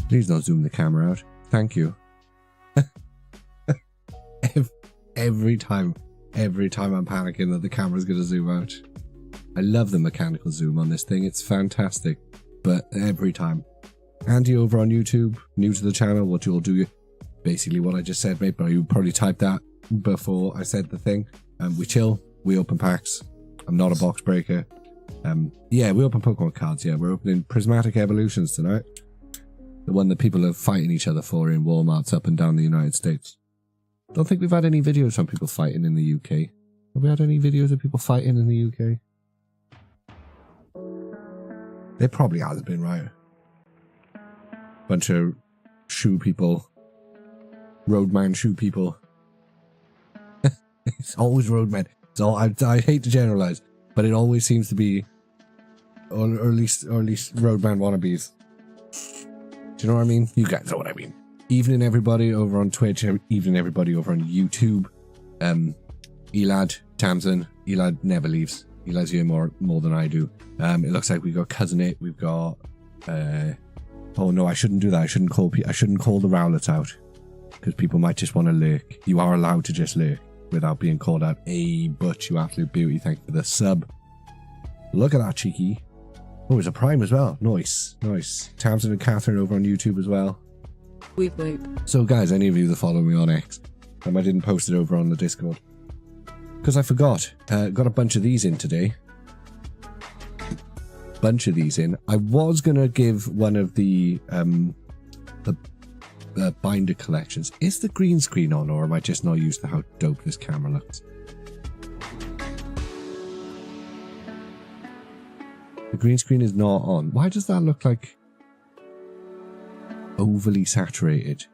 Please don't zoom the camera out. Thank you. every time I'm panicking that the camera's going to zoom out. I love the mechanical zoom on this thing. It's fantastic. But every time. Andy over on YouTube, new to the channel, what you'll do, basically what I just said, mate, but you probably typed that before I said the thing. We chill, we open packs. I'm not a box breaker. Yeah, we open Pokemon cards. Yeah, we're opening Prismatic Evolutions tonight. The one that people are fighting each other for in Walmarts up and down the United States. Don't think we've had any videos from people fighting in the UK. Have we had any videos of people fighting in the UK? There probably has been, right? Bunch of shoe people. Roadman shoe people. It's always roadmen. It's all, I hate to generalize, but it always seems to be, or at least roadman wannabes. Do you know what I mean? You guys know what I mean. Evening everybody over on Twitch, evening everybody over on YouTube. Elad, Tamsin, Elad never leaves. Elad's here more than I do. It looks like we've got Cousin It, we've got oh no, I shouldn't do that. I shouldn't call the Rowlets out. Because people might just want to lurk. You are allowed to just lurk without being called out. Hey, Butch, you absolute beauty. Thank you for the sub. Look at that, cheeky. Oh, it's a prime as well. Nice, nice. Tamsin and Catherine over on YouTube as well. Weep. So guys, any of you that follow me on X, I didn't post it over on the Discord. Because I forgot. Got a bunch of these in today. I was going to give one of the binder collections. Is the green screen on, or am I just not used to how dope this camera looks? The green screen is not on. Why does that look like overly saturated?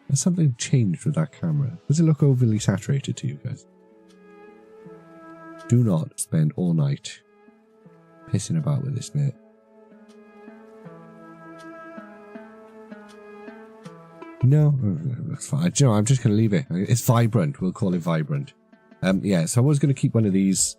Has something changed with that camera? Does it look overly saturated to you guys? Do not spend all night pissing about with this, mate. No, that's fine. Do you know, I'm just going to leave it. It's vibrant. We'll call it vibrant. Yeah, so I was going to keep one of these.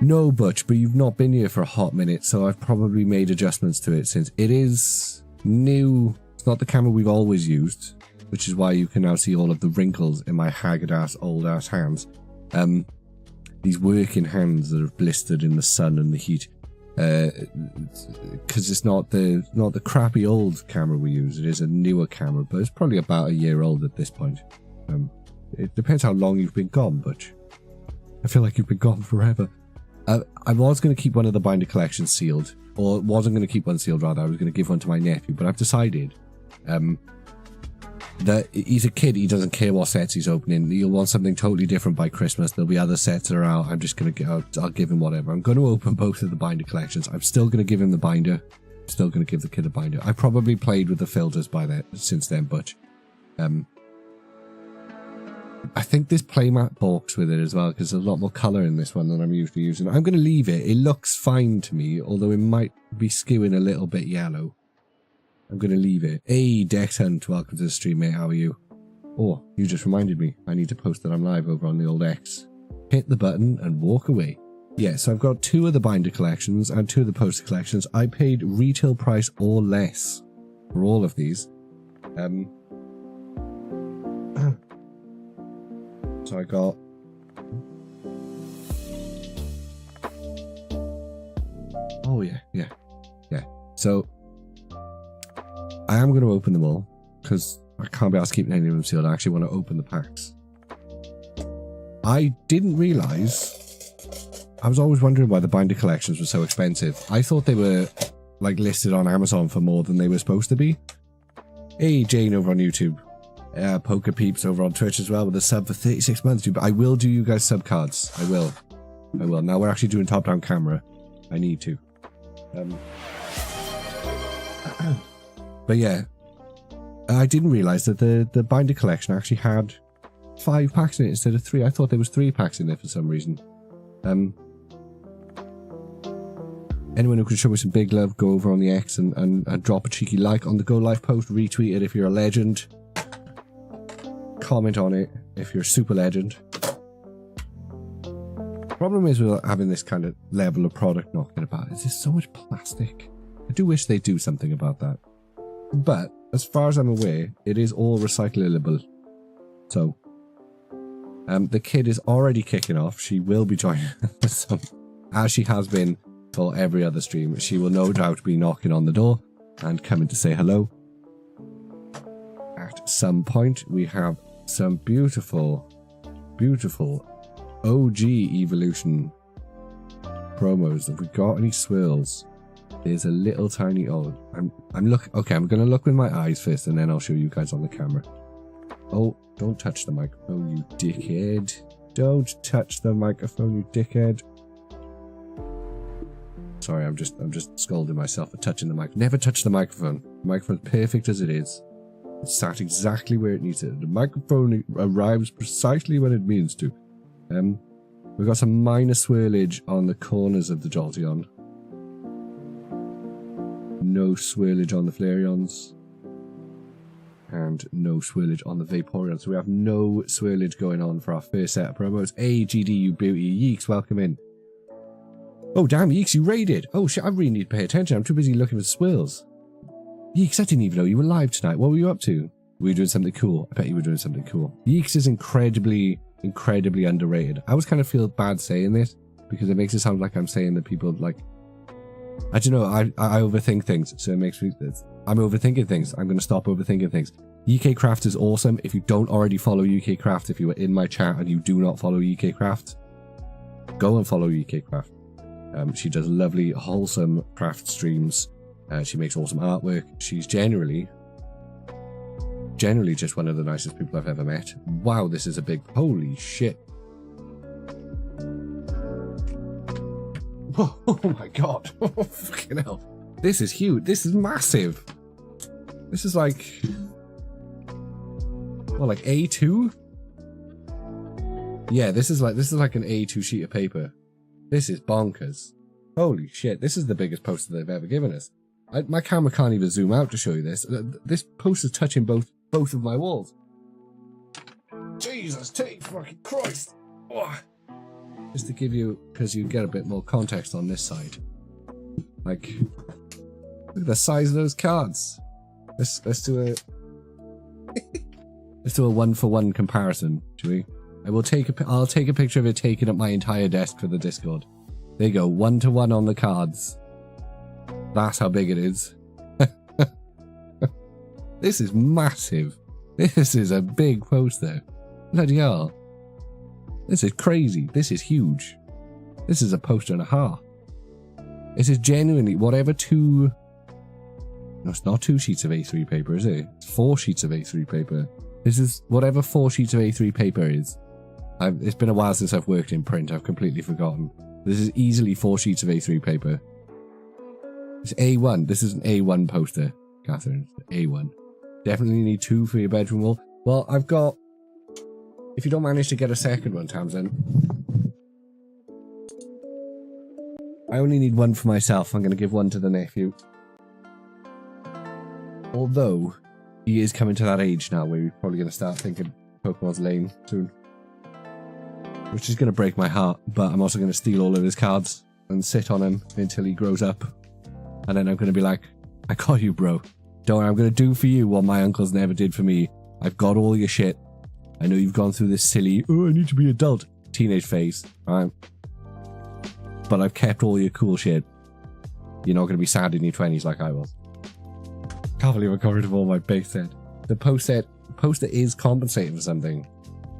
No, Butch, but you've not been here for a hot minute, so I've probably made adjustments to it since it is new. It's not the camera we've always used, which is why you can now see all of the wrinkles in my haggard-ass, old-ass hands. These working hands that have blistered in the sun and the heat. Because it's not the crappy old camera we use. It is a newer camera, but it's probably about a year old at this point. It depends how long you've been gone, Butch. I feel like you've been gone forever. I was going to keep one of the binder collections sealed, or wasn't going to keep one sealed, rather. I was going to give one to my nephew, but I've decided that he's a kid. He doesn't care what sets he's opening. He'll want something totally different by Christmas. There'll be other sets that are out. I'm just going to I'll give him whatever. I'm going to open both of the binder collections. I'm still going to give him the binder. I'm still going to give the kid a binder. I probably played with the filters since then, but I think this playmat balks with it as well, because there's a lot more colour in this one than I'm usually using. I'm going to leave it. It looks fine to me, although it might be skewing a little bit yellow. I'm going to leave it. Hey, Dex Hunt, welcome to the stream, mate. How are you? Oh, you just reminded me. I need to post that I'm live over on the old X. Hit the button and walk away. Yeah, so I've got 2 of the binder collections and 2 of the poster collections. I paid retail price or less for all of these. So I got... Oh, yeah. So I am going to open them all, because I can't be asked keeping any of them sealed. I actually want to open the packs. I didn't realise... I was always wondering why the binder collections were so expensive. I thought they were like listed on Amazon for more than they were supposed to be. Hey, Jane over on YouTube. Poker Peeps over on Twitch as well with a sub for 36 months. But I will do you guys sub cards. I will. Now we're actually doing top-down camera. I need to. But yeah, I didn't realise that the binder collection actually had 5 packs in it instead of 3. I thought there was 3 packs in there for some reason. Anyone who can show me some big love, go over on the X and drop a cheeky like on the Go Live post. Retweet it if you're a legend. Comment on it if you're a super legend. Problem is with having this kind of level of product knocking about is there's so much plastic. I do wish they'd do something about that. But as far as I'm aware, it is all recyclable. So the kid is already kicking off. She will be joining us, as she has been for every other stream. She will no doubt be knocking on the door and coming to say hello. At some point, we have some beautiful OG Evolution promos. Have we got any swirls? There's a little tiny... Oh, I'm gonna look with my eyes first, and then I'll show you guys on the camera. Oh, don't touch the microphone, you dickhead. Don't touch the microphone, you dickhead. Sorry, I'm just scolding myself for touching the mic. Never touch the microphone. The microphone's perfect as it is. It's sat exactly where it needs to. The microphone arrives precisely when it means to. We've got some minor swirlage on the corners of the Jolteon. No swirlage on the Flareons. And no swirlage on the Vaporeon. So we have no swirlage going on for our first set of promos. Hey, GD, you beauty. Yeeks, welcome in. Oh, damn, Yeeks, you raided. Oh, shit, I really need to pay attention. I'm too busy looking for swirls. Yeeks, I didn't even know you were live tonight. What were you up to? Were you doing something cool? I bet you were doing something cool. Yeeks is incredibly underrated. I always kind of feel bad saying this because it makes it sound like I'm saying that people like... I don't know, I overthink things, so it makes me... I'm overthinking things. I'm going to stop overthinking things. UK Craft is awesome. If you don't already follow UK Craft, if you were in my chat and you do not follow UK Craft, go and follow UK Craft. She does lovely, wholesome craft streams. She makes awesome artwork. She's generally just one of the nicest people I've ever met. Wow, this is a big... Holy shit. Whoa, oh my god. Oh, fucking hell. This is huge. This is massive. This is like... What, like A2? Yeah, this is like an A2 sheet of paper. This is bonkers. Holy shit, this is the biggest poster they've ever given us. My camera can't even zoom out to show you this. This poster's touching both of my walls. Jesus, take fucking Christ. Oh. Just to give you, because you get a bit more context on this side. Like, look at the size of those cards. Let's do a... Let's do a 1-for-1 comparison, shall we? I'll take a picture of it taking up my entire desk for the Discord. There you go, 1-to-1 on the cards. That's how big it is. This is massive. This is a big poster. Bloody hell. This is crazy. This is huge. This is a poster and a half. This is genuinely whatever two... No, it's not 2 sheets of A3 paper, is it? It's 4 sheets of A3 paper. This is whatever 4 sheets of A3 paper is. It's been a while since I've worked in print. I've completely forgotten. This is easily 4 sheets of A3 paper. It's A1. This is an A1 poster, Catherine. A1. Definitely need 2 for your bedroom wall. Well, I've got... If you don't manage to get a second one, Tamsin, I only need 1 for myself. I'm going to give 1 to the nephew. Although, he is coming to that age now where he's probably going to start thinking Pokemon's lame soon. Which is going to break my heart, but I'm also going to steal all of his cards and sit on him until he grows up. And then I'm going to be like, I got you, bro. Don't worry, I'm going to do for you what my uncles never did for me. I've got all your shit. I know you've gone through this silly, oh, I need to be adult teenage phase, alright? But I've kept all your cool shit. You're not going to be sad in your 20s like I was. Can't believe I got rid of all my base set. The poster is compensating for something.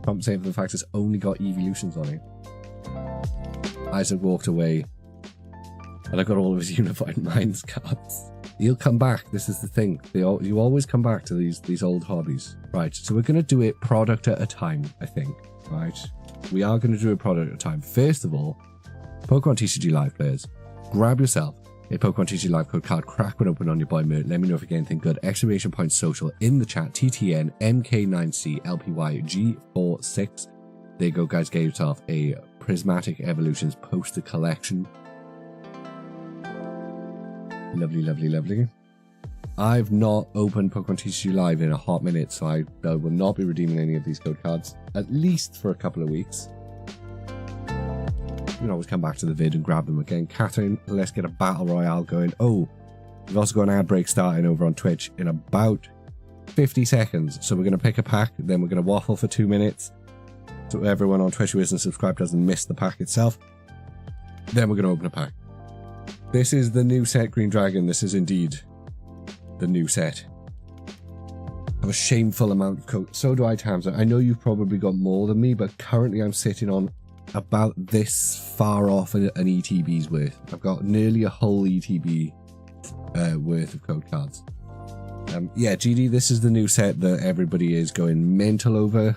Compensating for the fact it's only got evolutions on it. Isaac walked away. And I got all of his Unified Minds cards. He'll come back. This is the thing. You always come back to these old hobbies. Right, so we're going to do it product at a time, I think. Right? We are going to do a product at a time. First of all, Pokemon TCG Live players, grab yourself a Pokemon TCG Live code card, crack one open on your boy Mert. Let me know if you get anything good. Exclamation point social in the chat. TTN MK9C LPY G46. There you go, guys. Get yourself a Prismatic Evolutions poster collection. Lovely, lovely, lovely. I've not opened Pokemon TCG Live in a hot minute, so I will not be redeeming any of these code cards, at least for a couple of weeks. You can always come back to the vid and grab them again. Catherine, let's get a battle royale going. Oh, we've also got an ad break starting over on Twitch in about 50 seconds. So we're going to pick a pack, then we're going to waffle for 2 minutes, so everyone on Twitch who isn't subscribed doesn't miss the pack itself. Then we're going to open a pack. This is the new set, Green Dragon. This is indeed the new set. I have a shameful amount of codes. So do I, Tamsa. I know you've probably got more than me, but currently I'm sitting on about this far off an ETB's worth. I've got nearly a whole ETB worth of code cards. Yeah, GD, this is the new set that everybody is going mental over.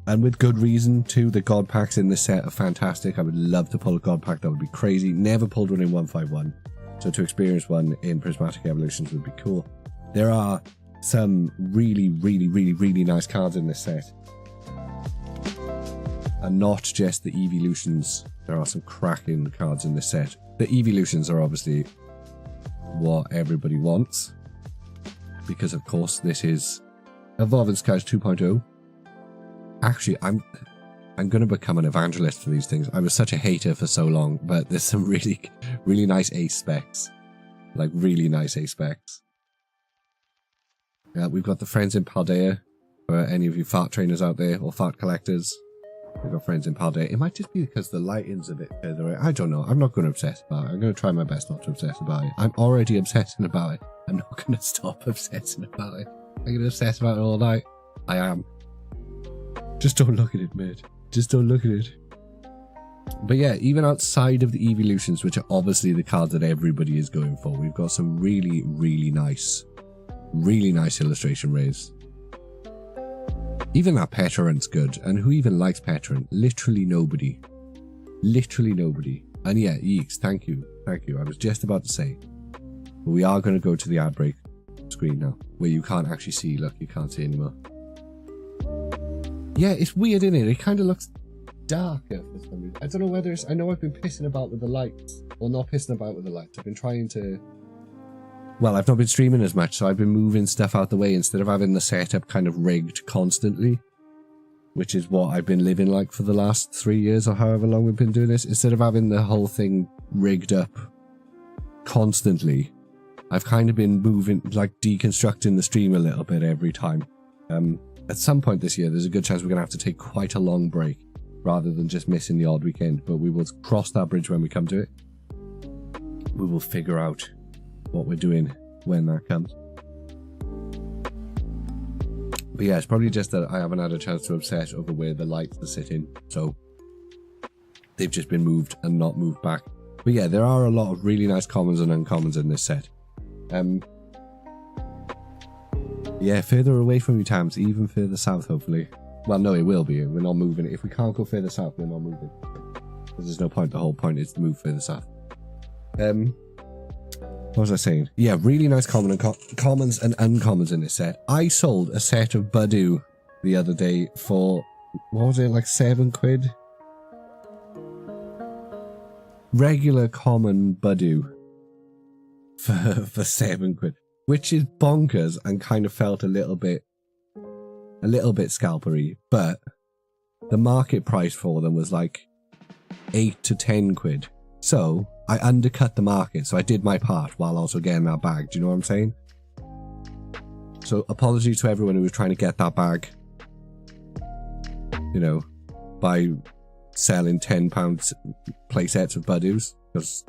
And with good reason too. The God packs in this set are fantastic. I would love to pull a God pack. That would be crazy. Never pulled one in 151. So to experience one in Prismatic Evolutions would be cool. There are some really, really, really, really nice cards in this set. And not just the evolutions. There are some cracking cards in this set. The evolutions are obviously what everybody wants. Because of course this is Evolving Skies 2.0. Actually, I'm going to become an evangelist for these things. I was such a hater for so long, but there's some really, really nice ace specs. Like, really nice ace specs. Yeah, we've got the Friends in Paldea. For any of you fart trainers out there, or fart collectors. We've got Friends in Paldea. It might just be because the lighting's a bit further away. I don't know. I'm not going to obsess about it. I'm going to try my best not to obsess about it. I'm already obsessing about it. I'm not going to stop obsessing about it. I'm going to obsess about it all night. I am. Just don't look at it, mate. Just don't look at it. But yeah, even outside of the evolutions, which are obviously the cards that everybody is going for, we've got some really nice illustration rays. Even that Petarant's good. And who even likes Petarant? Literally nobody. Literally nobody. And yeah, Yeeks, thank you. Thank you. I was just about to say. But we are going to go to the ad break screen now, where you can't actually see. Look, you can't see anymore. Yeah, it's weird, isn't it? It kind of looks darker for some reason. I don't know whether it's... I know I've been pissing about with the lights. Or not pissing about with the lights. I've been trying to... Well, I've not been streaming as much, so I've been moving stuff out the way instead of having the setup kind of rigged constantly. Which is what I've been living like for the last 3 years or however long we've been doing this. Instead of having the whole thing rigged up constantly, I've kind of been moving, like deconstructing the stream a little bit every time. At some point this year, there's a good chance we're going to have to take quite a long break rather than just missing the odd weekend. But we will cross that bridge when we come to it. We will figure out what we're doing when that comes. But yeah, it's probably just that I haven't had a chance to obsess over where the lights are sitting. So they've just been moved and not moved back. But yeah, there are a lot of really nice commons and uncommons in this set. Yeah, further away from you, Tams, even further south, hopefully. Well, no, it will be. We're not moving. If we can't go further south, we're not moving. There's no point. The whole point is to move further south. What was I saying? Yeah, really nice commons and uncommons in this set. I sold a set of Budew the other day for, what was it, like 7 quid? Regular common Budew for 7 quid, which is bonkers and kind of felt a little bit scalpery, but the market price for them was like 8 to 10 quid. So I undercut the market, so I did my part while also getting that bag. Do you know what I'm saying? So apologies to everyone who was trying to get that bag, you know, by selling £10 play sets of Budews, because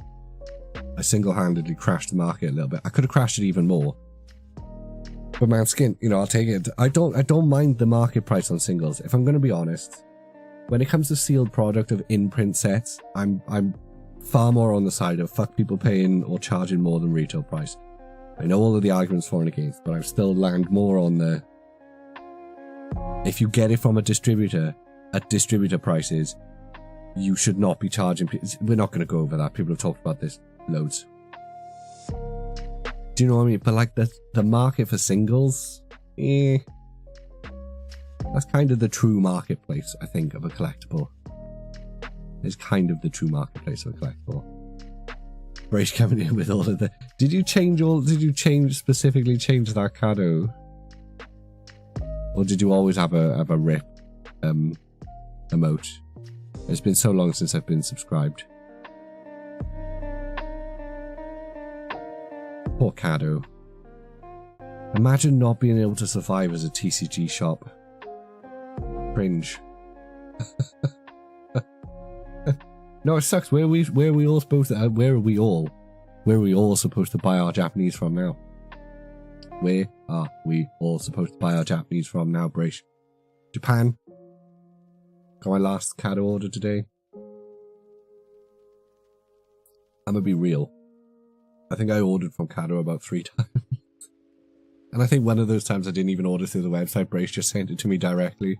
I single-handedly crashed the market a little bit. I could have crashed it even more. But man, skin, you know, I'll take it. I don't mind the market price on singles. If I'm going to be honest, when it comes to sealed product of in-print sets, I'm far more on the side of fuck people paying or charging more than retail price. I know all of the arguments for and against, but I still land more on the... If you get it from a distributor at distributor prices, you should not be charging... We're not going to go over that. People have talked about this loads. Do you know what I mean? But like the market for singles, that's kind of the true marketplace, I think, of a collectible. It's kind of the true marketplace of a collectible. Brace coming in with all of the... Did you specifically change that Kado? Or did you always have a rip emote? It's been so long since I've been subscribed. Poor Kado. Imagine not being able to survive as a TCG shop. Cringe. No, it sucks. Where are we all supposed to? Where are we all supposed to buy our Japanese from now? Where are we all supposed to buy our Japanese from now, Brace? Japan. Got my last Kado order today. I'm gonna be real. I think I ordered from Kado about 3 times. And I think one of those times I didn't even order through the website. Brace just sent it to me directly.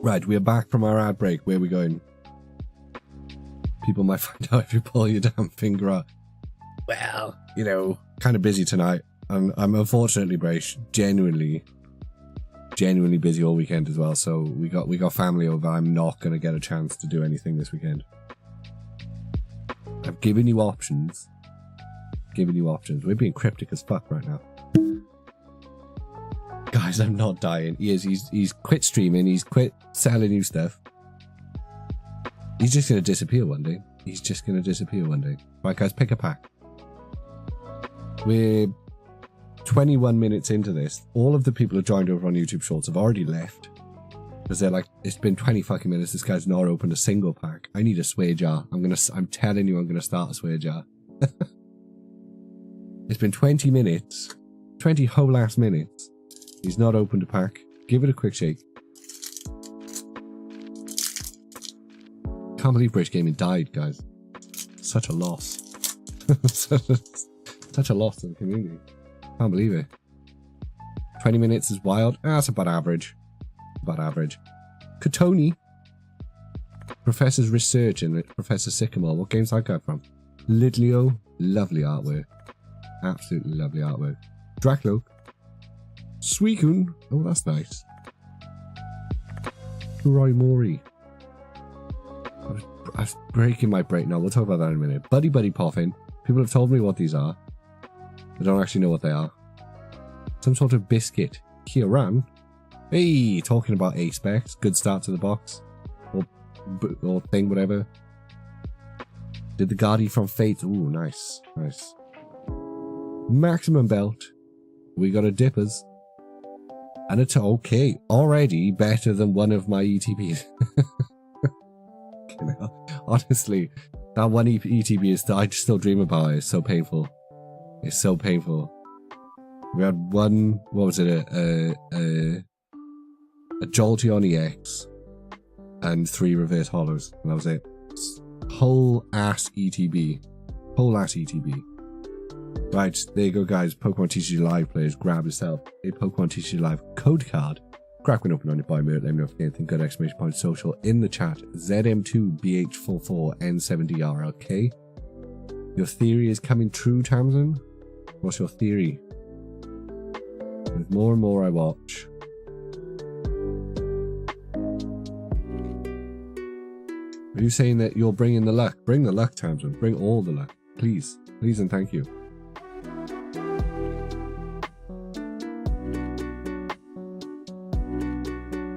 Right, we're back from our ad break. Where are we going? People might find out if you pull your damn finger out. Well, you know, kind of busy tonight. I'm unfortunately, Brace, genuinely busy all weekend as well. So we got family over. I'm not going to get a chance to do anything this weekend. I've given you options. We're being cryptic as fuck right now. Guys, I'm not dying. He's quit streaming. He's quit selling you stuff. He's just going to disappear one day. Right, guys, pick a pack. We're 21 minutes into this. All of the people who joined over on YouTube Shorts have already left. Because they're like, it's been 20 fucking minutes. This guy's not opened a single pack. I need a sway jar. I'm telling you, I'm going to start a sway jar. It's been 20 minutes. 20 whole ass minutes. He's not opened a pack. Give it a quick shake. Can't believe British Gaming died, guys. Such a loss. Such a loss to the community. Can't believe it. 20 minutes is wild. That's about average. About average. Katoni. Professor's Research and Professor Sycamore. What game's that guy from? Lidlio. Lovely artwork. Absolutely lovely artwork. Drakloak. Suicune. Oh, that's nice. Kuroi Mori. I was breaking my brain. No, we'll talk about that in a minute. Buddy Buddy Poffin. People have told me what these are. I don't actually know what they are. Some sort of biscuit. Kieran. Hey, talking about A-Specs. Good start to the box. Or thing, whatever. Did the Guardi from Fate. Ooh, nice. Nice. Maximum Belt. We got a Dippers. And it's okay. Already better than one of my ETBs. Honestly, that one ETB is I still dream about it. It's so painful. It's so painful. We had one, what was it, a Jolteon EX and 3 reverse hollows, and that was it. Whole ass ETB. Whole ass ETB. Right, there you go, guys. Pokemon TCG Live players, grab yourself a Pokemon TCG Live code card. Crack one open on your buy mirror. Let me know if you anything good. Exclamation point social in the chat. ZM2BH44N7DRLK. Your theory is coming true, Tamsin? What's your theory? With more and more I watch. Are you saying that you're bringing the luck? Bring the luck, Tamsin. Bring all the luck. Please. Please and thank you.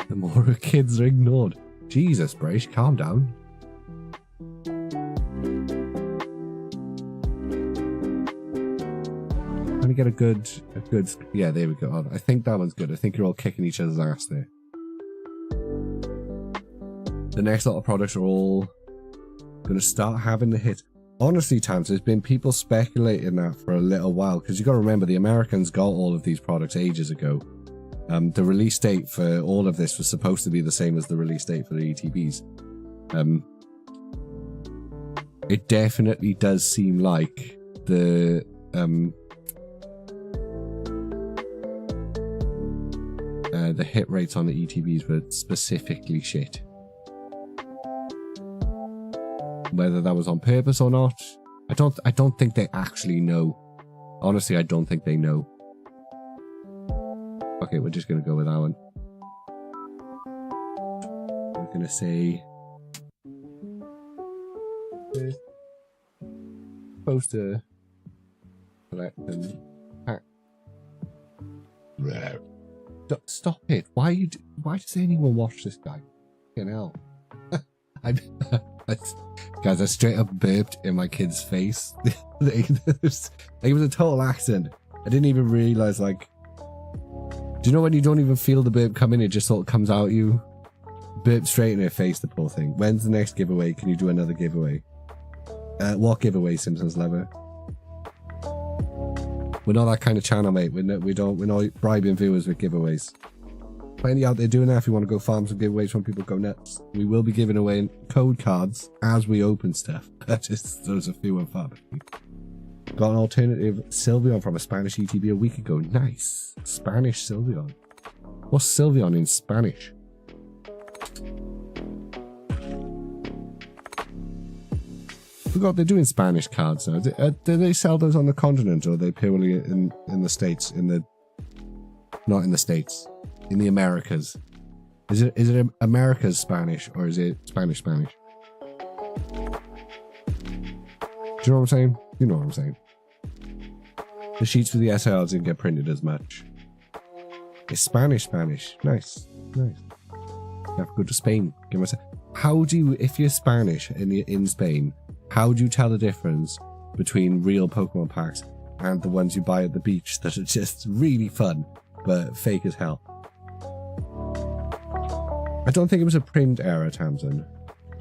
The more kids are ignored. Jesus, Brace, calm down. Trying to get a good, yeah, there we go. I think that one's good. I think you're all kicking each other's ass there. The next lot of products are all going to start having the hit. Honestly, Tams, there's been people speculating that for a little while, because you got to remember the Americans got all of these products ages ago. The release date for all of this was supposed to be the same as the release date for the ETBs. It definitely does seem like the hit rates on the ETBs were specifically shit. Whether that was on purpose or not, I don't think they actually know. Honestly, I don't think they know. Okay, we're just gonna go with that one. We're gonna say poster collection pack. Stop it! Why does anyone watch this guy? You know, guys, I straight up burped in my kid's face. It was a total accident. I didn't even realize, like, do you know when you don't even feel the burp come in, it just sort of comes out you? Burp straight in her face, the poor thing. When's the next giveaway? Can you do another giveaway? What giveaway, Simpsons Lover? We're not that kind of channel, mate. We're not bribing viewers with giveaways. Plenty out there doing that. If you want to go farm some giveaways when people go nuts, we will be giving away code cards as we open stuff. Just those are few and far between. Got an alternative Sylveon from a Spanish ETB a week ago. Nice. Spanish Sylveon. What's Sylveon in Spanish? Forgot they're doing Spanish cards now. Do they sell those on the continent, or are they purely in the States? Not in the States. In the Americas. Is it America's Spanish, or is it Spanish? Do you know what I'm saying? You know what I'm saying. The sheets for the SLs didn't get printed as much. It's Spanish. Nice. You have to go to Spain. How do you, if you're Spanish in Spain, how do you tell the difference between real Pokemon packs and the ones you buy at the beach that are just really fun, but fake as hell? I don't think it was a print error, Tamsin.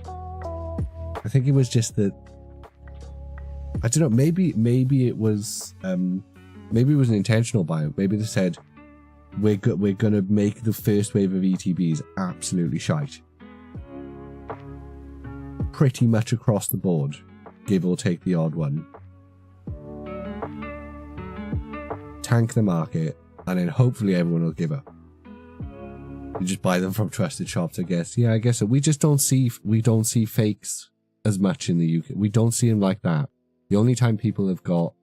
I think it was just that I don't know. Maybe it was an intentional buyout. Maybe they said we're gonna make the first wave of ETBs absolutely shite, pretty much across the board, give or take the odd one. Tank the market, and then hopefully everyone will give up. You just buy them from trusted shops, I guess. Yeah, I guess so. We don't see fakes as much in the UK. We don't see them like that. The only time people have got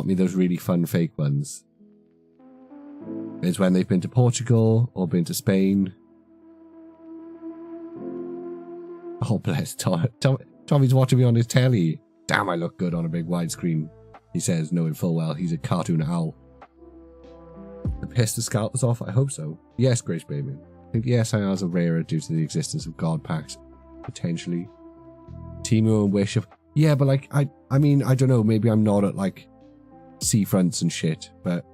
me those really fun fake ones is when they've been to Portugal or been to Spain. Oh, bless Tom. Tommy's watching me on his telly. Damn, I look good on a big widescreen, he says, knowing full well he's a cartoon owl. The piss the scalp was off? I hope so. Yes, Grace Baby. I think the SIRs are rarer due to the existence of God packs. Potentially. Temu and Wish of... Yeah, but like, I mean, I don't know, maybe I'm not at like seafronts and shit, but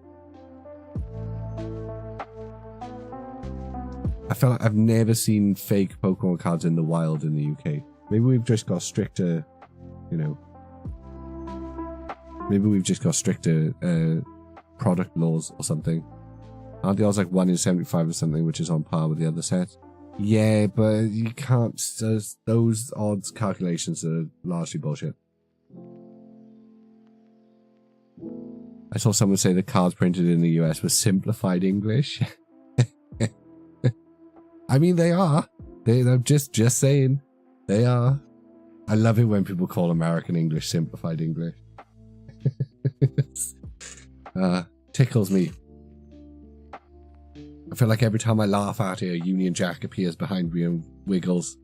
I feel like I've never seen fake Pokemon cards in the wild in the UK. Maybe we've just got stricter, you know, maybe we've just got stricter product laws or something. Aren't the odds like 1 in 75 or something, which is on par with the other set? Yeah, but you can't... Those odds calculations are largely bullshit. I saw someone say the cards printed in the US were simplified English. I mean, they are. I'm just saying. They are. I love it when people call American English simplified English. Tickles me. I feel like every time I laugh at it, a Union Jack appears behind me and wiggles.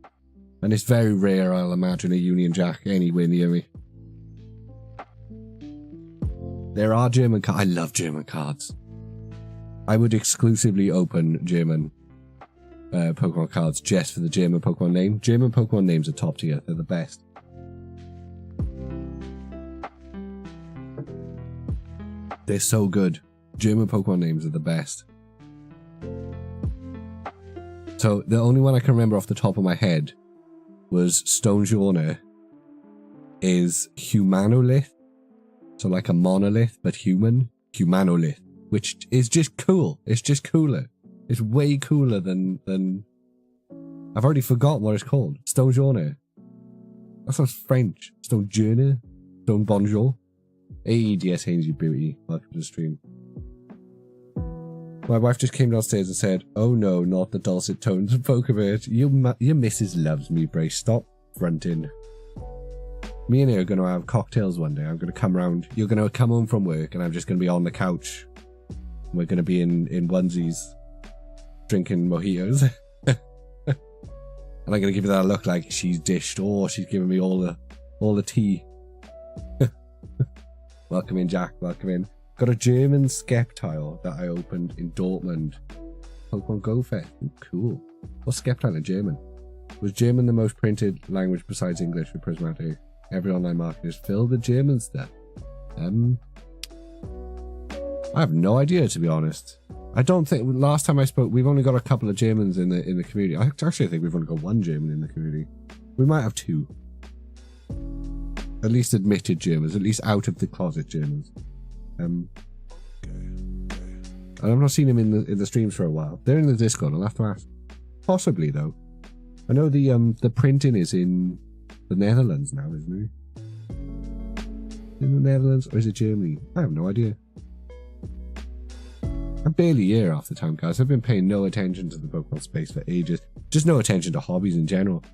And it's very rare I'll imagine a Union Jack anywhere near me. There are German cards. I love German cards. I would exclusively open German Pokemon cards just for the German Pokemon name. German Pokemon names are top tier. They're the best. They're so good. German Pokemon names are the best. So the only one I can remember off the top of my head was Stonjourner is Humanolith. So like a monolith, but human. Humanolith. Which is just cool. It's just cooler. It's way cooler than... I've already forgotten what it's called. Stonjourner. That sounds French. Stonjourner. Stone Bonjour. AEDS Haynes, you beauty. Welcome to the stream. My wife just came downstairs and said, "Oh no, not the dulcet tones of Pokemon. Your missus loves me, Brace. Stop fronting." Me and her are going to have cocktails one day. I'm going to come round. You're going to come home from work and I'm just going to be on the couch. We're going to be in onesies, drinking mojitos. And I'm going to give you that look like she's dished. Oh, she's giving me all the tea. Welcome in, Jack. Welcome in. Got a German Skeptile that I opened in Dortmund. Pokemon Go Fest. Ooh, cool. What's Skeptile in German? Was German the most printed language besides English with Prismatic? Every online market is filled with German stuff. I have no idea, to be honest. I don't think... Last time I spoke, we've only got a couple of Germans in the community. I actually think we've only got one German in the community. We might have two. At least admitted Germans. At least out of the closet Germans. And I've not seen him in the streams for a while. They're in the Discord. I'll have to ask. Possibly though. I know the printing is in the Netherlands now, isn't it? In the Netherlands, or is it Germany? I have no idea. I'm barely here half the time, guys. I've been paying no attention to the Pokemon space for ages. Just no attention to hobbies in general.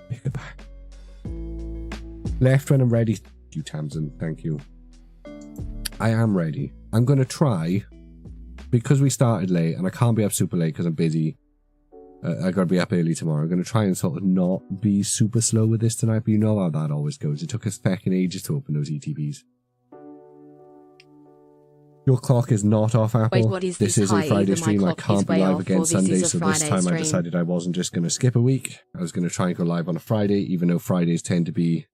Pick it back. Left when I'm ready. Thank you, Tamsin. Thank you. I am ready. I'm going to try, because we started late, and I can't be up super late because I'm busy. I got to be up early tomorrow. I'm going to try and sort of not be super slow with this tonight, but you know how that always goes. It took us fucking ages to open those ETBs. Your clock is not off, Apple. Wait, what is this is a Friday stream. I can't be live again Sunday, so this time stream. I decided I wasn't just going to skip a week. I was going to try and go live on a Friday, even though Fridays tend to be...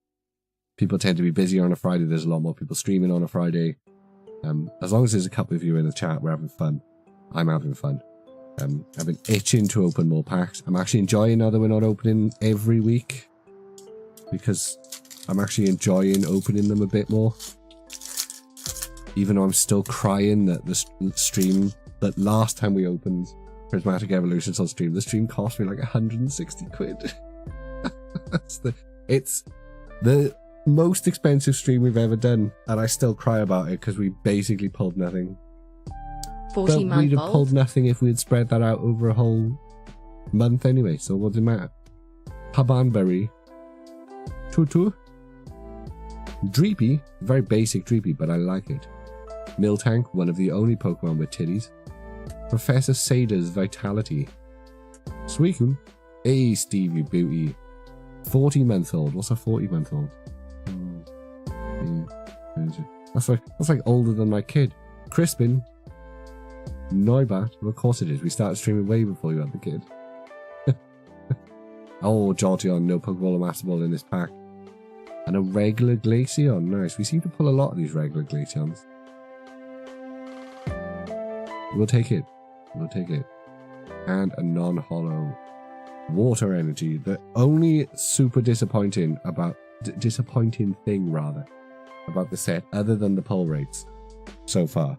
People tend to be busier on a Friday. There's a lot more people streaming on a Friday. As long as there's a couple of you in the chat, we're having fun. I'm having fun. I've been itching to open more packs. I'm actually enjoying now that we're not opening every week, because I'm actually enjoying opening them a bit more. Even though I'm still crying that the stream, that last time we opened Prismatic Evolutions on stream, the stream cost me like 160 quid. It's the most expensive stream we've ever done, and I still cry about it because we basically pulled nothing. 14 but we'd have pulled nothing if we'd spread that out over a whole month anyway, so what does it matter? Habanberry. Tutu. Dreepy. Very basic Dreepy, but I like it. Miltank, one of the only Pokemon with titties. Professor Sada's Vitality. Suicune. Hey, Steve, you beauty. 40-month-old. What's a 40-month-old? That's like older than my kid. Crispin. Noibat. Well, of course it is. We started streaming way before you had the kid. Oh, Jolteon. No Pokeball or Master Ball in this pack. And a regular Glaceon. Nice. We seem to pull a lot of these regular Glaceons. We'll take it. We'll take it. And a non-hollow Water Energy. The only super disappointing thing about the set, other than the pull rates so far,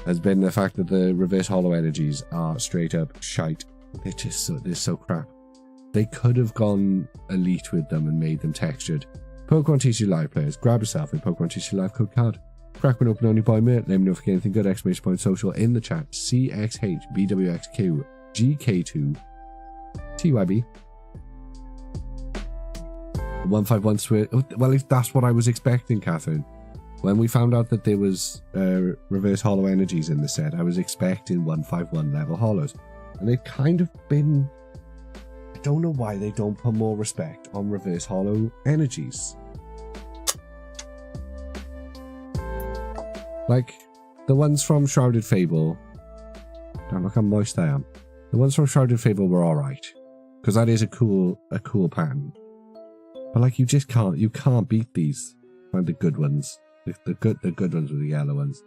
has been the fact that the reverse hollow energies are straight up shite. They're so crap. They could have gone elite with them and made them textured. Pokemon TCG Live players, grab yourself a Pokemon TCG Live code card. Crack one open only by mate. Let me know if you get anything good. Exclamation point social in the chat. CXHBWXQ GK2 TYB 151 Switch. Well, that's what I was expecting, Catherine. When we found out that there was reverse hollow energies in the set, I was expecting 151 level hollows. And they've kind of been... I don't know why they don't put more respect on reverse hollow energies. Like, the ones from Shrouded Fable... Damn, look how moist I am. The ones from Shrouded Fable were alright. Because that is a cool pattern. But like, you can't beat these. Find the good ones. The good ones with the yellow ones.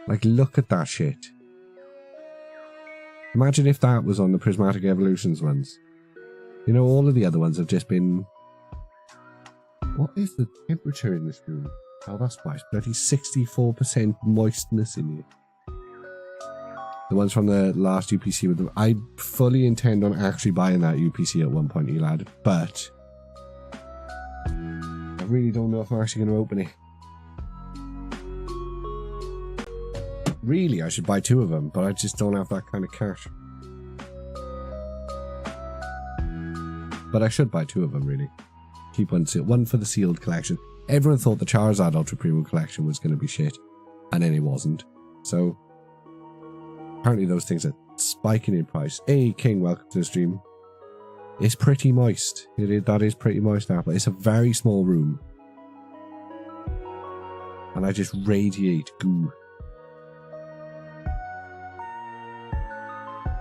Like, look at that shit. Imagine if that was on the Prismatic Evolutions ones. You know, all of the other ones have just been... What is the temperature in this room? Oh, that's why it's bloody 64% moistness in here. The ones from the last UPC with them. I fully intend on actually buying that UPC at one point, Elad, but I really don't know if I'm actually going to open it. Really, I should buy 2 of them, but I just don't have that kind of cash. But I should buy 2 of them, really. Keep one sealed. One for the sealed collection. Everyone thought the Charizard Ultra Premium collection was going to be shit, and then it wasn't. So, apparently those things are spiking in price. Hey, King, welcome to the stream. It's pretty moist. That is pretty moist, Apple. It's a very small room. And I just radiate goo.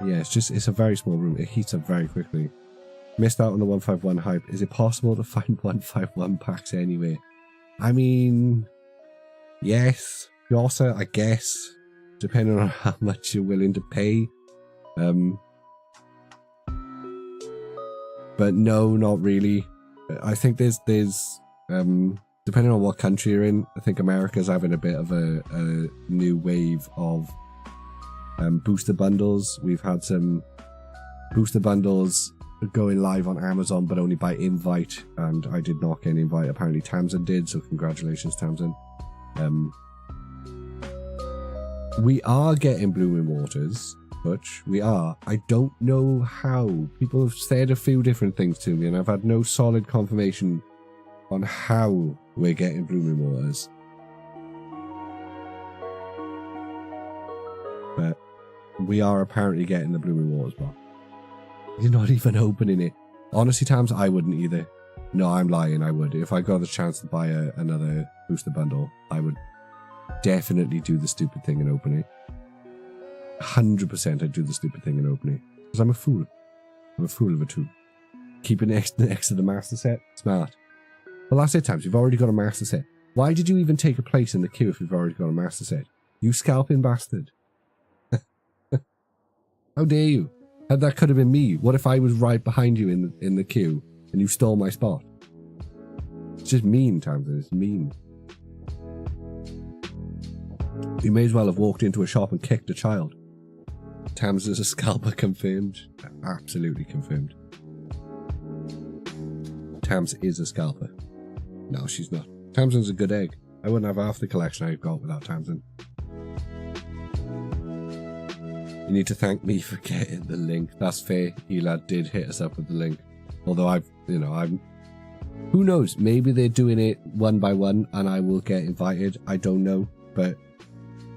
Yeah, it's a very small room. It heats up very quickly. Missed out on the 151 hype. Is it possible to find 151 packs anyway? I mean, yes. Also, I guess, depending on how much you're willing to pay. But no, not really. I think there's depending on what country you're in, I think America's having a bit of a new wave of booster bundles. We've had some booster bundles going live on Amazon, but only by invite, and I did not get an invite. Apparently Tamsin did, so congratulations, Tamsin. We are getting Blooming Waters, Butch. We are. I don't know how. People have said a few different things to me, and I've had no solid confirmation on how we're getting Blooming Waters. But we are apparently getting the Blooming Waters box. You're not even opening it. Honestly, Tams, I wouldn't either. No, I'm lying, I would. If I got the chance to buy another booster bundle, I would definitely do the stupid thing and open it. 100% I'd do the stupid thing and open it. Because I'm a fool. I'm a fool of a two. Keep it next to the master set. Smart. Well, that's it, Tams. You've already got a master set. Why did you even take a place in the queue if you've already got a master set? You scalping bastard. How dare you? That could have been me. What if I was right behind you in the queue and you stole my spot? It's just mean, Tamsin. It's mean. You may as well have walked into a shop and kicked a child. Tams is a scalper confirmed. Absolutely confirmed. Tams is a scalper. No, she's not. Tamsin's a good egg. I wouldn't have half the collection I've got without Tamsin. You need to thank me for getting the link. That's fair. Elad did hit us up with the link. Although I'm... Who knows? Maybe they're doing it one by one and I will get invited. I don't know. But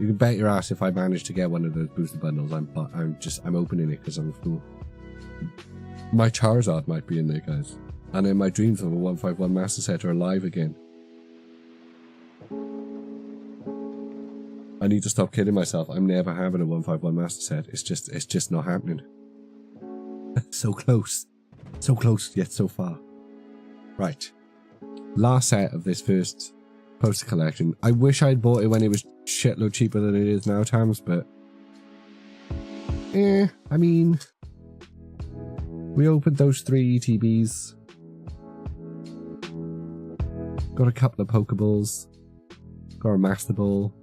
you can bet your ass if I manage to get one of those booster bundles, I'm opening it because I'm a fool. My Charizard might be in there, guys. And then my dreams of a 151 Master Set are alive again. I need to stop kidding myself. I'm never having a 151 Master Set. It's just not happening. So close. So close, yet so far. Right. Last set of this first poster collection. I wish I'd bought it when it was shitload cheaper than it is now, Tams, but... I mean... We opened those 3 ETBs. Got a couple of Pokeballs. Got a Master Ball.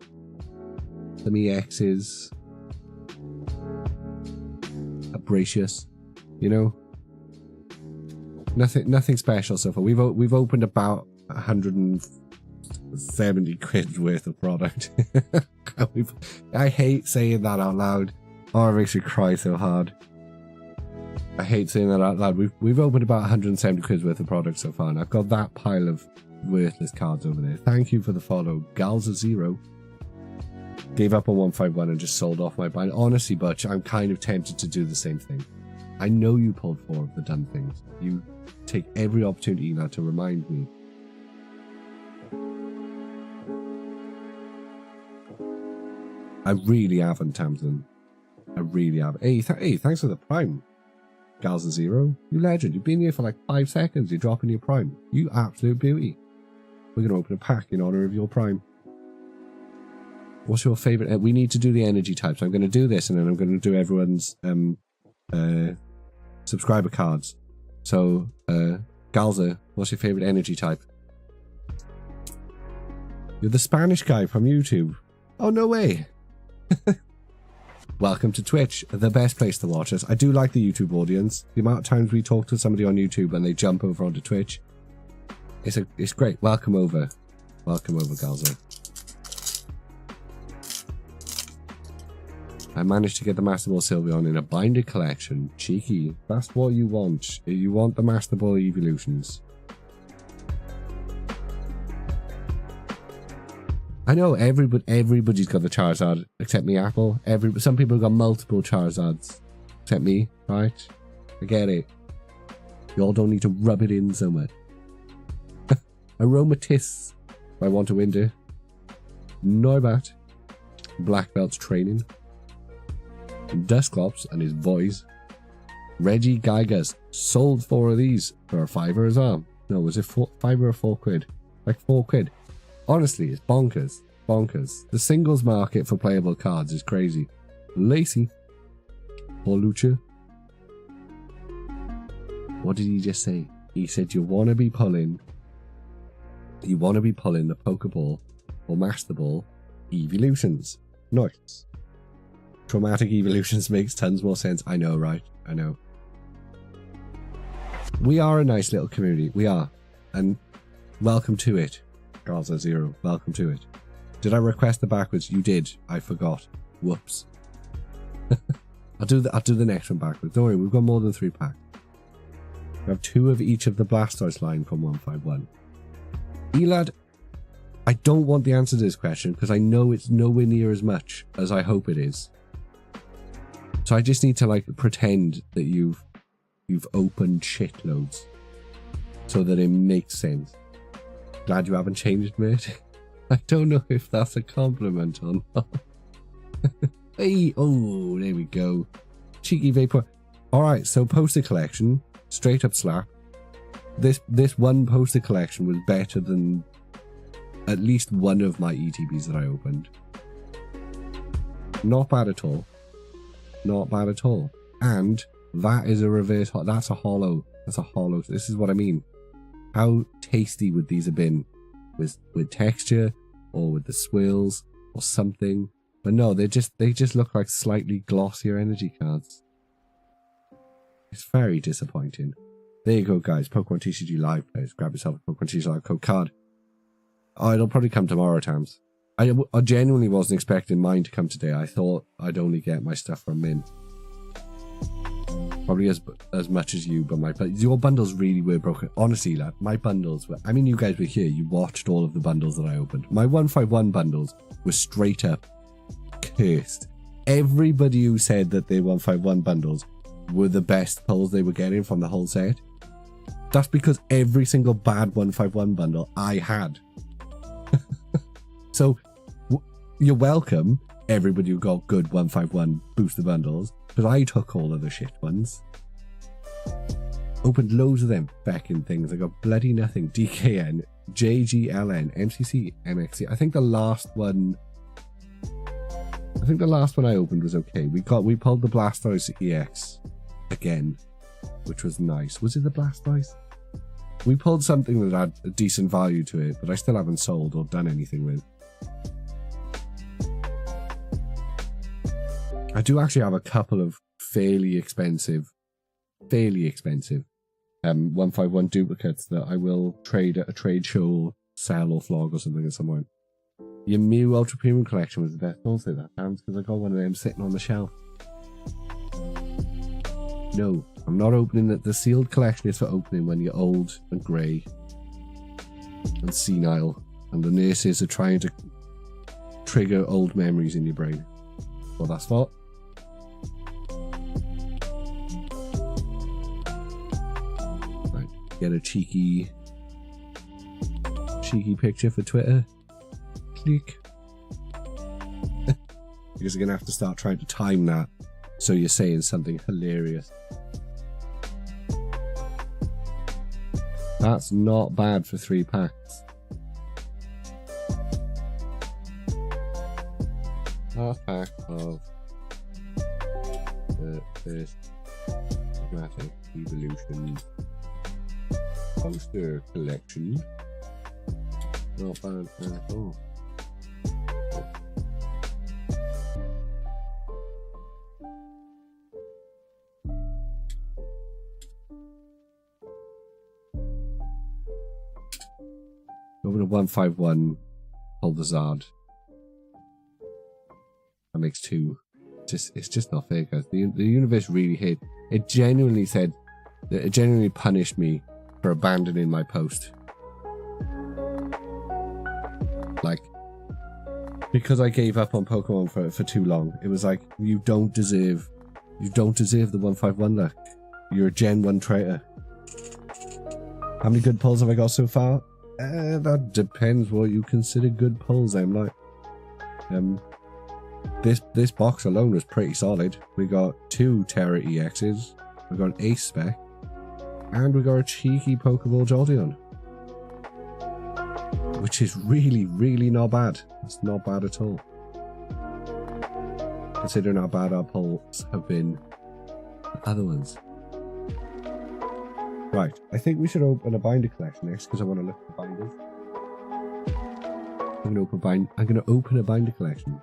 Some EXs. A Bracious. You know? Nothing special so far. We've opened about 170 quid worth of product. I hate saying that out loud. Oh, it makes me cry so hard. I hate saying that out loud. We've opened about 170 quid worth of product so far, and I've got that pile of worthless cards over there. Thank you for the follow. Galza0 gave up on 151 and just sold off my bind. Honestly, Butch, I'm kind of tempted to do the same thing. I know you pulled 4 of the done things. You take every opportunity now to remind me. I really haven't, Tamsin. I really haven't. Hey, thanks for the prime. Galza0, you legend. You've been here for like 5 seconds. You're dropping your prime. You absolute beauty. We're going to open a pack in honor of your prime. What's your favorite? We need to do the energy types. I'm going to do this and then I'm going to do everyone's subscriber cards. So, Galza, what's your favorite energy type? You're the Spanish guy from YouTube. Oh, no way. Welcome to Twitch, the best place to watch us. I do like the YouTube audience. The amount of times we talk to somebody on YouTube and they jump over onto Twitch, it's great. Welcome over. Welcome over, Galza. I managed to get the Master Ball Sylveon in a binded collection. Cheeky. That's what you want. You want the Master Ball Evolutions. I know everybody's got the Charizard except me, Apple. Some people have got multiple Charizards except me, right? I get it. You all don't need to rub it in so much. Aromatisse. I want to winter. Noibat. Black Belt's training. Dusclops and his boys. Reggie Geiger's sold 4 of these for a $5 as well. No, was it $5 or £4? Like £4. Honestly, it's bonkers. Bonkers. The singles market for playable cards is crazy. Lacey. Or Lucha. What did he just say? He said you want to be pulling the Pokeball or Master Ball Evolutions. Nice. Prismatic Evolutions makes tons more sense. I know, right? I know. We are a nice little community. We are. And welcome to it. Galza0, welcome to it. Did I request the backwards? You did. I forgot. Whoops. I'll do the next one backwards. Don't worry, we've got more than 3 packs. We have 2 of each of the Blastoise line from 151. Elad, I don't want the answer to this question because I know it's nowhere near as much as I hope it is. So I just need to like pretend that you've opened shitloads so that it makes sense. Glad you haven't changed, mate. I don't know if that's a compliment or not. Hey, oh, there we go. Cheeky Vapor. Alright, so poster collection. Straight up slap. This one poster collection was better than at least one of my ETBs that I opened. Not bad at all. Not bad at all. And that is a reverse. That's a hollow. That's a hollow. This is what I mean. how tasty would these have been with texture or with the swirls or something? But no, they just look like slightly glossier energy cards. It's very disappointing. There you go, guys. Pokemon TCG Live players. Grab yourself a Pokemon TCG Live code card. Oh, it'll probably come tomorrow, Tams. I genuinely wasn't expecting mine to come today. I thought I'd only get my stuff from Mint. Probably as much as you, but your bundles really were broken. Honestly, lad, my bundles were... I mean, you guys were here. You watched all of the bundles that I opened. My 151 bundles were straight up cursed. Everybody who said that their 151 bundles were the best pulls they were getting from the whole set, that's because every single bad 151 bundle I had. So you're welcome, everybody who got good 151 booster bundles, because I took all of the shit ones. Opened loads of them feckin' things. I got bloody nothing. DKN, JGLN, MCC, MXC. I think the last one I opened was okay. We pulled the Blastoise EX again, which was nice. Was it the Blastoise? We pulled something that had a decent value to it, but I still haven't sold or done anything with. I do actually have a couple of fairly expensive 151 duplicates that I will trade at a trade show or sell or flog or something at some point. Your Mew Ultra Premium collection was the best. Don't say that, Hans, because I got one of them sitting on the shelf. No, I'm not opening it. The sealed collection is for opening when you're old and grey and senile, and the nurses are trying to trigger old memories in your brain. Well, that's what. Right, get a cheeky picture for Twitter. Click. Because you're gonna have to start trying to time that so you're saying something hilarious. That's not bad for 3 packs. Last pack of the first Prismatic Evolutions poster collection. Not bad at all. Over to 151, hold the Zard. That makes 2. It's just not fair, guys. The universe really hit. It genuinely said that it genuinely punished me for abandoning my post. Like, because I gave up on Pokemon for too long. It was like, you don't deserve the 151 luck. You're a Gen 1 traitor. How many good pulls have I got so far? That depends what you consider good pulls, I'm like. This box alone was pretty solid. We got 2 Terra EXs, we got an Ace Spec, and we got a cheeky Pokeball Jolteon. Which is really, really not bad. It's not bad at all. Considering how bad our pulls have been other ones. Right, I think we should open a binder collection next because I want to look at the binders. I'm going to open a binder collection.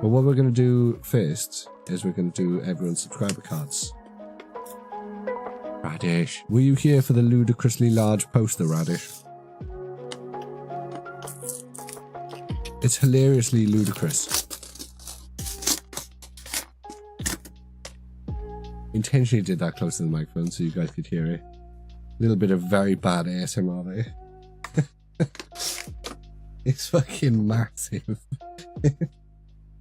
But what we're going to do first is we're going to do everyone's subscriber cards. Radish, were you here for the ludicrously large poster, Radish? It's hilariously ludicrous. Intentionally did that close to the microphone so you guys could hear it. A little bit of very bad ASMR there. It's fucking massive.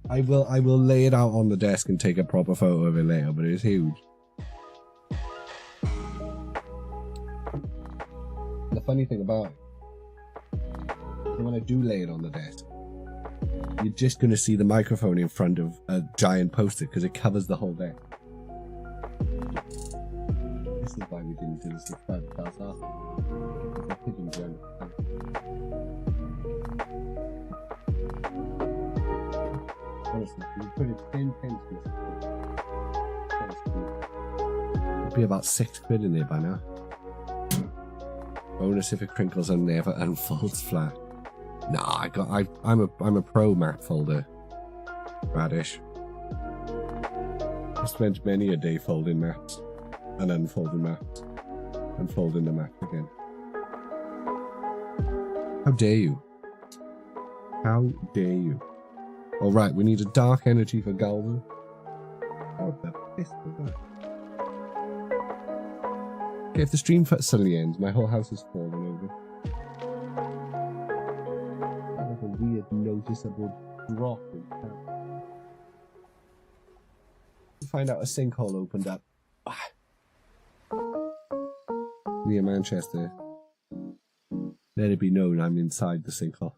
I will lay it out on the desk and take a proper photo of it later, but it's huge. The funny thing about it is when I do lay it on the desk, you're just going to see the microphone in front of a giant poster because it covers the whole deck. This is why we didn't do this last time. Honestly, we put it 10 pence in this. It'd be about £6 in there by now. Bonus if it crinkles and never unfolds flat. Nah, I'm a pro map folder. Radish. I spent many a day folding maps and unfolding maps and folding the map again. How dare you? How dare you? All right, we need a dark energy for Galvin. What the piss was that? Okay, if the stream suddenly ends, my whole house is falling over. Like a weird, noticeable drop in town. Find out a sinkhole opened up near Manchester. Let it be known I'm inside the sinkhole.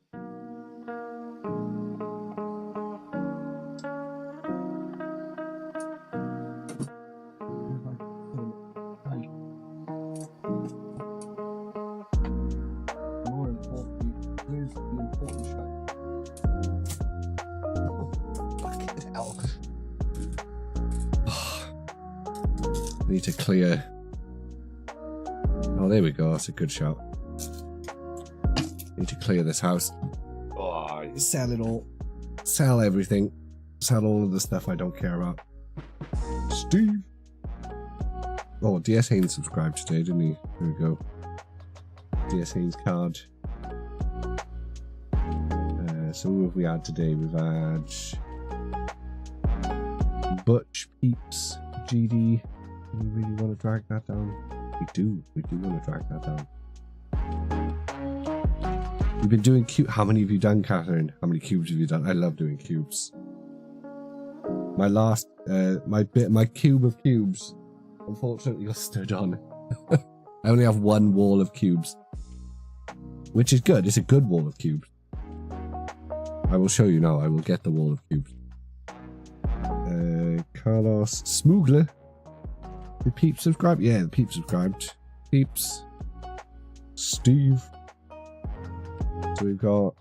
Need to clear. Oh, there we go. That's a good shot. Need to clear this house. Oh, sell it all. Sell everything. Sell all of the stuff I don't care about. Steve. Oh, DS Haynes subscribed today, didn't he? There we go. DS Haynes card. So who have we had today? We've had Butch, Peeps, GD. Do we really want to drag that down? We do want to drag that down. We've been doing cube. How many have you done, Catherine? How many cubes have you done? I love doing cubes. My last, my cube of cubes, unfortunately, got stood on. I only have one wall of cubes, which is good. It's a good wall of cubes. I will show you now. I will get the wall of cubes. Carlos Smoogler. The Peeps subscribed? Yeah, the Peeps subscribed. Peeps. Steve. So we've got...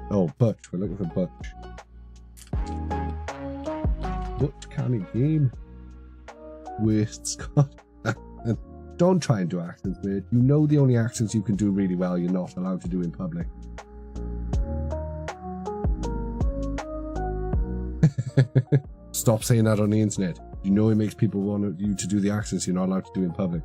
Oh, Butch. We're looking for Butch. Butch canny game. Waste Scott. Don't try and do accents, mate. You know the only accents you can do really well you're not allowed to do in public. Stop saying that on the internet. You know it makes people want you to do the accents you're not allowed to do in public.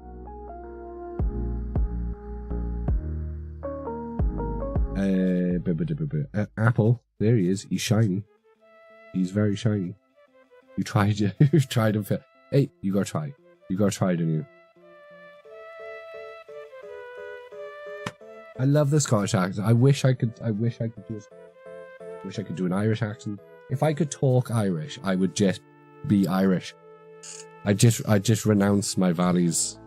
Apple, there he is. He's shiny. He's very shiny. You tried. You tried him. Hey, you gotta try. You gotta try, didn't you? I love the Scottish accent. I wish I could do. I wish I could do an Irish accent. If I could talk Irish, I would just be Irish. I just renounce my valleys.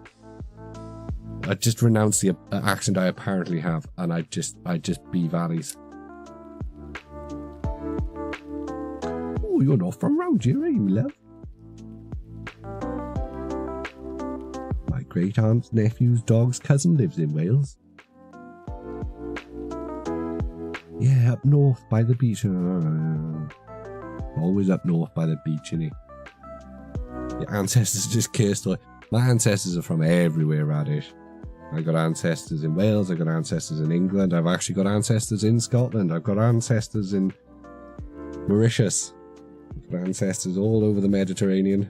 I just renounce the accent I apparently have, and I just be valleys. Oh, you're not from round here, are you, love? My great aunt's nephew's dog's cousin lives in Wales. Yeah, up north by the beach. Always up north by the beach, innit? Your ancestors are just cursed. My ancestors are from everywhere, Radish. I got ancestors in Wales, I got ancestors in England, I've actually got ancestors in Scotland, I've got ancestors in Mauritius, I've got ancestors all over the Mediterranean.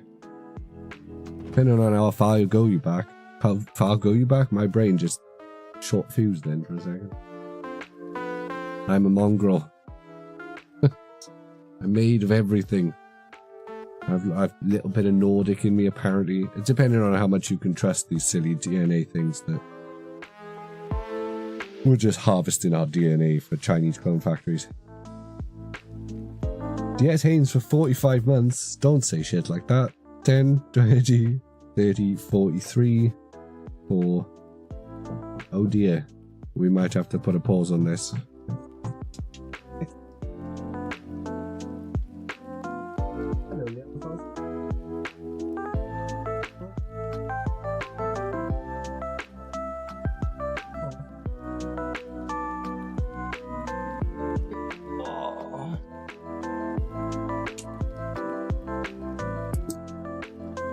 Depending on how far you go you back, my brain just short fused then for a second. I'm a mongrel. I'm made of everything. I've a little bit of Nordic in me, apparently. It's depending on how much you can trust these silly DNA things that we're just harvesting our DNA for Chinese clone factories. DS Haynes for 45 months. Don't say shit like that. 10, 20, 30, 43, 4. Oh dear. We might have to put a pause on this.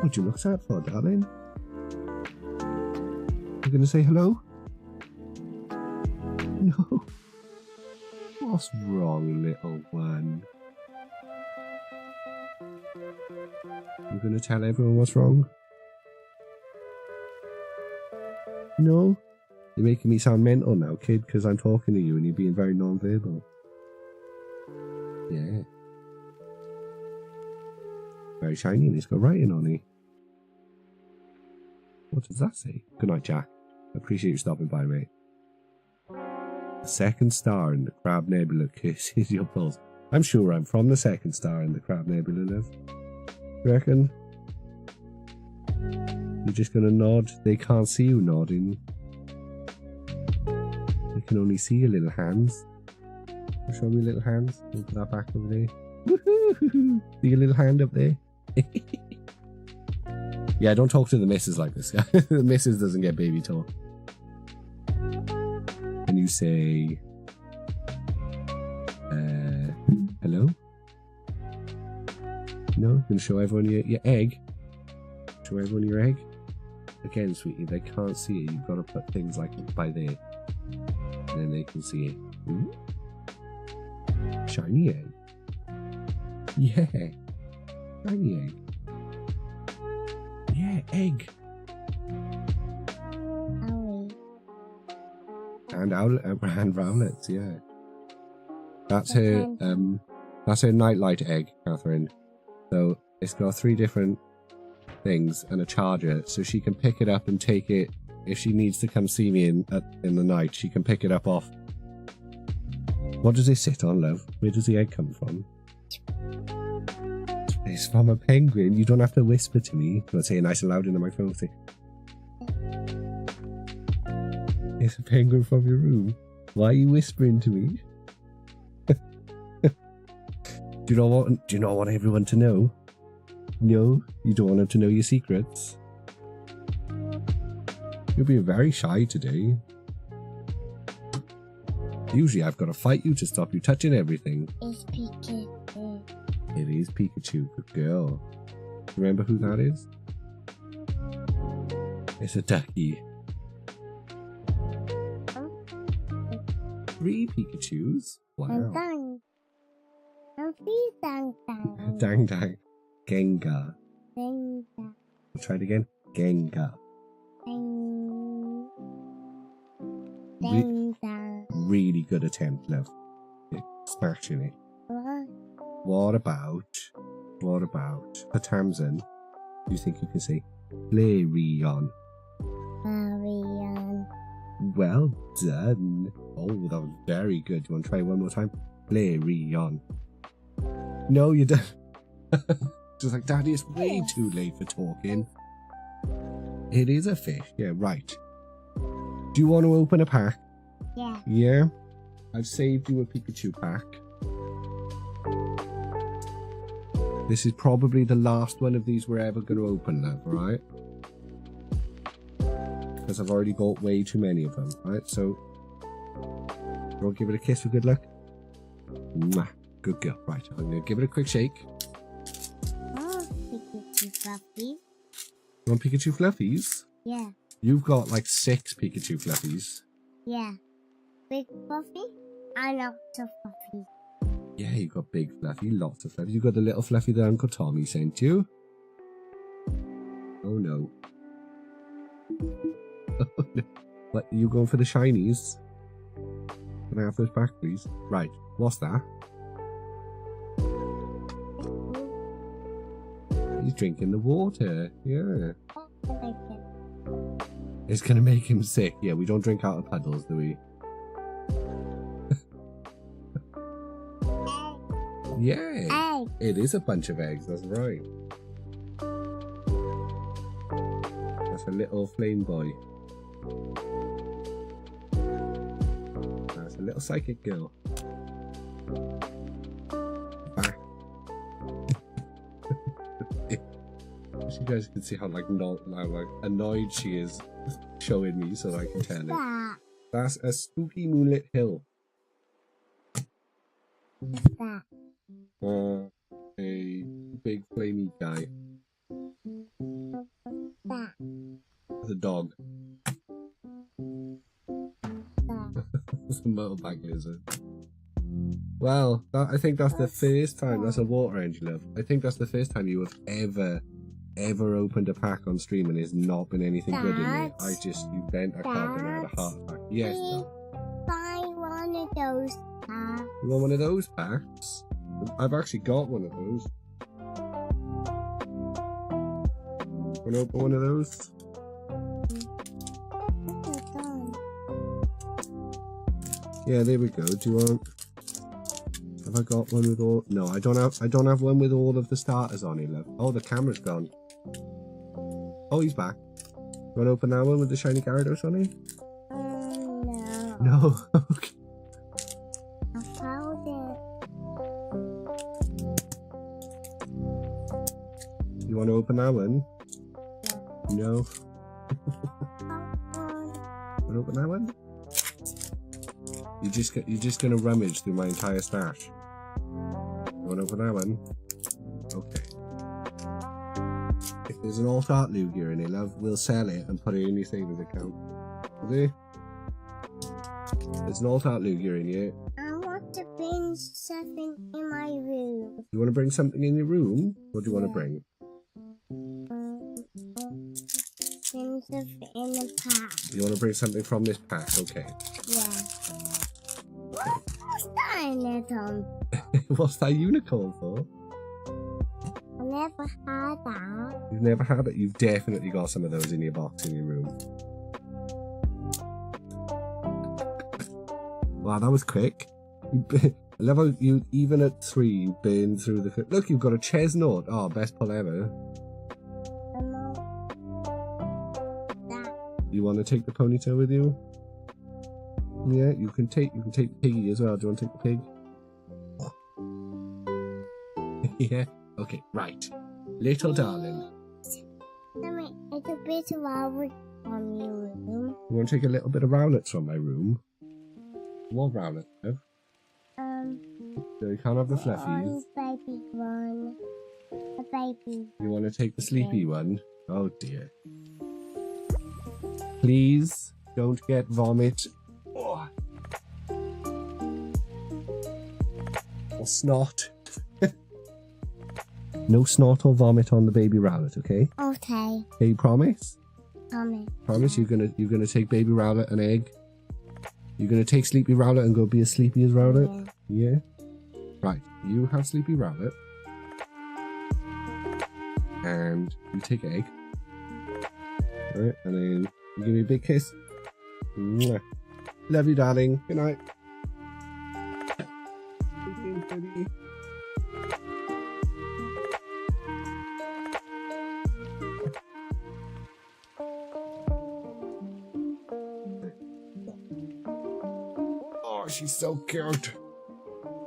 What you look sad for, darling? You gonna say hello? What's wrong, little one? You gonna tell everyone what's wrong? No? You're making me sound mental now, kid, because I'm talking to you and you're being very non-verbal. Yeah. Very shiny and it's got writing on it. What does that say? Good night, Jack. I appreciate you stopping by, mate. The second star in the Crab Nebula kisses your pulse. I'm sure I'm from the second star in the Crab Nebula, love. You reckon? You're just gonna nod? They can't see you nodding. They can only see your little hands. Show me your little hands. Put that back over there. Woohoo! See your little hand up there? Yeah, don't talk to the missus like this. The missus doesn't get baby talk. Can you say... hello? No? You can show everyone your egg? Show everyone your egg? Again, sweetie, they can't see it. You've got to put things like by there. And then they can see it. Ooh. Shiny egg. Yeah. Shiny egg. Yeah, egg. And Rowlets, yeah. That's her nightlight egg, Catherine. So it's got 3 different things and a charger, so she can pick it up and take it if she needs to come see me in the night. She can pick it up off. What does it sit on, love? Where does the egg come from? It's from a penguin. You don't have to whisper to me. I'm say it nice and loud into my phone. Say, it's a penguin from your room. Why are you whispering to me? Do you not want everyone to know? No, you don't want them to know your secrets. You're being very shy today. Usually I've got to fight you to stop you touching everything. It's Pikachu. It is Pikachu, good girl. Remember who that is? It's a ducky. 3 Pikachus? Wow. Dang dang. Gengar. Try it again. Gengar. Really good attempt, love. You're smashing it. What about Patamzin? Do you think you can say Flareon? Well done. Oh, that was very good. Do you want to try one more time? Flareon. No, you don't. Just like, Daddy, it's way too late for talking. It is a fish. Yeah, right. Do you want to open a pack? Yeah. Yeah? I've saved you a Pikachu pack. This is probably the last one of these we're ever going to open, love, right? Because I've already got way too many of them, right? So, you want to give it a kiss for good luck? Mwah. Good girl. Right, I'm going to give it a quick shake. Oh, Pikachu Fluffy. You want Pikachu Fluffies? Yeah. You've got like 6 Pikachu Fluffies. Yeah. Big Fluffy and lots of Fluffies. Yeah, you got big Fluffy, lots of Fluffies. You got the little Fluffy that Uncle Tommy sent you. Oh no. What, you going for the shinies? Can I have those back, please? Right, what's that? He's drinking the water. Yeah. It's gonna make him sick. Yeah, we don't drink out of puddles, do we? Yeah. Egg. It is a bunch of eggs, that's right. That's a little flame boy. That's a little psychic girl. Back. You guys can see how like annoyed she is showing me so that I can tell it. That's a spooky moonlit hill. What's that? A big flamey guy. What's that? The dog. That. It's a motorbike lizard. Well, I think that's the first time. That's a water engine, love. I think that's the first time you have ever opened a pack on stream and it's not been anything good in it. You bent a card and I had a heart attack. Yes, Dad. Buy one of those packs. You want one of those packs? I've actually got one of those. Want to open one of those? Yeah, there we go. Do you want? Have I got one with all? No, I don't have one with all of the starters on it, love. Oh, the camera's gone. Oh, he's back. You want to open that one with the shiny Gyarados on it? No. No. Okay. I found it. You want to open that one? No. Want to open that one? You're just gonna rummage through my entire stash. You want to open that one? Okay. If there's an alt art Lugia in it, love, we'll sell it and put it in your savings account. Okay? There's an alt art Lugia in here. I want to bring something in my room. You want to bring something in your room? What do you want to bring? Bring something in the pack. You want to bring something from this pack? Okay. Yeah. What's that in it, Tom? What's that unicorn for? I never had that. You've never had it? You've definitely got some of those in your box in your room. Wow, that was quick. I love how you, even at 3, you burn through the... Look, you've got a Chestnut. Oh, best pull ever. You want to take the ponytail with you? Yeah, you can take Piggy as well. Do you want to take the pig? Yeah. Okay, right. Little darling. It's a bit of Rowlet from your room. You want to take a little bit of Rowlets from my room? What Rowlet, Liv? So you can't have the fluffies. Baby one. A baby. You want to take the sleepy one? Oh dear. Please don't get vomit. Oh. Or snot. No snot or vomit on the baby Rowlet, okay? Okay. Okay, promise? Promise. Promise you're gonna take baby Rowlet an egg? You're gonna take Sleepy Rowlet and go be as sleepy as Rowlet? Yeah? Right, you have Sleepy Rowlet. And you take egg. Alright, and then you give me a big kiss. Mwah. Love you, darling. Good night. Oh, she's so cute.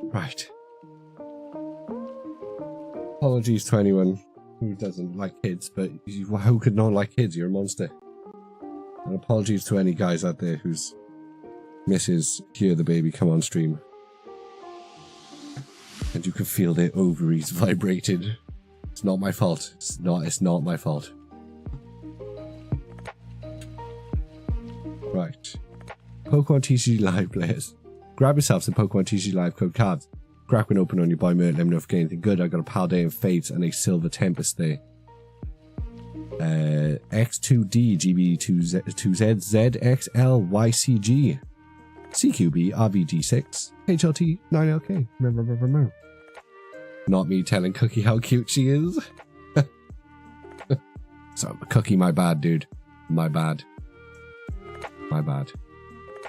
Right. Apologies to anyone who doesn't like kids, but who could not like kids? You're a monster. And apologies to any guys out there whose misses hear the baby come on stream. And you can feel their ovaries vibrated. It's not my fault. It's not my fault. Right. Pokemon TCG Live players. Grab yourself some Pokemon TCG Live code cards. Crack one open on your boy Mert. Let me know if you get anything good. I got a Paldean and Fates and a Silver Tempest there. X2D GB2Z ZXL YCG CQB RVD6 HLT 9LK. Not me telling Cookie how cute she is. So Cookie, my bad, dude. My bad.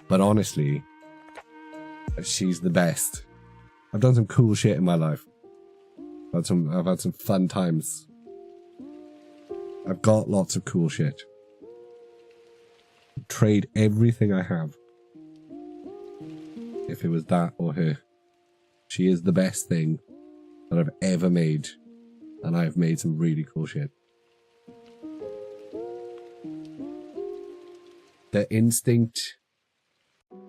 But honestly, she's the best. I've done some cool shit in my life. I've had some fun times. I've got lots of cool shit. Trade everything I have. If it was that or her. She is the best thing that I've ever made. And I've made some really cool shit. The instinct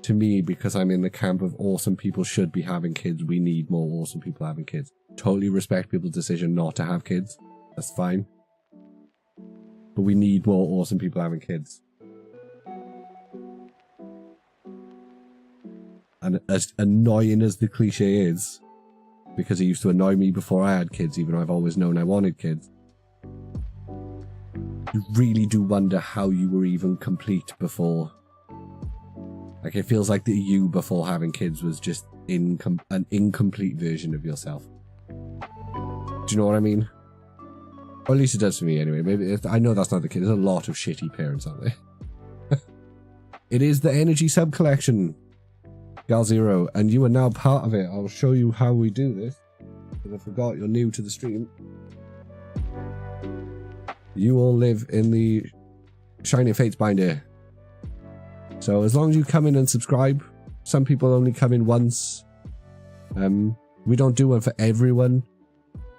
to me, because I'm in the camp of awesome people should be having kids, we need more awesome people having kids. Totally respect people's decision not to have kids. That's fine. But we need more awesome people having kids. And and as annoying as the cliche is, because it used to annoy me before I had kids, even though I've always known I wanted kids, you really do wonder how you were even complete before. Like, it feels like the you before having kids was just an incomplete version of yourself. Do you know what I mean? Or at least it does for me anyway. Maybe I know that's not the case. There's a lot of shitty parents out there. It is the energy sub collection, Gal Zero, and you are now part of it. I'll show you how we do this, because I forgot you're new to the stream. You all live in the Shiny Fates binder. So as long as you come in and subscribe, some people only come in once. We don't do one for everyone.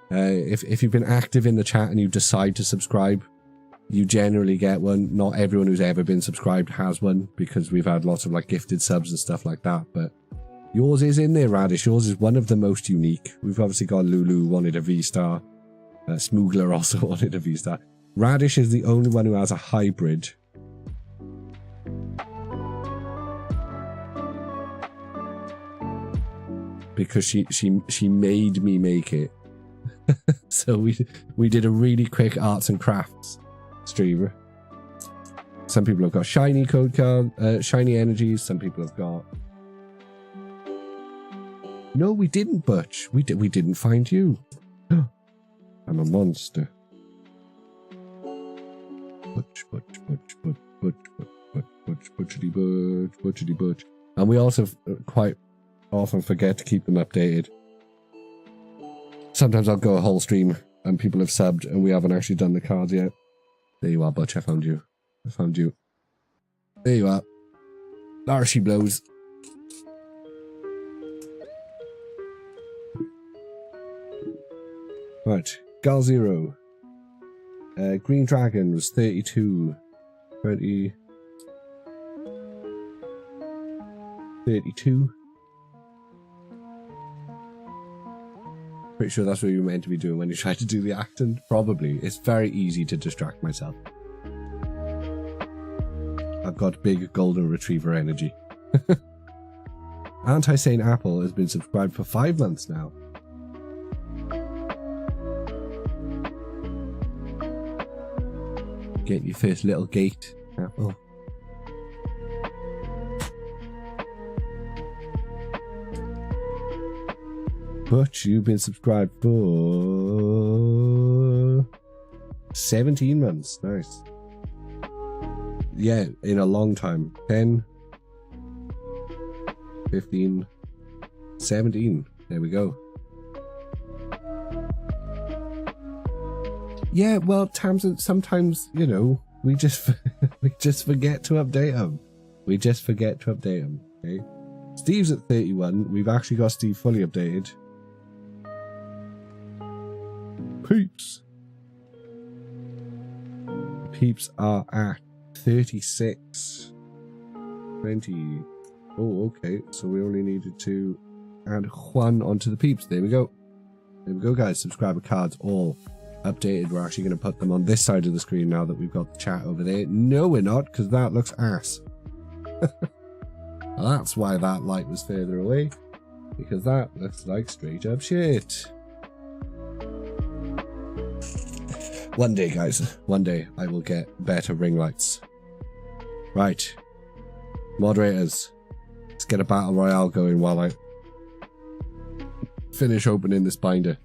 If you've been active in the chat and you decide to subscribe, you generally get one. Not everyone who's ever been subscribed has one, because we've had lots of like gifted subs and stuff like that. But yours is in there, Radish. Yours is one of the most unique. We've obviously got Lulu wanted a V-Star. Smoogler also wanted a V-Star. Radish is the only one who has a hybrid. Because she made me make it. So we did a really quick arts and crafts stream. Some people have got shiny code card, shiny energies. Some people have got. No, we didn't, Butch. We didn't find you. I'm a monster. Butch. And we also quite often forget to keep them updated. Sometimes I'll go a whole stream and people have subbed and we haven't actually done the cards yet. There you are, Butch. I found you. There you are. There she blows. Right. Gal Zero. Green Dragon was 32. 32. Pretty sure that's what you were meant to be doing when you tried to do the acting. Probably. It's very easy to distract myself. I've got big golden retriever energy. Anti-Sane Apple has been subscribed for 5 months now. Get your first little gate, Apple. But you've been subscribed for 17 months. Nice. Yeah, in a long time. 10, 15, 17. There we go. Yeah, well, Tamsin, sometimes, you know, we just forget to update them. Okay? Steve's at 31. We've actually got Steve fully updated. Peeps are at 36. 20. Oh, okay. So we only needed to add one onto the peeps. There we go. There we go, guys. Subscriber cards all updated. We're actually going to put them on this side of the screen now that we've got the chat over there. No, we're not, because that looks ass. That's why that light was further away, because that looks like straight up shit. One day, guys, one day I will get better ring lights. Right. Moderators, let's get a battle royale going while I finish opening this binder.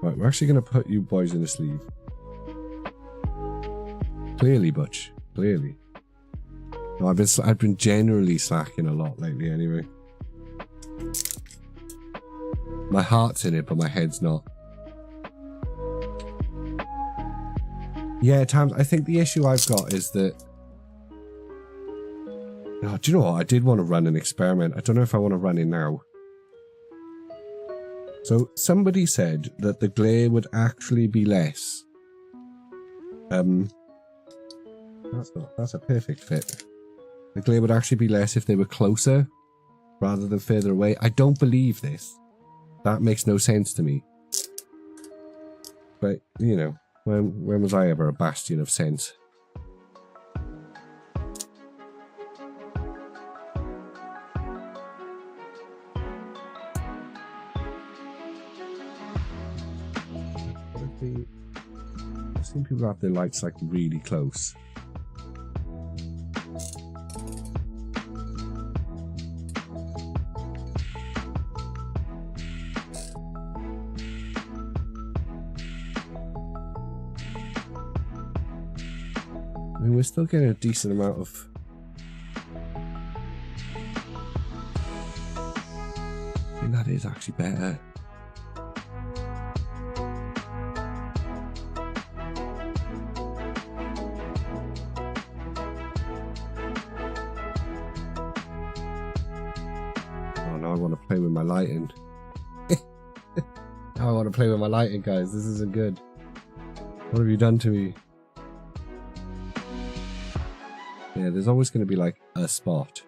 Right, we're actually going to put you boys in a sleeve. Clearly, Butch. Clearly. No, I've been generally slacking a lot lately anyway. My heart's in it, but my head's not. Yeah, Tams, I think the issue I've got is that... Oh, do you know what? I did want to run an experiment. I don't know if I want to run it now. So, somebody said that the glare would actually be less. That's a perfect fit. The glare would actually be less if they were closer rather than further away. I don't believe this. That makes no sense to me. But, you know, when was I ever a bastion of sense? I've seen people have their lights like really close. I mean, we're still getting a decent amount of... I think that is actually better. Oh, now I want to play with my lighting. Now I want to play with my lighting, guys. This isn't good. What have you done to me? Yeah, there's always going to be like a spot.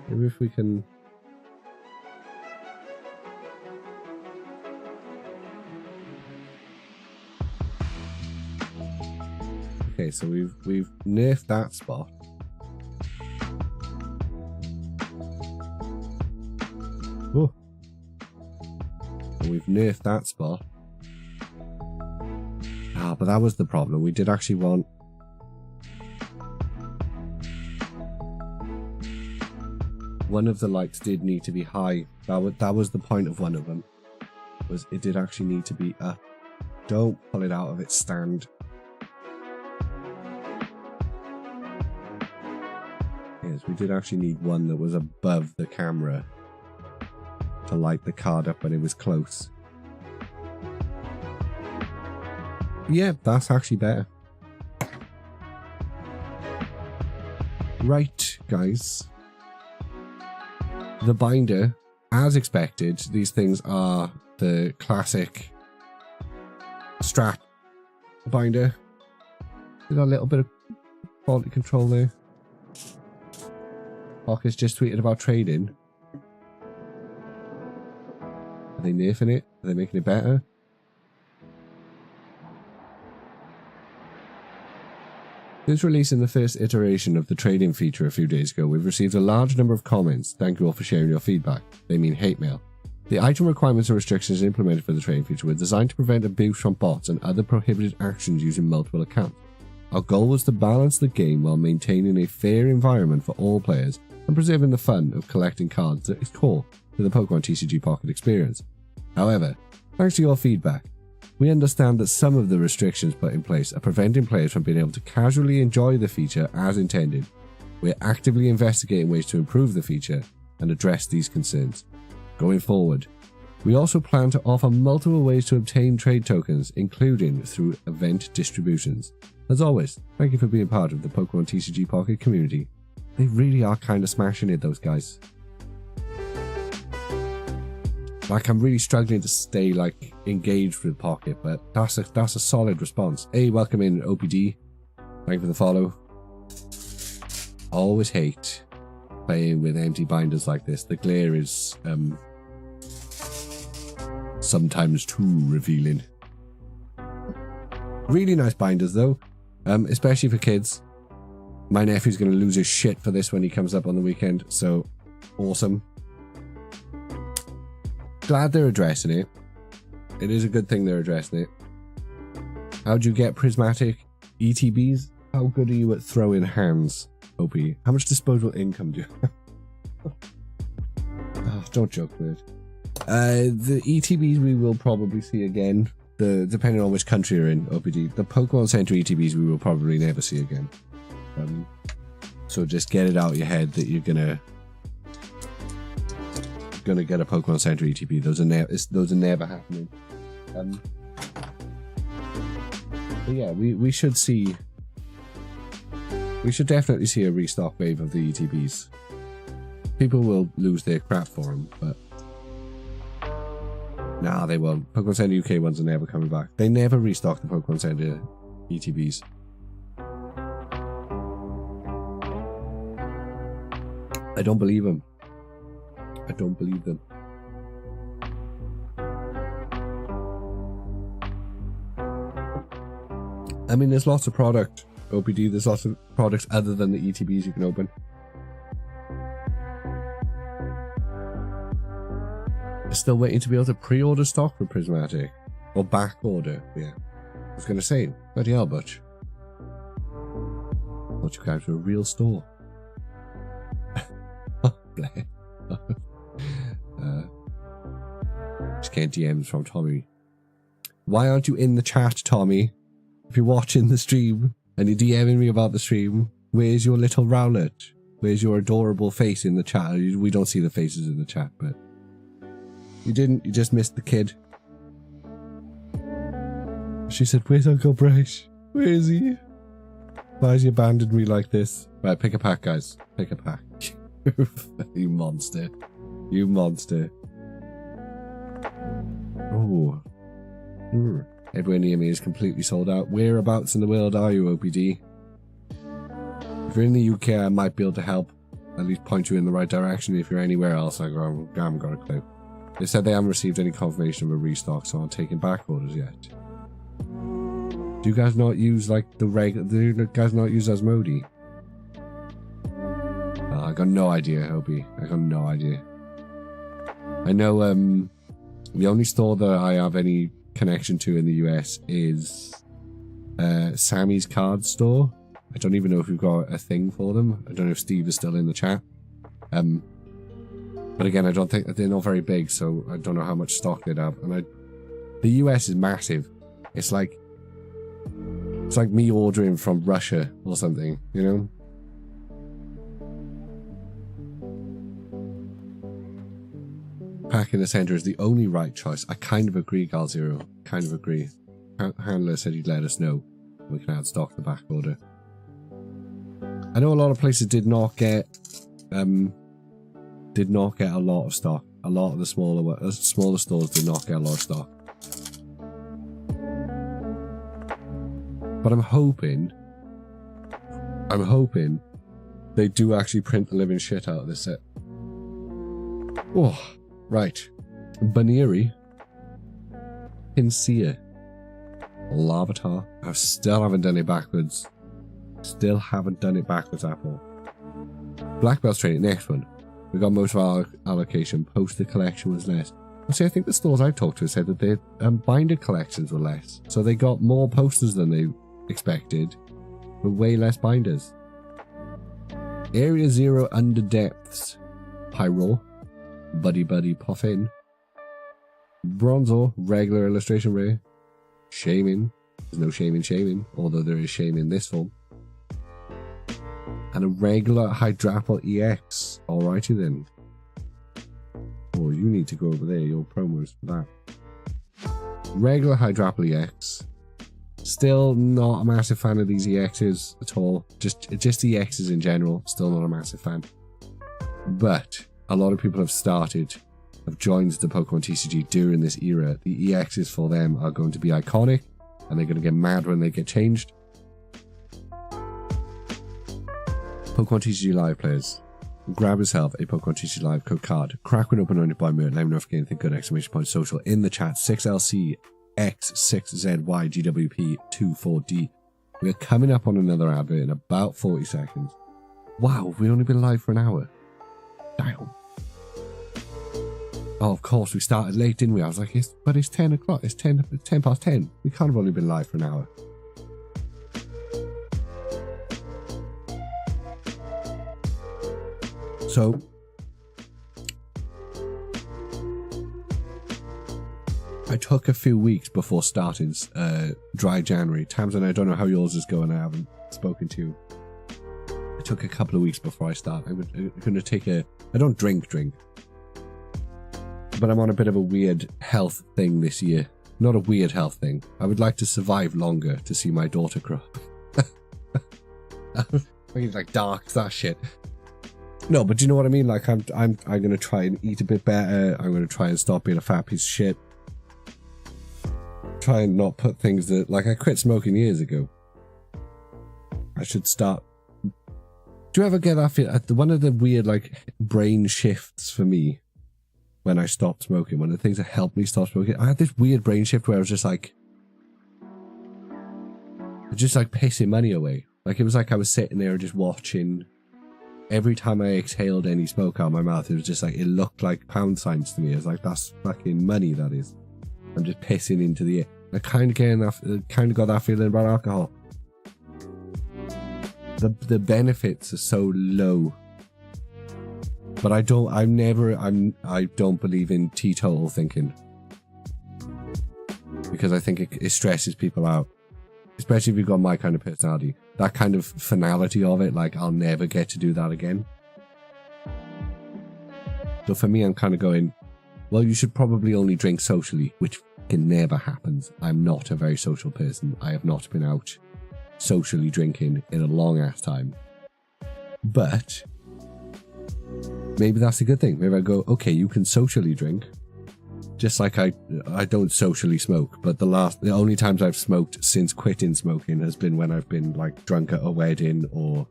Maybe if we can... Okay, so we've nerfed that spot. Oh. And we've nerfed that spot. Ah, but that was the problem. We did actually want... One of the lights did need to be high. That was the point of one of them. Was it did actually need to be up. Don't pull it out of its stand. Yes, we did actually need one that was above the camera to light the card up when it was close. Yeah, that's actually better. Right, guys. The binder, as expected, these things are the classic strap binder. Did a little bit of quality control there. Pocket's just tweeted about trading. Are they nerfing it? Are they making it better? Since releasing the first iteration of the trading feature a few days ago, we've received a large number of comments. Thank you all for sharing your feedback. They mean hate mail. The item requirements and restrictions implemented for the trading feature were designed to prevent abuse from bots and other prohibited actions using multiple accounts. Our goal was to balance the game while maintaining a fair environment for all players and preserving the fun of collecting cards that is core to the Pokémon TCG Pocket experience. However, thanks to your feedback, we understand that some of the restrictions put in place are preventing players from being able to casually enjoy the feature as intended. We're actively investigating ways to improve the feature and address these concerns. Going forward, we also plan to offer multiple ways to obtain trade tokens, including through event distributions. As always, thank you for being part of the Pokémon TCG Pocket community. They really are kind of smashing it, those guys. Like, I'm really struggling to stay like engaged with Pocket, but that's a solid response. Hey, welcome in OPD. Thank you for the follow. Always hate playing with empty binders like this. The glare is sometimes too revealing. Really nice binders though, especially for kids. My nephew's going to lose his shit for this when he comes up on the weekend, so awesome. Glad they're addressing it. It is a good thing they're addressing it. How'd you get Prismatic ETBs? How good are you at throwing hands, OP? How much disposable income do you have? Oh, don't joke with it. The ETBs we will probably see again, depending on which country you're in, OPD. The Pokemon Center ETBs we will probably never see again. So just get it out of your head that you're gonna get a Pokemon Center ETB. Those are never happening. But yeah, we should definitely see a restock wave of the ETBs. People will lose their crap for them, but nah, they won't. Pokemon Center UK ones are never coming back. They never restock the Pokemon Center ETBs. I don't believe them. I don't believe them. I mean, there's lots of product, OPD, there's lots of products other than the ETBs you can open. Still waiting to be able to pre-order stock for Prismatic. Or back order, yeah. I was going to say, bloody hell, Butch. Thought you guys were a real store. Bleh. Just getting DMs from Tommy. Why aren't you in the chat, Tommy? If you're watching the stream and you're DMing me about the stream, where's your little Rowlet? Where's your adorable face in the chat? We don't see the faces in the chat, but you didn't. You just missed the kid. She said, "Where's Uncle Bryce? Where is he? Why has he abandoned me like this?" Right, pick a pack, guys. Pick a pack. You monster. You monster. Oh. Everywhere near me is completely sold out. Whereabouts in the world are you, OPD? If you're in the UK, I might be able to help. At least point you in the right direction. If you're anywhere else, I haven't got a clue. They said they haven't received any confirmation of a restock, so I'm taking back orders yet. Do you guys not use like the regular? Do you guys not use Asmodee? I got no idea, Hobie. I got no idea. I know the only store that I have any connection to in the US is Sammy's card store. I don't even know if we've got a thing for them. I don't know if Steve is still in the chat. But again, I don't think they're not very big, so I don't know how much stock they'd have. And the US is massive. It's like me ordering from Russia or something, you know? Pack in the center is the only right choice. I kind of agree, Gal Zero. Kind of agree. Handler said he'd let us know. We can add stock the back order. I know a lot of places did not get a lot of stock. A lot of the smaller stores did not get a lot of stock. But I'm hoping they do actually print the living shit out of this set. Oh, right. Baneri. Pinsea. Lavatar. I still haven't done it backwards. Still haven't done it backwards, Apple. Black Belt's training. Next one. We got most of our allocation. Poster collection was less. See, I think the stores I've talked to said that their binder collections were less. So they got more posters than they expected, but way less binders. Area 0 Under Depths. Pyro. Buddy Buddy Puffin. Bronzor. Regular illustration rare. Shaman. There's no shame in shaming, although there is shame in this form. And a regular Hydrapple EX. Alrighty then. Oh, you need to go over there, your promos for that. Regular Hydrapple EX. Still not a massive fan of these EXs at all. Just EXs in general. Still not a massive fan. But a lot of people have joined the Pokemon TCG during this era. The EXs for them are going to be iconic, and they're going to get mad when they get changed. Pokemon TCG Live players. Grab yourself a Pokemon TCG Live code card. Crack one open on it by Mert. Let me know if you get anything good. Exclamation point social in the chat. 6LCX6ZYGWP24D. We're coming up on another advert in about 40 seconds. Wow, we've only been live for an hour. Damn. Oh, of course, we started late, didn't we? I was like, it's 10 o'clock. It's 10 past 10. We can't have only been live for an hour. So, I took a few weeks before starting dry January. Tamsin, I don't know how yours is going. I haven't spoken to you. I took a couple of weeks before I start. I'm going to take I don't drink, but I'm on a bit of a weird health thing this year. Not a weird health thing. I would like to survive longer to see my daughter grow up. It's like dark, that shit. No, but do you know what I mean? Like, I'm going to try and eat a bit better. I'm going to try and stop being a fat piece of shit. Try and not put things that... Like, I quit smoking years ago. I should start... Do you ever get that feel? One of the weird, like, brain shifts for me when I stopped smoking, one of the things that helped me stop smoking, I had this weird brain shift where I was just like pissing money away. Like, it was like I was sitting there just watching... Every time I exhaled any smoke out of my mouth, it was just like, it looked like pound signs to me. It was like, that's fucking money, that is. I'm just pissing into the air. I kind of got that feeling about alcohol. The benefits are so low. But I don't believe in teetotal thinking. Because I think it stresses people out. Especially if you've got my kind of personality. That kind of finality of it, like I'll never get to do that again. So for me, I'm kind of going, well, you should probably only drink socially, which never happens. I'm not a very social person. I have not been out socially drinking in a long ass time. But maybe that's a good thing. Maybe I go, okay, you can socially drink. Just like I don't socially smoke, but the only times I've smoked since quitting smoking has been when I've been like drunk at a wedding or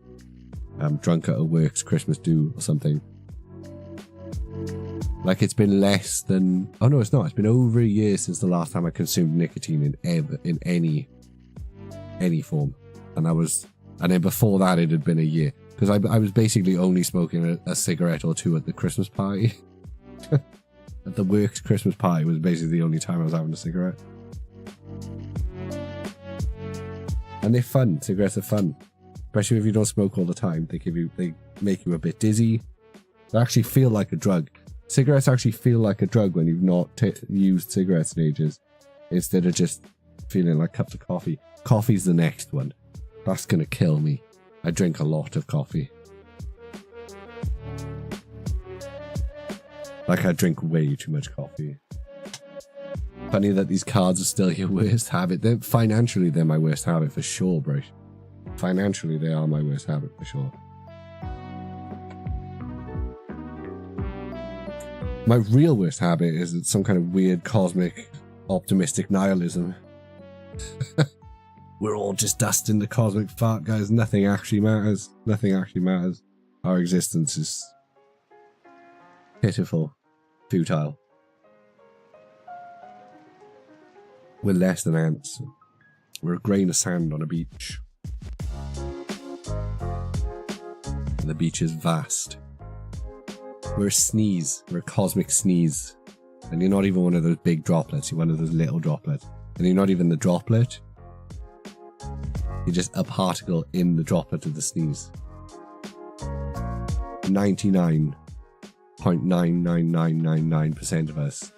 drunk at a work's Christmas do or something. Like it's been less than, oh no, it's not. It's been over a year since the last time I consumed nicotine in any form, and then before that it had been a year because I was basically only smoking a cigarette or two at the Christmas party. At the work's Christmas party was basically the only time I was having a cigarette. And they're fun. Cigarettes are fun. Especially if you don't smoke all the time. They make you a bit dizzy. They actually feel like a drug. Cigarettes actually feel like a drug when you've not used cigarettes in ages. Instead of just feeling like cups of coffee. Coffee's the next one. That's gonna kill me. I drink a lot of coffee. Like I drink way too much coffee. Funny that these cards are still your worst habit. Financially, they're my worst habit for sure, bro. Financially, they are my worst habit for sure. My real worst habit is some kind of weird cosmic optimistic nihilism. We're all just dust in the cosmic fart, guys. Nothing actually matters. Nothing actually matters. Our existence is pitiful. Futile. We're less than ants. We're a grain of sand on a beach. And the beach is vast. We're a sneeze. We're a cosmic sneeze. And you're not even one of those big droplets. You're one of those little droplets. And you're not even the droplet. You're just a particle in the droplet of the sneeze. 99.99999% of us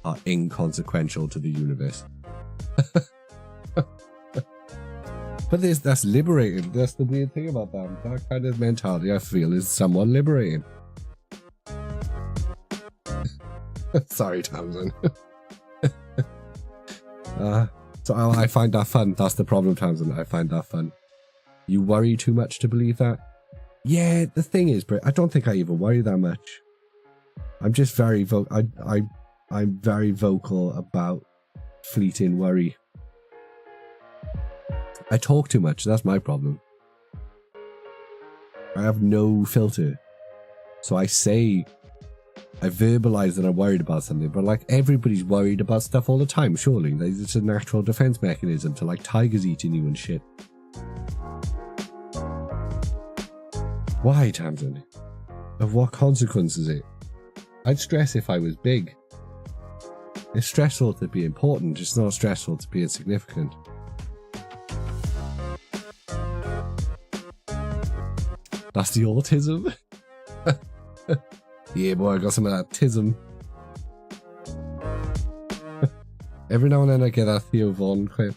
are inconsequential to the universe. But that's liberating. That's the weird thing about that. That kind of mentality, I feel, is somewhat liberating. Sorry, Tamsin. So I find that fun. That's the problem, Tamsin. I find that fun. You worry too much to believe that? Yeah, the thing is, Brit, I don't think I even worry that much. I'm just very I'm very vocal about fleeting worry. I talk too much. That's my problem. I have no filter. So I verbalize that I'm worried about something, but like everybody's worried about stuff all the time, surely. Like, it's a natural defense mechanism to like tigers eating you and shit. Why, Tamsin? Of what consequence is it? I'd stress if I was big. It's stressful to be important, it's not stressful to be insignificant. That's the autism. Yeah, boy, I got some of that tism. Every now and then I get that Theo Von clip.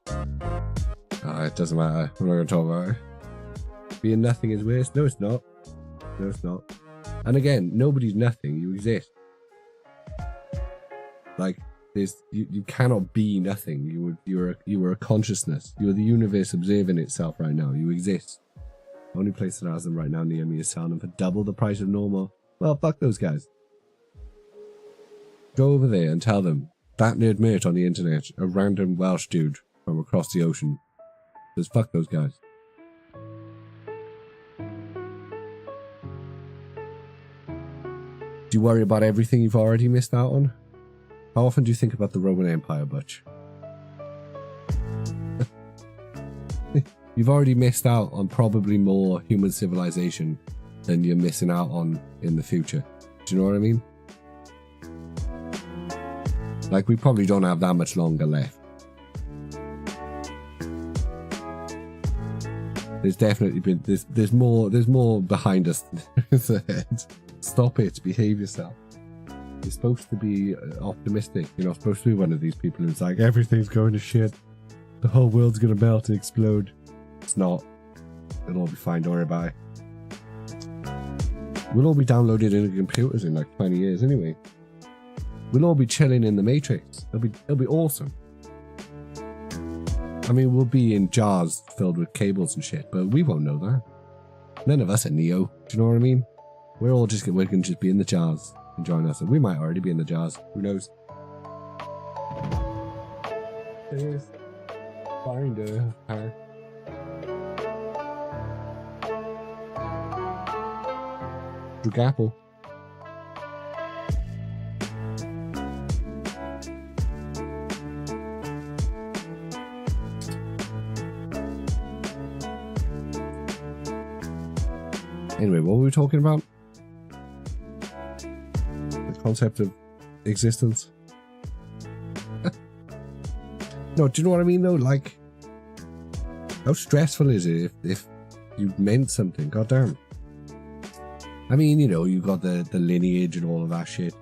It doesn't matter. I'm not going to talk about it. Being nothing is worse. No, it's not. No, it's not. And again, nobody's nothing. You exist. Like, you cannot be nothing. You are a consciousness. You are the universe observing itself right now. You exist. The only place that has them right now near me is selling them for double the price of normal. Well, fuck those guys. Go over there and tell them that nerd mert on the internet, a random Welsh dude from across the ocean, says fuck those guys. Do you worry about everything you've already missed out on? How often do you think about the Roman Empire, Butch? You've already missed out on probably more human civilization than you're missing out on in the future. Do you know what I mean? Like, we probably don't have that much longer left. There's definitely been there's more behind us than is ahead. Stop it, behave yourself. You're supposed to be optimistic. You're not supposed to be one of these people who's like, everything's going to shit. The whole world's gonna melt and explode. It's not. It'll all be fine, don't worry about it. We'll all be downloaded into computers in like 20 years anyway. We'll all be chilling in the Matrix. It'll be awesome. I mean, we'll be in jars filled with cables and shit, but we won't know that. None of us are Neo. Do you know what I mean? We're gonna just be in the jars enjoying us, and we might already be in the jars. Who knows? Yes. Find her. Apple. Anyway, what were we talking about? The concept of existence. No, do you know what I mean though? Like, how stressful is it if you meant something? Goddamn. I mean, you know, you got the lineage and all of that shit.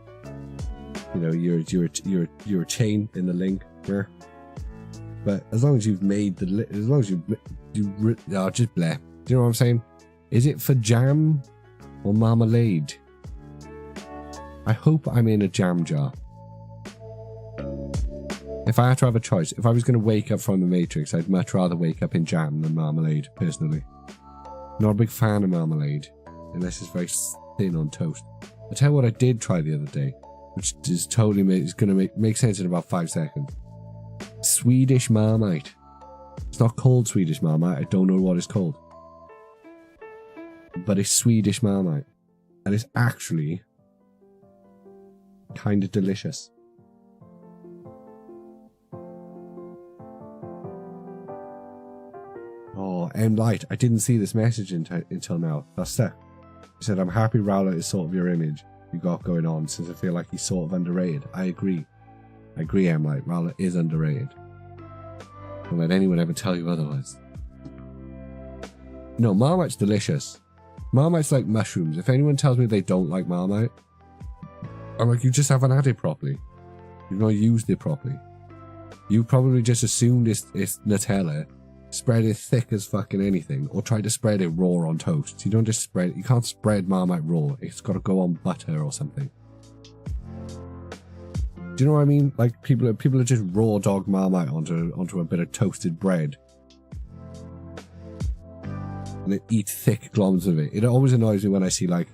You know, you're a chain in the link, yeah. But as long as you've made as long as you just bleh. Do you know what I'm saying? Is it for jam or marmalade? I hope I'm in a jam jar. If I had to have a choice, if I was going to wake up from the Matrix, I'd much rather wake up in jam than marmalade, personally. Not a big fan of marmalade, unless it's very thin on toast. I'll tell you what I did try the other day, which is totally is going to make sense in about 5 seconds. Swedish Marmite. It's not called Swedish Marmite, I don't know what it's called. But it's Swedish Marmite. And it's actually kind of delicious. Oh, M Light, I didn't see this message until now. That's sick. He said, I'm happy Rowlet is sort of your image you got going on, since I feel like he's sort of underrated. I agree. I agree, M Light. Rowlet is underrated. Don't let anyone ever tell you otherwise. No, Marmite's delicious. Marmite's like mushrooms. If anyone tells me they don't like Marmite, I'm like, you just haven't had it properly. You've not used it properly. You probably just assumed it's Nutella, spread it thick as fucking anything, or try to spread it raw on toast. You don't just spread it. You can't spread Marmite raw. It's got to go on butter or something. Do you know what I mean? Like, people are just raw dog Marmite onto a bit of toasted bread. And they eat thick globs of it. It always annoys me when I see, like,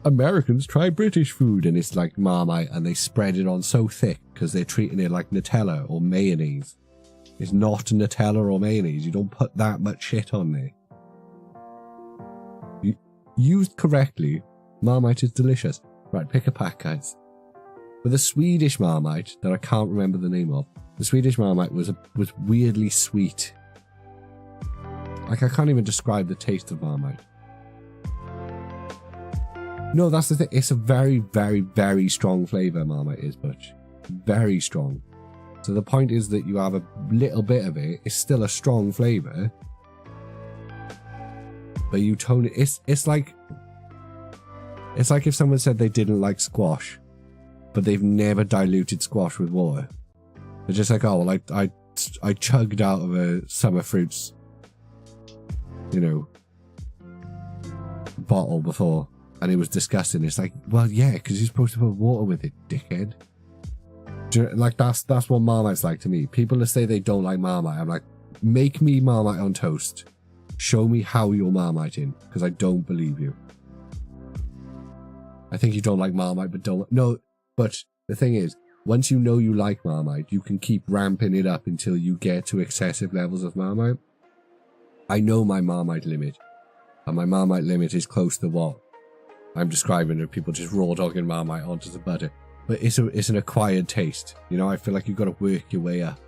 Americans try British food, and it's like Marmite, and they spread it on so thick because they're treating it like Nutella or mayonnaise. It's not Nutella or mayonnaise. You don't put that much shit on there. Used correctly, Marmite is delicious. Right, pick a pack, guys. With a Swedish Marmite that I can't remember the name of. The Swedish Marmite was weirdly sweet. Like, I can't even describe the taste of Marmite. No, that's the thing. It's a very, very, very strong flavour, Marmite is, Butch. Very strong. So the point is that you have a little bit of it. It's still a strong flavour. But you tone it. It's like if someone said they didn't like squash, but they've never diluted squash with water. They're just like, oh, well, I chugged out of a Summer Fruits, you know, bottle before, and it was disgusting. It's like, well, yeah, because you're supposed to put water with it, dickhead. Do you know, like, that's what Marmite's like to me. People that say they don't like Marmite, I'm like, make me Marmite on toast. Show me how you're Marmiting, because I don't believe you. I think you don't like Marmite, but don't... No, but the thing is, once you know you like Marmite, you can keep ramping it up until you get to excessive levels of Marmite. I know my Marmite limit, and my Marmite limit is close to what I'm describing of people just raw dogging Marmite onto the butter. But it's an acquired taste, you know. I feel like you've got to work your way up.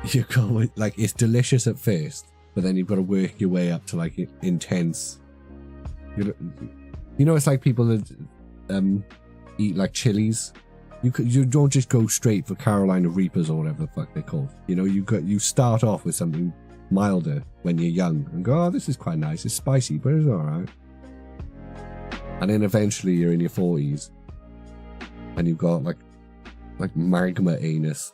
You go, like, it's delicious at first, but then you've got to work your way up to like intense. You know, it's like people that eat like chilies, You don't just go straight for Carolina Reapers or whatever the fuck they're called. You know, you start off with something milder when you're young and go, oh, this is quite nice. It's spicy, but it's alright. And then eventually you're in your 40s and you've got like magma anus.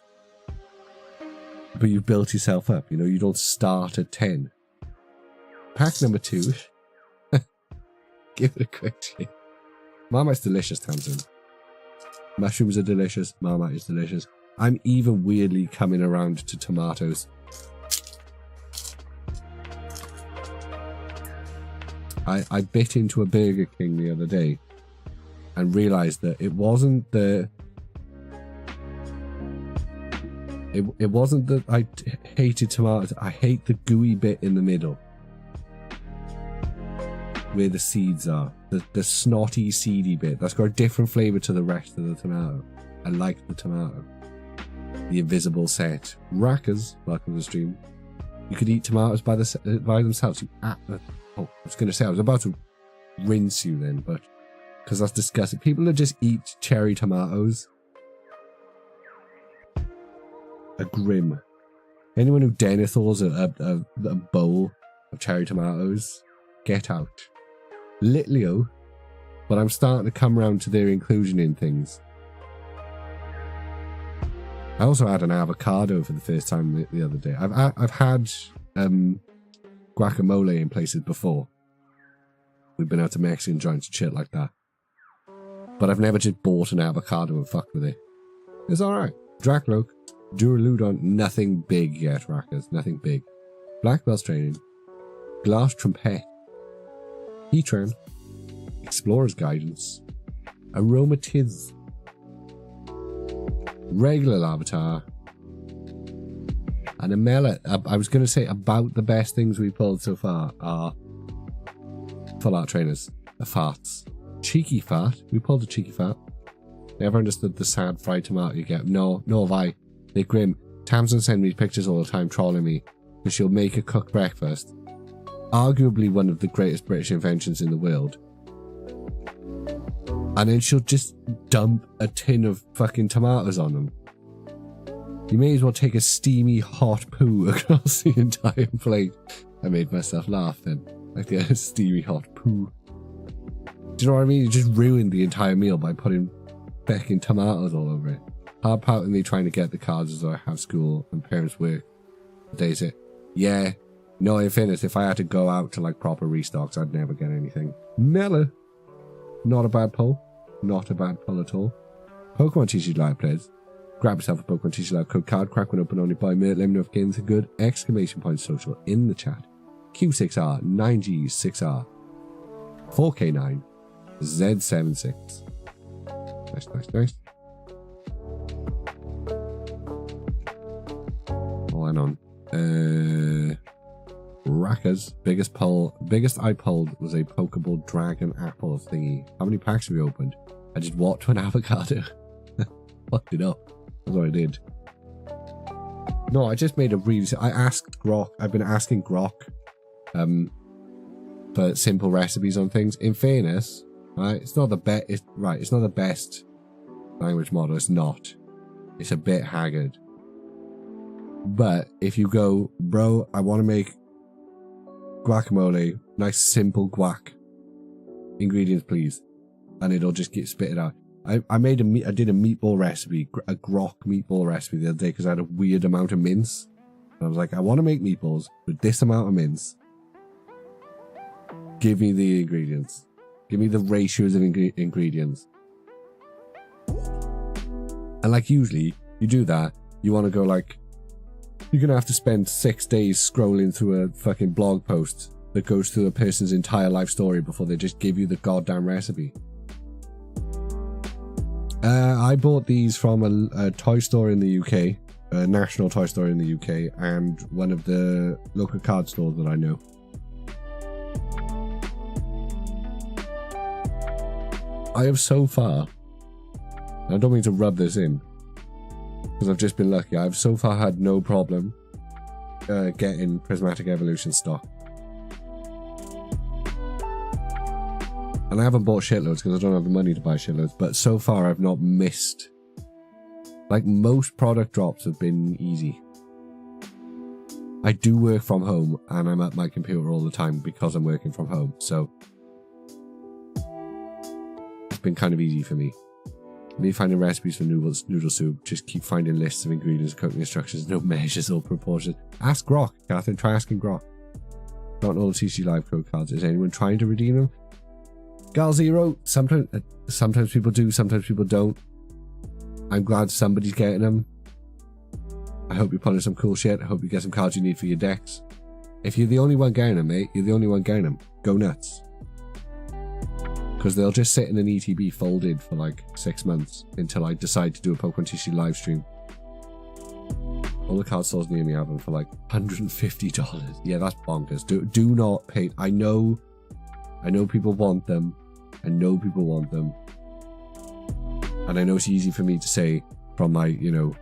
But you've built yourself up, you know, you don't start at 10. Pack number 2. Give it a quick check. Marmite's delicious, Tamsin. Mushrooms are delicious. Marmite is delicious. I'm even weirdly coming around to tomatoes. I bit into a Burger King the other day and realised that it wasn't the... It wasn't that I hated tomatoes. I hate the gooey bit in the middle. Where the seeds are. The snotty, seedy bit. That's got a different flavour to the rest of the tomato. I like the tomato. The invisible set. Rackers, welcome to the stream. You could eat tomatoes by themselves. I was going to say, I was about to rinse you then, but... Because that's disgusting. People that just eat cherry tomatoes are grim. Anyone who denethors a bowl of cherry tomatoes, get out. Litlio, but I'm starting to come around to their inclusion in things. I also had an avocado for the first time the other day. I've had guacamole in places before. We've been out to Mexican joints and shit like that. But I've never just bought an avocado and fucked with it. It's alright. Dracloak, Duraludon, nothing big yet, Rackers. Nothing big. Black Bells Training, Glass Trumpet, Heatran, Explorer's Guidance, Aromatiz, Regular Larvitar, and a Melon. I was going to say about the best things we pulled so far are Full Art Trainers, the farts. Cheeky Fart, we pulled a Cheeky Fart. Never understood the sad fried tomato you get. No have I. They're grim. Tamsin sends me pictures all the time trolling me because she'll make a cooked breakfast. Arguably one of the greatest British inventions in the world. And then she'll just dump a tin of fucking tomatoes on them. You may as well take a steamy hot poo across the entire plate. I made myself laugh then. Like a steamy hot poo. Do you know what I mean? You just ruined the entire meal by putting fucking tomatoes all over it. Hard part of me trying to get the cards as I have school and parents work. Days it. Yeah. No, in fairness, if I had to go out to like proper restocks, I'd never get anything. Mela. Not a bad pull. Not a bad pull at all. Pokemon TCG Live players. Grab yourself a Pokemon TCG Live code card. Crack one open only by minute. Let me know if games are good. Exclamation point social in the chat. Q6R, 9G, 6R, 4K9, Z76. Nice. Oh, hang on. Rackers. Biggest I pulled was a Pokeball Dragon Apple thingy. How many packs have we opened? I just walked to an avocado. Fucked it up. That's what I did. No, I just made a really... I asked Grok. I've been asking Grok for simple recipes on things. In fairness, right, it's not the best. It's not the best language model. It's not. It's a bit haggard. But if you go, bro, I want to make guacamole, nice simple guac. Ingredients, please, and it'll just get spitted out. I did a meatball recipe, a Grok meatball recipe the other day because I had a weird amount of mince. And I was like, I want to make meatballs with this amount of mince. Give me the ingredients. Give me the ratios of ingredients. And like usually, you do that, you want to go like, you're going to have to spend 6 days scrolling through a fucking blog post that goes through a person's entire life story before they just give you the goddamn recipe. I bought these from a toy store in the UK, a national toy store in the UK, and one of the local card stores that I know. I have so far, and I don't mean to rub this in, because I've just been lucky, I've so far had no problem getting Prismatic Evolutions stock. And I haven't bought shitloads because I don't have the money to buy shitloads, but so far I've not missed Like, most product drops have been easy. I do work from home, and I'm at my computer all the time because I'm working from home, so it's been kind of easy for me. Me finding recipes for noodle soup, just keep finding lists of ingredients, cooking instructions, no measures or proportions. Ask Grok, Catherine, try asking Grok. Don't know the TCG Live code cards. Is anyone trying to redeem them? Gal Zero, sometimes people do, sometimes people don't. I'm glad somebody's getting them. I hope you're pulling some cool shit. I hope you get some cards you need for your decks. If you're the only one getting them, mate, you're the only one getting them. Go nuts. Because they'll just sit in an ETB folded for like 6 months until I decide to do a Pokemon TCG live stream. All the card stores near me have them for like $150. Yeah, that's bonkers. Do not pay. I know people want them. I know people want them. And I know it's easy for me to say from my, you know,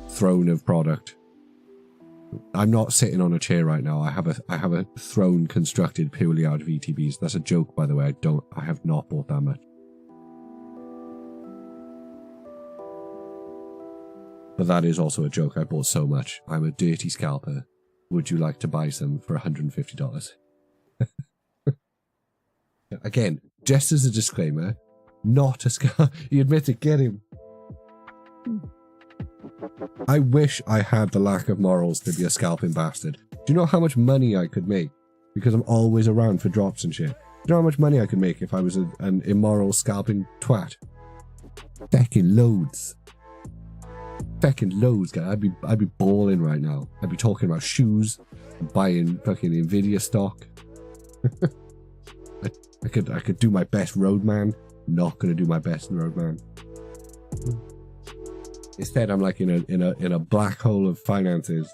throne of product. I'm not sitting on a chair right now. I have a throne constructed purely out of ETBs. That's a joke, by the way. I have not bought that much. But that is also a joke. I bought so much. I'm a dirty scalper. Would you like to buy some for $150? Again, just as a disclaimer, not a scalper. You admit it, get him. I wish I had the lack of morals to be a scalping bastard. Do you know how much money I could make? Because I'm always around for drops and shit. Do you know how much money I could make if I was an immoral scalping twat? Feckin' loads. Feckin' loads, guys. I'd be balling right now. I'd be talking about shoes, buying fucking Nvidia stock. I could do my best roadman. Not gonna do my best in roadman. Instead, I'm like in a black hole of finances,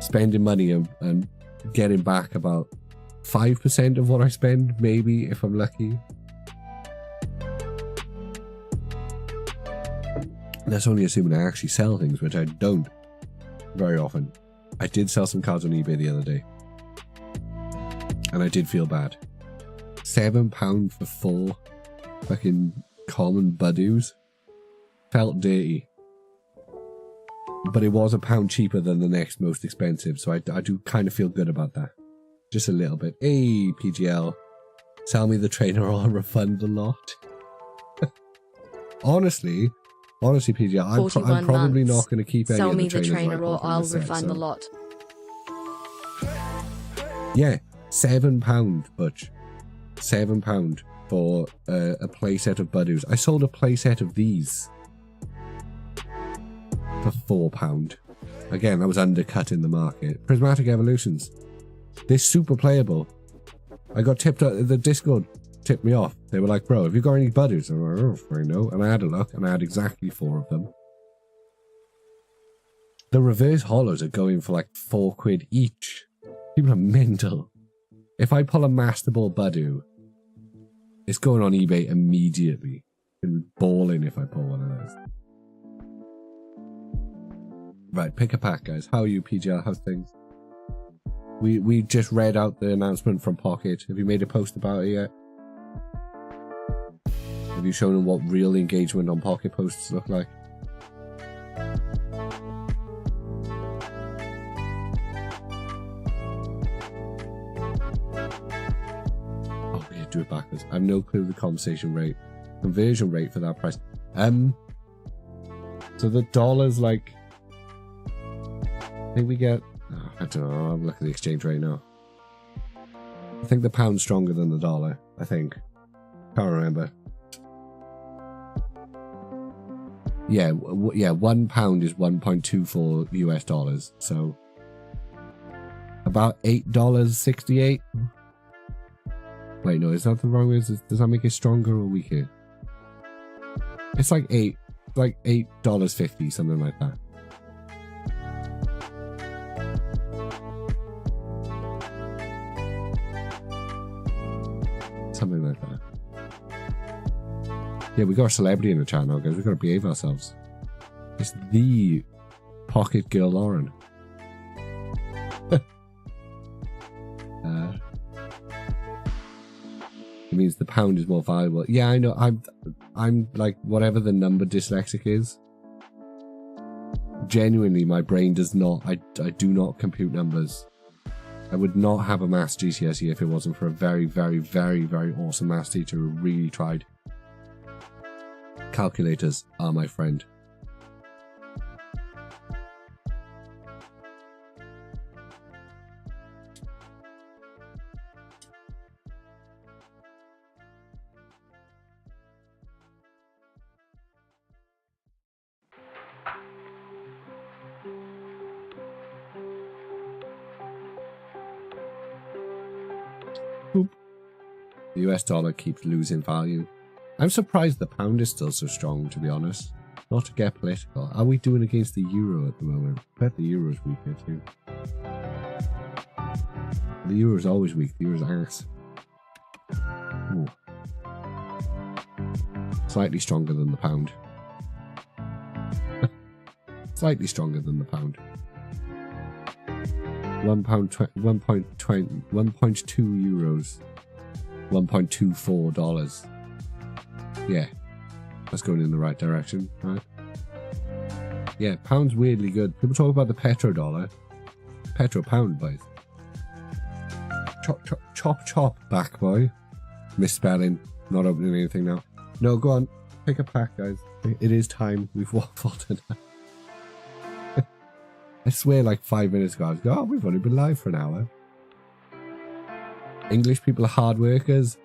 spending money and getting back about 5% of what I spend, maybe, if I'm lucky. That's only assuming I actually sell things, which I don't very often. I did sell some cards on eBay the other day, and I did feel bad. £7 for 4 fucking common Budoos. Felt dirty. But it was £1 cheaper than the next most expensive, so I do kind of feel good about that. Just a little bit. Hey, PGL. Sell me the trainer or I'll refund the lot. Honestly, PGL, I'm probably not going to keep any of the trainers. Sell me the trainer or I'll refund the lot. Yeah, £7, Butch. £7 for a playset of Budoos. I sold a playset of these for £4. Again, that was undercutting the market. Prismatic Evolutions. They're super playable. I got tipped up. The Discord tipped me off. They were like, bro, have you got any Budoos? I'm like, oh, I know. And I had a look, and I had exactly 4 of them. The reverse hollows are going for like £4 each. People are mental. If I pull a Master Ball Budoo, it's going on eBay immediately. It'll be balling if I pull one of those. Right, pick a pack, guys. How are you, PGL? How's things? We just read out the announcement from Pocket. Have you made a post about it yet? Have you shown them what real engagement on Pocket posts look like? Oh, we should do it backwards. I have no clue the conversion rate for that price. So the dollar's like, I think we get, oh, I don't know, I'm looking at the exchange rate now. I think the pound's stronger than the dollar, I think. Can't remember. Yeah, £1 is 1.24 US dollars, so about $8.68. Wait, no, is that the wrong way? Does that make it stronger or weaker? It's like $8.50, something like that. Something like that. Yeah, we got a celebrity in the chat now, guys. We've got to behave ourselves. It's the Pocket Girl Lauren. It means the pound is more valuable. Yeah, I know. I'm like, whatever the number dyslexic is, genuinely, my brain does not, I do not compute numbers. I would not have a maths GCSE if it wasn't for a very, very, very, very awesome maths teacher who really tried. Calculators are my friend. The US dollar keeps losing value. I'm surprised the pound is still so strong, to be honest. Not to get political. Are we doing against the euro at the moment? I bet the euro's weaker too. The euro's always weak. The euro's ass. Ooh. Slightly stronger than the pound. Slightly stronger than the pound. €1.2 euros. $1.24. Yeah, that's going in the right direction, right? Yeah, pound's weirdly good. People talk about the petrodollar. Petro pound, boys. Chop, chop, chop, chop, back boy. Misspelling. Not opening anything now. No, go on. Pick a pack, guys. It is time. We've waffled enough. I swear, like 5 minutes ago, I was going, oh, we've only been live for an hour. English people are hard workers.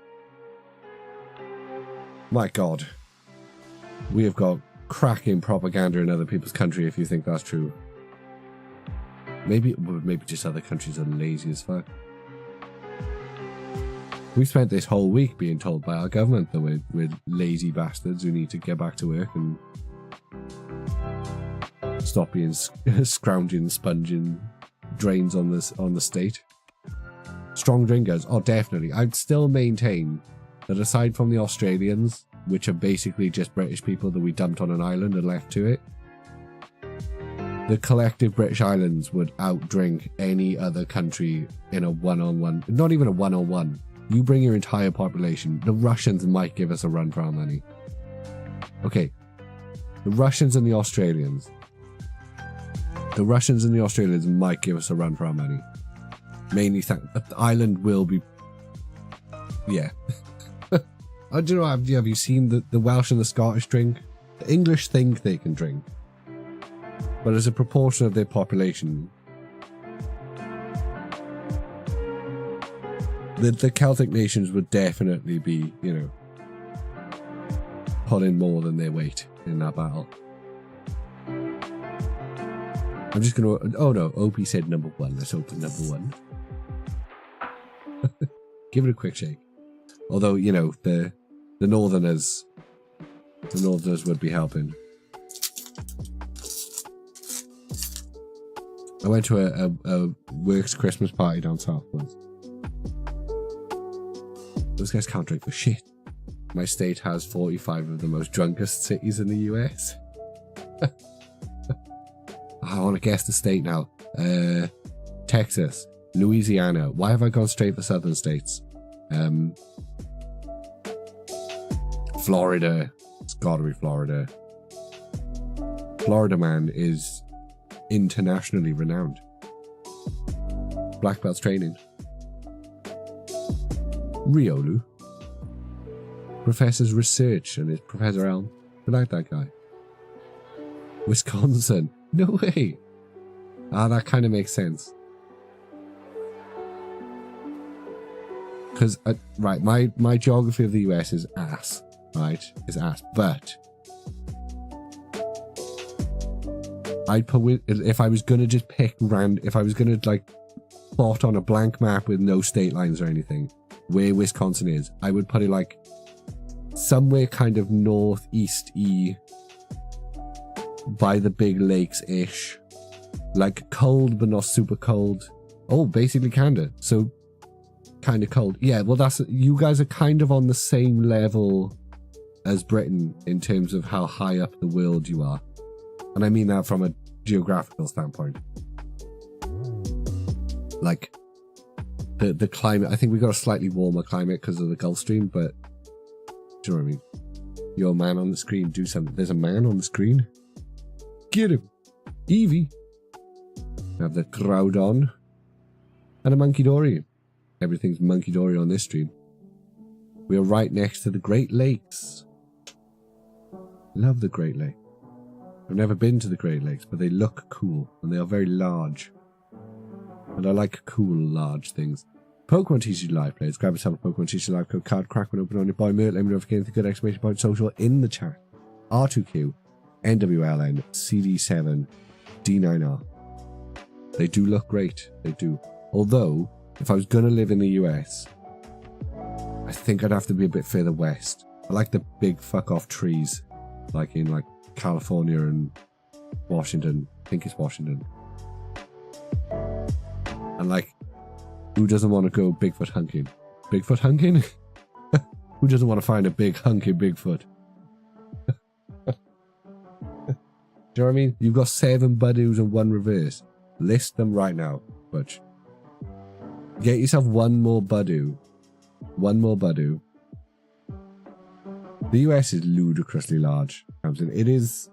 My God. We have got cracking propaganda in other people's country if you think that's true. Maybe just other countries are lazy as fuck. We spent this whole week being told by our government that we're lazy bastards who need to get back to work and stop being scrounging, sponging drains on the state. Strong drinkers, oh definitely. I'd still maintain that aside from the Australians, which are basically just British people that we dumped on an island and left to it, the collective British Islands would outdrink any other country in a one-on-one, not even a one-on-one. You bring your entire population, the Russians might give us a run for our money. Okay, the Russians and the Australians. The Russians and the Australians might give us a run for our money. Mainly, the island will be... Yeah. I don't know, have you seen the Welsh and the Scottish drink? The English think they can drink. But as a proportion of their population, the Celtic nations would definitely be, you know, pulling more than their weight in that battle. I'm just gonna... Oh no, OP said number one. Let's open number one. Give it a quick shake. Although, you know, the Northerners would be helping. I went to a works Christmas party down south once. Those guys can't drink for shit. My state has 45 of the most drunkest cities in the US. I want to guess the state now. Texas, Louisiana. Why have I gone straight for southern states? Florida. It's gotta be Florida. Florida man is internationally renowned. Black belts training. Riolu. Professor's research and his Professor Elm. I like that guy. Wisconsin. No way. Ah, that kind of makes sense. Because, right, my geography of the US is ass. Right? Is ass. But I'd put, if I was going to just pick if I was going to, like, plot on a blank map with no state lines or anything, where Wisconsin is, I would put it, like, somewhere kind of northeast-y by the big lakes-ish. Like, cold, but not super cold. Oh, basically Canada. So, kind of cold. Yeah, well, you guys are kind of on the same level as Britain in terms of how high up the world you are. And I mean that from a geographical standpoint. Like, the climate, I think we got a slightly warmer climate because of the Gulf Stream, but do you know what I mean? Your man on the screen, do something. There's a man on the screen. Get him. Eevee. We have the Groudon. And a Monkey Dory. Everything's Monkey Dory on this stream. We are right next to the Great Lakes. Love the Great Lakes. I've never been to the Great Lakes, but they look cool. And they are very large. And I like cool, large things. Pokemon TCG Live players, grab yourself a Pokemon TCG Live code card, crack one open on your boy Mert. Let me know if you get anything good, exclamation point social in the chat. R2Q, NWLN, CD7, D9R. They do look great. They do. Although, if I was going to live in the US, I think I'd have to be a bit further west. I like the big fuck off trees. Like in like California and Washington. I think it's Washington. And like, who doesn't want to go Bigfoot hunting? Bigfoot hunting? Who doesn't want to find a big hunky Bigfoot? Do you know what I mean? You've got 7 Budoos and 1 reverse. List them right now, Butch. Get yourself 1 more Budoo. 1 more Budoo. The US is ludicrously large. It is...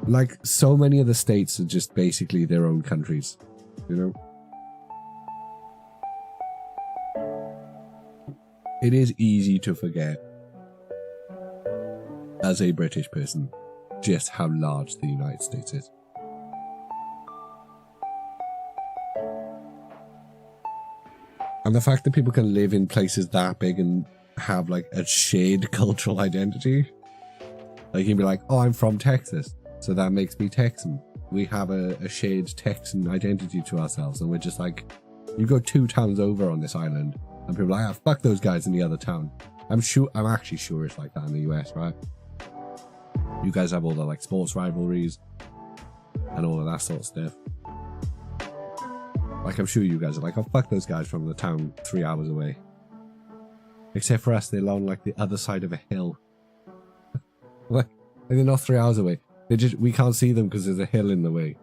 like, so many of the states are just basically their own countries. You know? It is easy to forget, as a British person, just how large the United States is. And the fact that people can live in places that big and have like a shared cultural identity. Like you'd be like, oh, I'm from Texas, so that makes me Texan. We have a shared Texan identity to ourselves, and we're just like, you go 2 towns over on this island, and people are like, oh, fuck those guys in the other town. I'm actually sure it's like that in the US, right? You guys have all the like sports rivalries and all of that sort of stuff. Like I'm sure you guys are like, oh fuck those guys from the town 3 hours away. Except for us, they're on like the other side of a hill. like they're not 3 hours away. We can't see them because there's a hill in the way.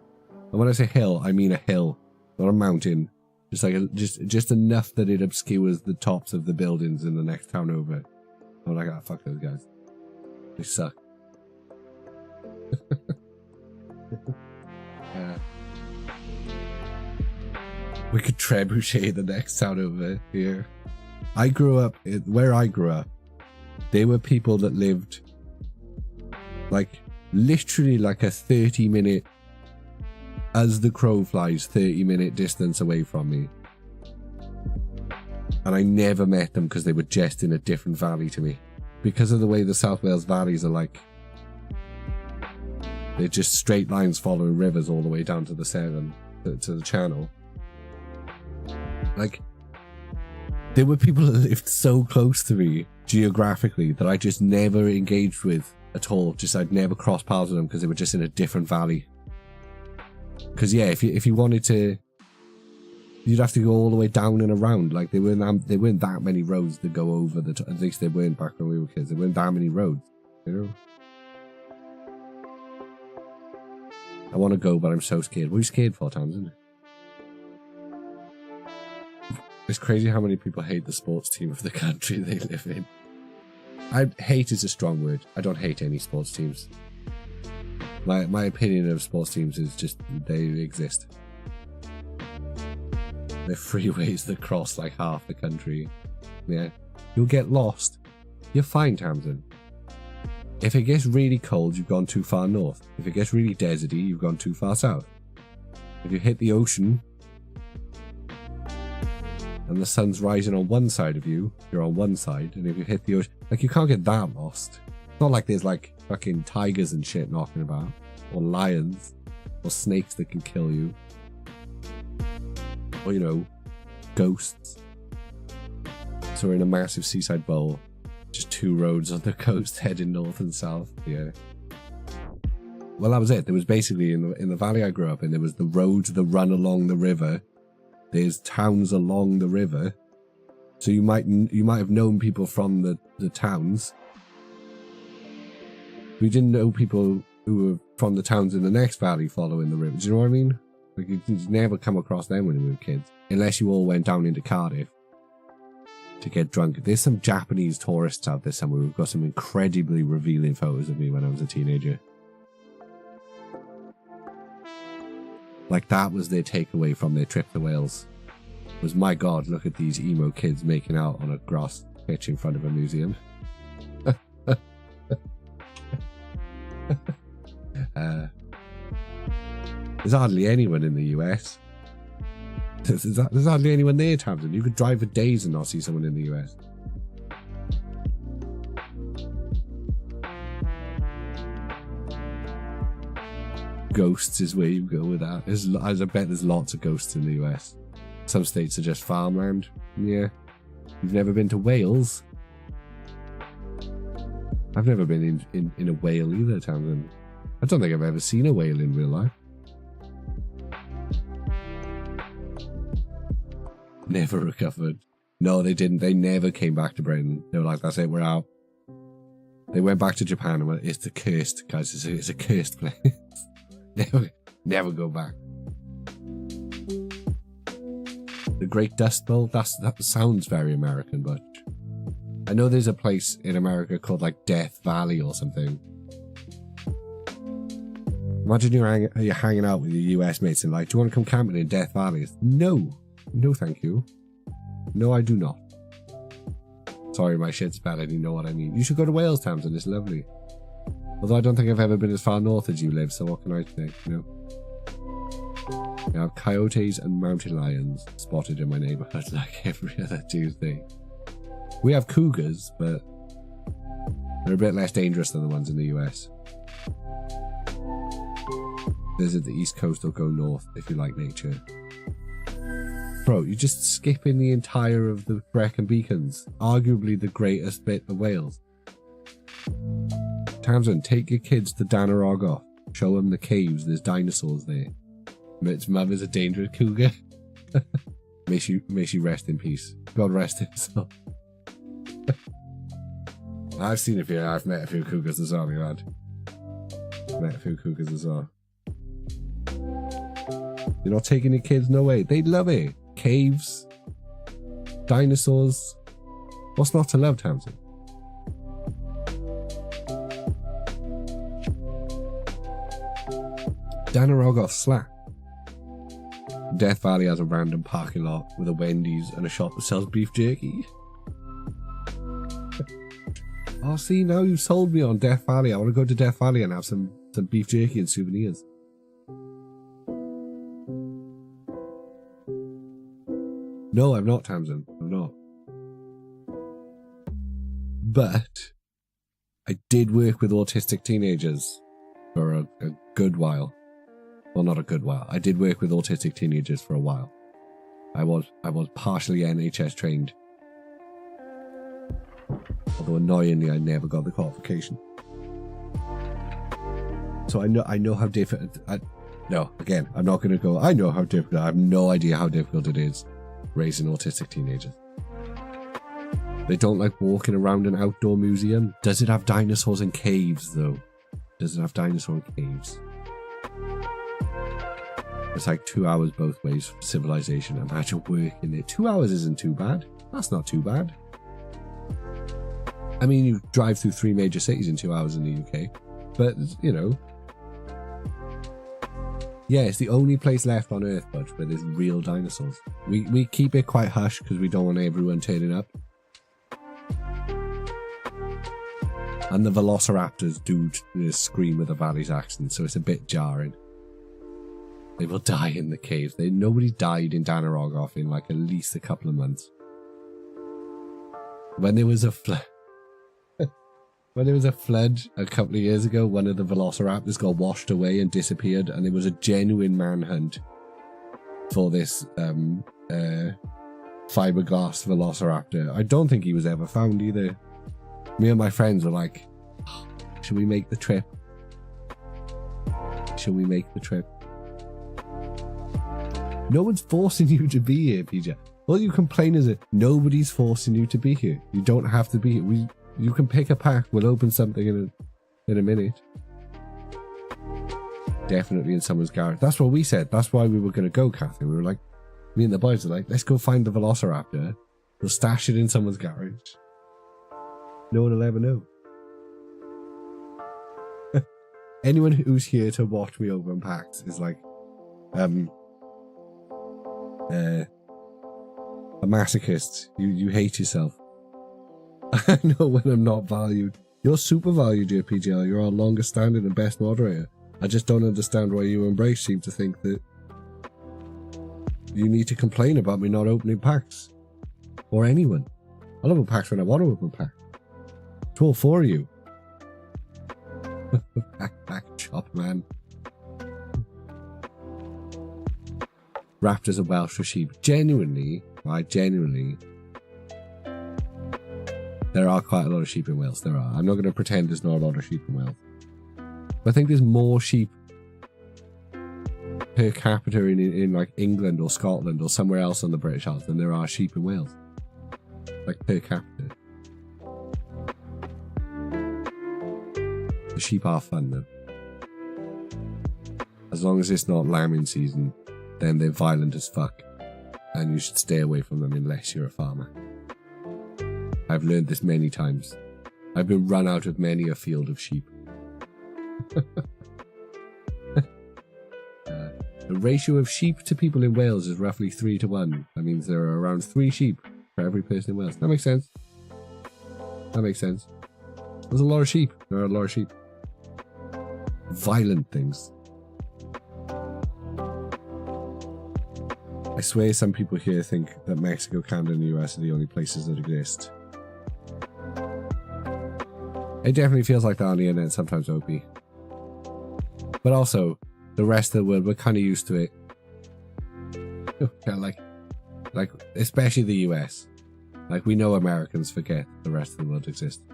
And when I say hill, I mean a hill, not a mountain. Just like just enough that it obscures the tops of the buildings in the next town over. I'm like, oh, fuck those guys. They suck. Yeah. We could trebuchet the next town over here. I grew up, where I grew up, there were people that lived like literally like a 30-minute, as the crow flies, 30-minute distance away from me. And I never met them because they were just in a different valley to me. Because of the way the South Wales valleys are like, they're just straight lines following rivers all the way down to the Severn, to the Channel. Like, there were people that lived so close to me geographically that I just never engaged with at all. Just I'd never crossed paths with them because they were just in a different valley. Because yeah, if you wanted to, you'd have to go all the way down and around. Like there weren't that many roads that go over the. At least they weren't back when we were kids. There weren't that many roads. You know. I want to go, but I'm so scared. What are you scared for, Tamsin? It's crazy how many people hate the sports team of the country they live in. Hate is a strong word. I don't hate any sports teams. My opinion of sports teams is just they exist. They're freeways that cross like half the country. Yeah. You'll get lost. You're fine, Tamsin. If it gets really cold, you've gone too far north. If it gets really deserty, you've gone too far south. If you hit the ocean and the sun's rising on one side of you, you're on one side. And if you hit the ocean, like you can't get that lost. It's not like there's like fucking tigers and shit knocking about, or lions, or snakes that can kill you, or you know, ghosts. So we're in a massive seaside bowl, just 2 roads on the coast heading north and south. Yeah. Well, that was it. There was basically in the valley I grew up in, there was the roads that run along the river. There's towns along the river, so you might have known people from the towns. We didn't know people who were from the towns in the next valley following the river. Do you know what I mean? Like you never come across them when we were kids, unless you all went down into Cardiff. to get drunk. There's some Japanese tourists out there somewhere who've got some incredibly revealing photos of me when I was a teenager. Like, that was their takeaway from their trip to Wales. Was, my God, look at these emo kids making out on a grass pitch in front of a museum. There's hardly anyone in the US. There's hardly anyone there, Tamsin. You could drive for days and not see someone in the US. Ghosts is where you go with that. I bet there's lots of ghosts in the US. Some states are just farmland. Yeah. You've never been to Wales? I've never been in a whale either, Tamsin. I don't think I've ever seen a whale in real life. Never recovered. No, they didn't. They never came back to Britain. They were like, that's it, we're out. They went back to Japan and went, it's the cursed, guys, it's a cursed place. never go back. The Great Dust Bowl, that sounds very American, but I know there's a place in America called like Death Valley or something. Imagine you're hanging out with your US mates and like, do you want to come camping in Death Valley? No, thank you. No, I do not. Sorry, my shit's bad. I didn't know what I mean. You should go to Wales, Tamsin. It's lovely. Although I don't think I've ever been as far north as you live, so what can I say? You know? We have coyotes and mountain lions spotted in my neighborhood like every other Tuesday. We have cougars, but they're a bit less dangerous than the ones in the US. Visit the East Coast or go north if you like nature. Bro, you're just skipping the entire of the Brecon Beacons, arguably the greatest bit of Wales. Tamsin, take your kids to Danaroggoth. Show them the caves, there's dinosaurs there. Its mum is a dangerous cougar. may she rest in peace. God rest his soul. I've seen a few, I've met a few cougars as well, lad. Met a few cougars as well. You're not taking your kids? No way. They'd love it. Caves. Dinosaurs. What's not to love, Tamsin? Danaroggoth slap. Death Valley has a random parking lot with a Wendy's and a shop that sells beef jerky. Oh, see, now you've sold me on Death Valley. I want to go to Death Valley and have some beef jerky and souvenirs. No, I'm not, Tamsin. I'm not. But I did work with autistic teenagers for a good while. Well, not a good while. I did work with autistic teenagers for a while. I was partially NHS trained. Although annoyingly, I never got the qualification. So I know how difficult. No, again, I'm not going to go. I know how difficult. I have no idea how difficult it is raising autistic teenagers. They don't like walking around an outdoor museum. Does it have dinosaurs in caves, though? Does it have dinosaur in caves? It's like 2 hours both ways for civilization. Imagine working there. 2 hours isn't too bad. That's not too bad. I mean, you drive through 3 major cities in 2 hours in the UK. But, you know. Yeah, it's the only place left on Earth, Budge, where there's real dinosaurs. We keep it quite hush because we don't want everyone turning up. And the velociraptors do scream with a Valley's accent, so it's a bit jarring. They will die in the caves. Nobody died in Danaroggoth in like at least a couple of months. When there was a flood, a couple of years ago, one of the velociraptors got washed away and disappeared, and there was a genuine manhunt for this fiberglass velociraptor. I don't think he was ever found either. Me and my friends were like, oh, should we make the trip? Should we make the trip? No one's forcing you to be here, PJ. All you complain is that nobody's forcing you to be here. You don't have to be here. You can pick a pack. We'll open something in a minute. Definitely in someone's garage. That's what we said. That's why we were going to go, Catherine. We were like, me and the boys were like, let's go find the velociraptor They'll stash it in someone's garage. No one will ever know. Anyone who's here to watch me open packs is like a masochist. You hate yourself. I know when I'm not valued. You're super valued, dear PGL. You're our longest standing and best moderator. I just don't understand why you and Brace seem to think that you need to complain about me not opening packs. Or anyone. I'll open packs when I want to open packs. It's all for you. Back chop, man. Raptors are Welsh for sheep. Genuinely, right, genuinely, there are quite a lot of sheep in Wales. There are. I'm not going to pretend there's not a lot of sheep in Wales. But I think there's more sheep per capita in like England or Scotland or somewhere else on the British Isles than there are sheep in Wales. Like per capita. The sheep are fun though. As long as it's not lambing season, then they're violent as fuck. And you should stay away from them unless you're a farmer. I've learned this many times. I've been run out of many a field of sheep. The ratio of sheep to people in Wales is roughly 3 to 1. That means there are around 3 sheep for every person in Wales. That makes sense. That makes sense. There's a lot of sheep. There are a lot of sheep. Violent things. I swear some people here think that Mexico, Canada and the US are the only places that exist. It definitely feels like that on the internet sometimes, OP. But also, the rest of the world, we're kind of used to it. like, especially the US. Like, we know Americans forget the rest of the world exists.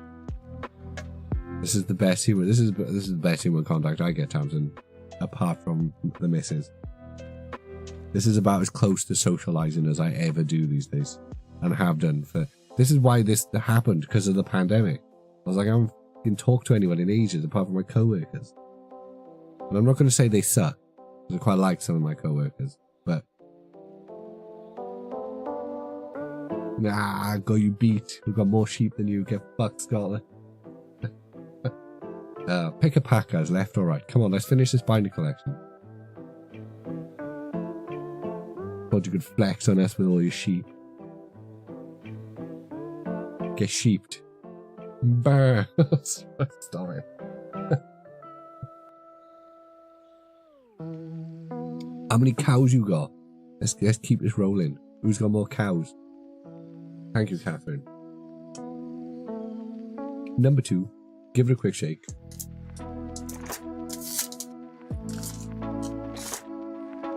This is the best human. This is the best human contact I get, Tamsin. Apart from the missus. This is about as close to socializing as I ever do these days, and have done for. This is why this happened, because of the pandemic. I was like, I haven't talked to anyone in ages apart from my co-workers. And I'm not going to say they suck, because I quite like some of my co-workers, but nah, got you beat. We've got more sheep than you. Get fucked, Scarlet. Pick a pack, guys, left or right. Come on, let's finish this binder collection. Thought you could flex on us with all your sheep. Get sheeped. Brr. Stop it. How many cows you got? Let's keep this rolling. Who's got more cows? Thank you, Catherine. Number 2. Give it a quick shake.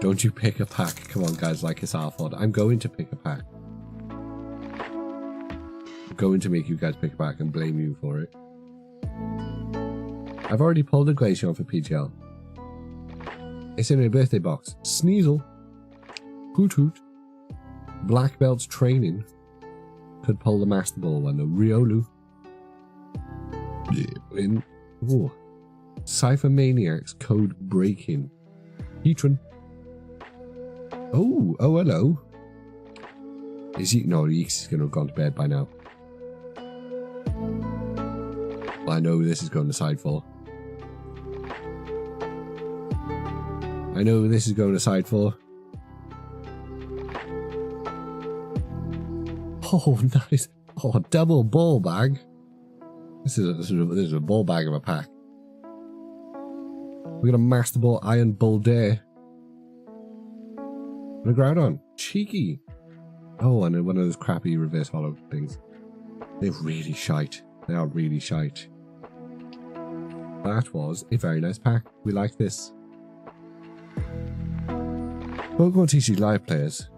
Don't you pick a pack. Come on, guys, like it's our fault. I'm going to pick a pack. I'm going to make you guys pick a pack and blame you for it. I've already pulled a Glaceon for PGL. It's in a birthday box. Sneasel. Hoot Hoot. Black Belt's training. Could pull the Master Ball one. The Riolu. In. Ooh. Cypher Maniacs. Code Breaking. Heatran. Oh, hello. Is he? No, he's going to have gone to bed by now. Well, I know who this is going to side for. I know who this is going to side for. Oh, nice. Oh, double ball bag. This is a ball bag of a pack. We got a Master Ball Iron Bull Dare. And a Groudon. Cheeky. Oh, and one of those crappy reverse hollow things. They're really shite. They are really shite. That was a very nice pack. We like this. Pokemon TCG Live players.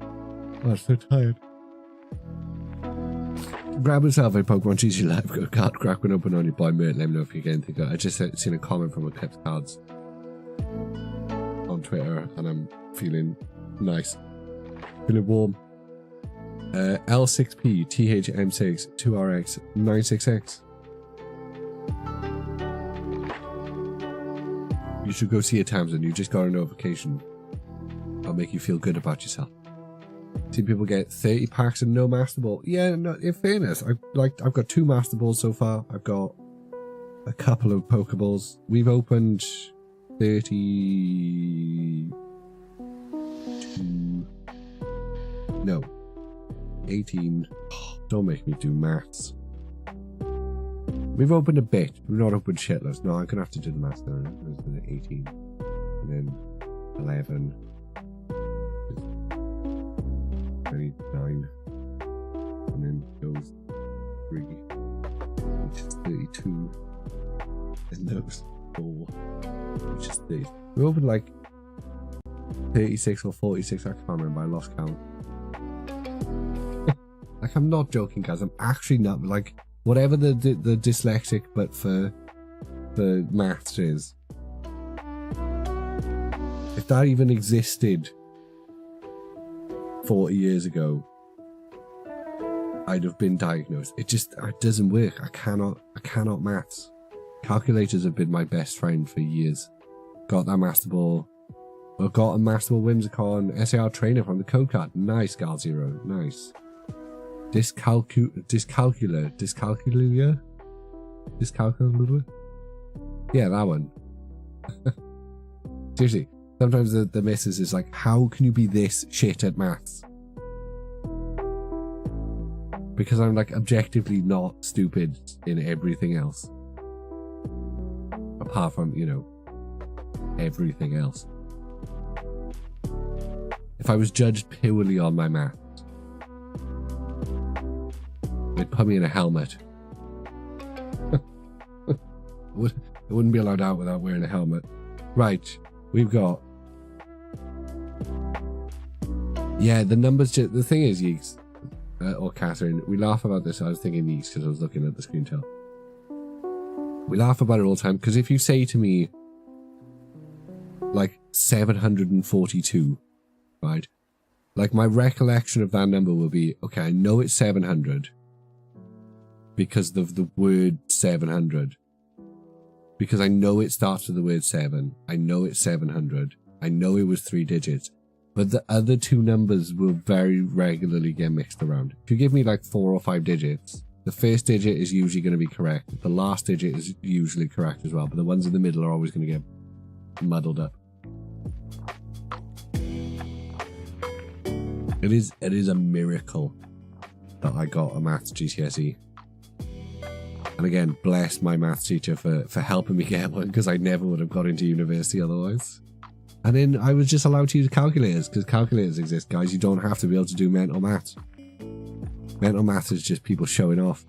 Oh, I'm so tired. Grab yourself a Pokemon TCG Live card, crack one open on your boy Mert. Let me know if you get anything. I just seen a comment from Eclipse Cards on Twitter, and I'm feeling nice. Feeling warm. L6P THM6 2RX 96X. You should go see a Tamsin. You just got a notification. I'll make you feel good about yourself. See people get 30 packs and no Master Ball. Yeah, no, in fairness, I've got 2 Master Balls so far. I've got a couple of Pokeballs. We've opened 32. No. 18. Don't make me do maths. We've opened a bit. We've not opened shitless. No, I'm gonna have to do the maths now. There's been 18. And then 11. 29. And then those 3. Which is 32. And those 4. Which is 30. We opened like 36 or 46. I can't remember. I lost count. Like, I'm not joking, guys. I'm actually not. Like, whatever the dyslexic, but for maths is. If that even existed 40 years ago, I'd have been diagnosed. It doesn't work. I cannot maths. Calculators have been my best friend for years. Got that Master Ball. I got a Master Ball Whimsicon SAR trainer from the code card. Nice, Gal Zero. Nice. Dyscalculia? Yeah, that one. Seriously, sometimes the missus is like, how can you be this shit at maths? Because I'm like objectively not stupid in everything else. Apart from, you know, everything else. If I was judged purely on my math, they'd put me in a helmet. I wouldn't be allowed out without wearing a helmet. Right, we've got... Yeah, the numbers... The thing is, Yeeks, or Catherine, we laugh about this. I was thinking Yeeks because I was looking at the screen tell. We laugh about it all the time, because if you say to me, like, 742, right? Like, my recollection of that number will be, okay, I know it's 700, because of the word 700. Because I know it starts with the word 7. I know it's 700. I know it was 3 digits. But the other 2 numbers will very regularly get mixed around. If you give me like 4 or 5 digits, the first digit is usually going to be correct. The last digit is usually correct as well. But the ones in the middle are always going to get muddled up. It is a miracle that I got a maths GCSE. And again, bless my maths teacher for helping me get one, because I never would have got into university otherwise. And then I was just allowed to use calculators, because calculators exist, guys. You don't have to be able to do mental maths. Mental maths is just people showing off.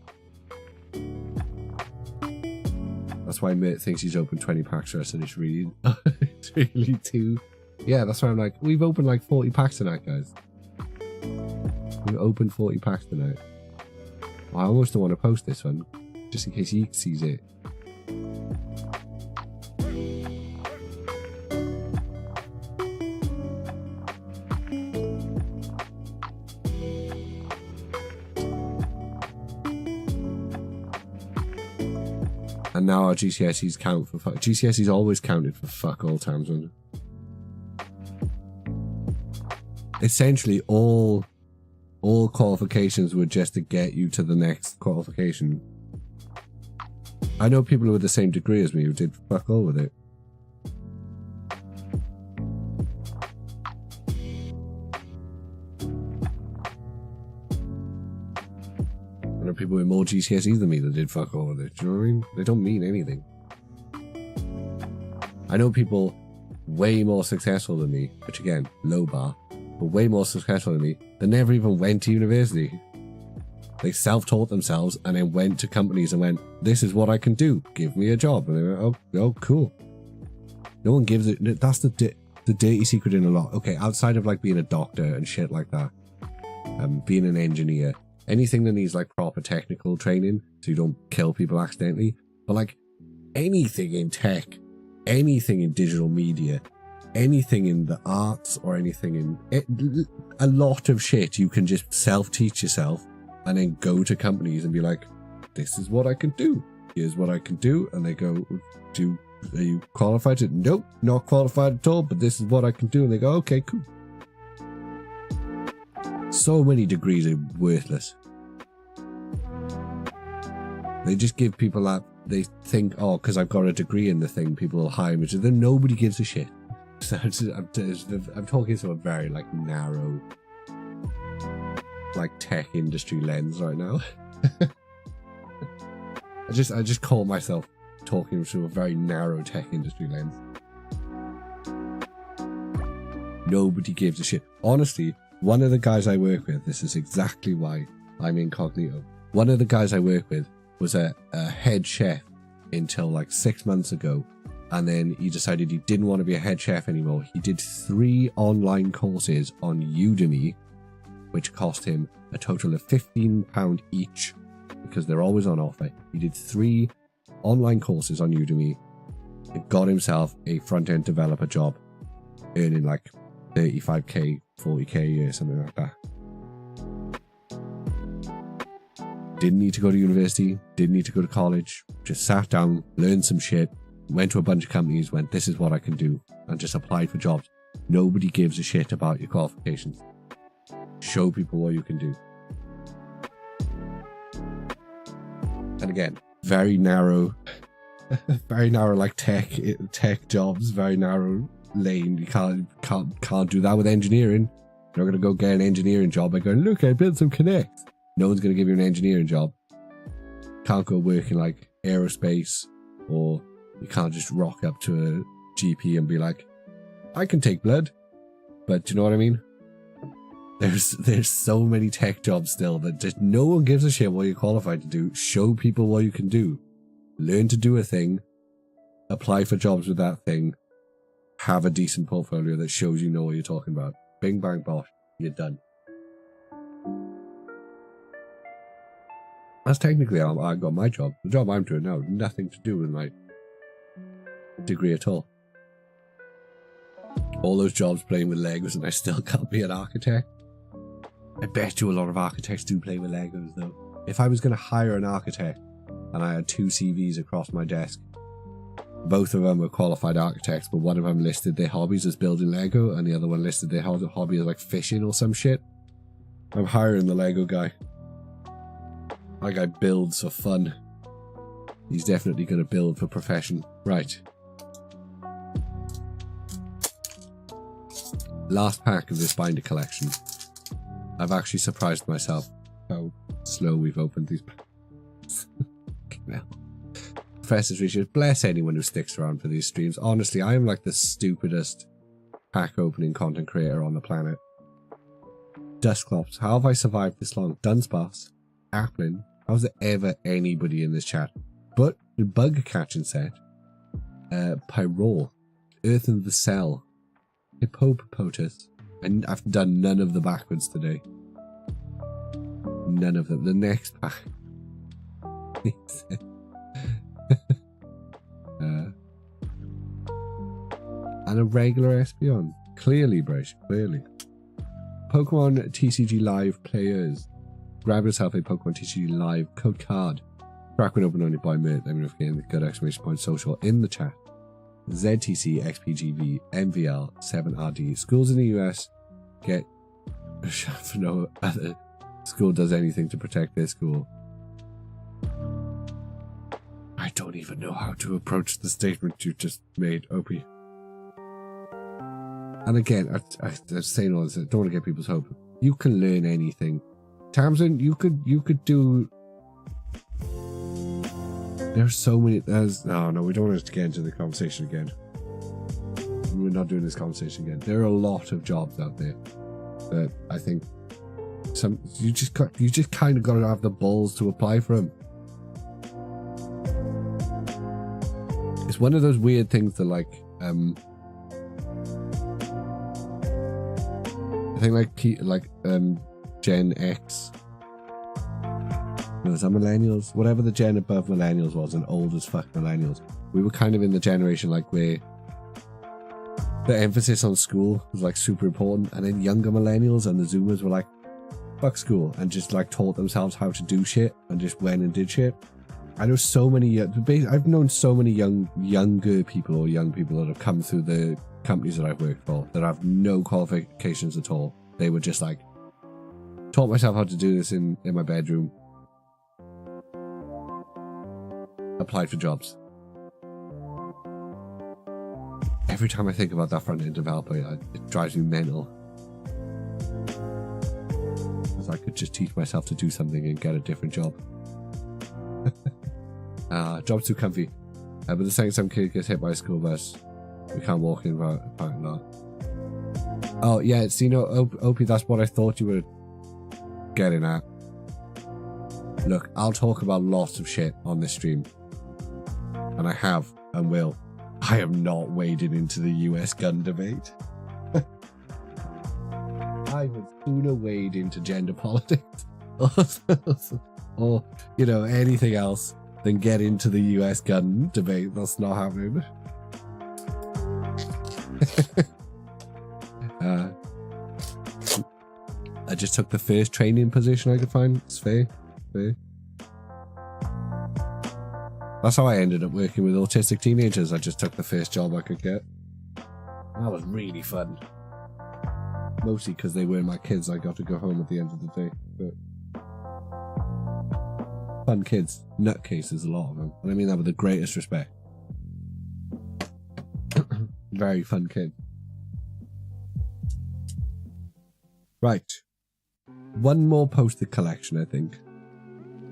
That's why Mert thinks he's opened 20 packs for us, and it's really too... Yeah, that's why I'm like, we've opened like 40 packs tonight, guys. We've opened 40 packs tonight. I almost don't want to post this one, just in case he sees it. And now our GCSEs count for fuck. GCSEs always counted for fuck all times, wasn't it? Essentially, all qualifications were just to get you to the next qualification. I know people who were the same degree as me who did fuck all with it. I know people with more GCSEs than me that did fuck all with it. Do you know what I mean? They don't mean anything. I know people way more successful than me, which again, low bar, but way more successful than me, that never even went to university. They self-taught themselves and then went to companies and went, this is what I can do, give me a job. And they went, oh cool. No one gives it. That's the dirty secret in a lot. Okay, outside of like being a doctor and shit like that, being an engineer, anything that needs like proper technical training so you don't kill people accidentally, but like anything in tech, anything in digital media, anything in the arts, or anything in a lot of shit, you can just self-teach yourself and then go to companies and be like, this is what I can do. Here's what I can do. And they go, are you qualified to? Nope, not qualified at all, but this is what I can do. And they go, okay, cool. So many degrees are worthless. They just give people that, they think, oh, because I've got a degree in the thing, people will hire me. So then nobody gives a shit. So I'm talking to a very like narrow, like tech industry lens right now. I just call myself talking through a very narrow tech industry lens. Nobody gives a shit. Honestly, one of the guys I work with, this is exactly why I'm incognito. One of the guys I work with was a head chef until like 6 months ago. And then he decided he didn't want to be a head chef anymore. He did 3 online courses on Udemy, which cost him a total of £15 each because they're always on offer. He did 3 online courses on Udemy. He got himself a front-end developer job, earning like 35k, 40k a year, something like that. Didn't need to go to university, didn't need to go to college, just sat down, learned some shit, went to a bunch of companies, went, this is what I can do, and just applied for jobs. Nobody gives a shit about your qualifications. Show people what you can do. And again, very narrow like tech jobs, very narrow lane. You can't do that with engineering. You're not going to go get an engineering job by going, look, I built some connects. No one's going to give you an engineering job. Can't go work in like aerospace, or you can't just rock up to a GP and be like, I can take blood. But do you know what I mean? There's so many tech jobs still that just no one gives a shit what you're qualified to do. Show people what you can do. Learn to do a thing. Apply for jobs with that thing. Have a decent portfolio that shows you know what you're talking about. Bing, bang, bosh. You're done. That's technically how I got my job. The job I'm doing now, nothing to do with my degree at all. All those jobs playing with Legos and I still can't be an architect. I bet you a lot of architects do play with Legos though. If I was going to hire an architect and I had 2 CVs across my desk, both of them were qualified architects, but one of them listed their hobbies as building Lego and the other one listed their hobby as like fishing or some shit. I'm hiring the Lego guy. My guy builds for fun. He's definitely going to build for profession. Right. Last pack of this binder collection. I've actually surprised myself how slow we've opened these packs. Well, Professor's Research, bless anyone who sticks around for these streams. Honestly, I am like the stupidest pack opening content creator on the planet. Dustclops, how have I survived this long? Dunsparce, Applin, how's there ever anybody in this chat? But the bug catching set, Pyrol, Earth in the Cell, Hippopotamus, and I've done none of the backwards today. None of them. The next pack. And a regular Espeon. Clearly, Brash, clearly. Pokemon TCG Live players. Grab yourself a Pokemon TCG Live code card. Crack when open only by minute. Let me know if you get exclamation point social in the chat. ZTC, XPGV, MVL, 7RD. Schools in the US get a shot for no other school does anything to protect their school. I don't even know how to approach the statement you just made, Opie. And again, I'm saying all this, I don't want to get people's hope. You can learn anything. Tamsin, you could do... There's so many... No, we don't want to get into the conversation again. We're not doing this conversation again. There are a lot of jobs out there that I think you just kind of got to have the balls to apply for them. It's one of those weird things that like I think like Gen X. No, is that millennials? Whatever the gen above millennials was, and old as fuck millennials. We were kind of in the generation like where the emphasis on school was like super important, and then younger millennials and the Zoomers were like, fuck school, and just like taught themselves how to do shit and just went and did shit. I know so many, I've known so many younger people or young people that have come through the companies that I've worked for that have no qualifications at all. They were just like, Taught myself how to do this in my bedroom. Applied for jobs. Every time I think about that front-end developer, it drives me mental. Because I could just teach myself to do something and get a different job. Job's too comfy. But the second some kid gets hit by a school bus, we can't walk in without a parking lot. Oh, yeah, it's, you know, Opie, that's what I thought you were getting at. Look, I'll talk about lots of shit on this stream. And I have and will. I am not wading into the US gun debate. I would sooner wade into gender politics or, you know, anything else than get into the US gun debate. That's not happening. I just took the first training position I could find. It's fair. That's how I ended up working with autistic teenagers. I just took the first job I could get. That was really fun. Mostly because they were my kids. I got to go home at the end of the day. But fun kids. Nutcases, a lot of them. And I mean that with the greatest respect. Very fun kid. Right. One more poster collection, I think.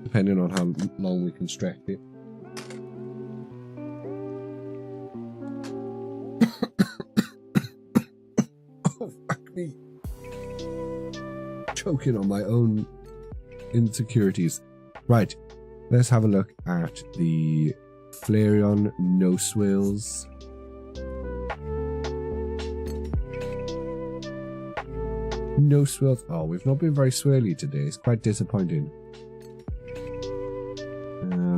Depending on how long we can stretch it. Oh, fuck me. Choking on my own insecurities. Right. Let's have a look at the Flareon No Swirls. No swirls. Oh, we've not been very swirly today. It's quite disappointing.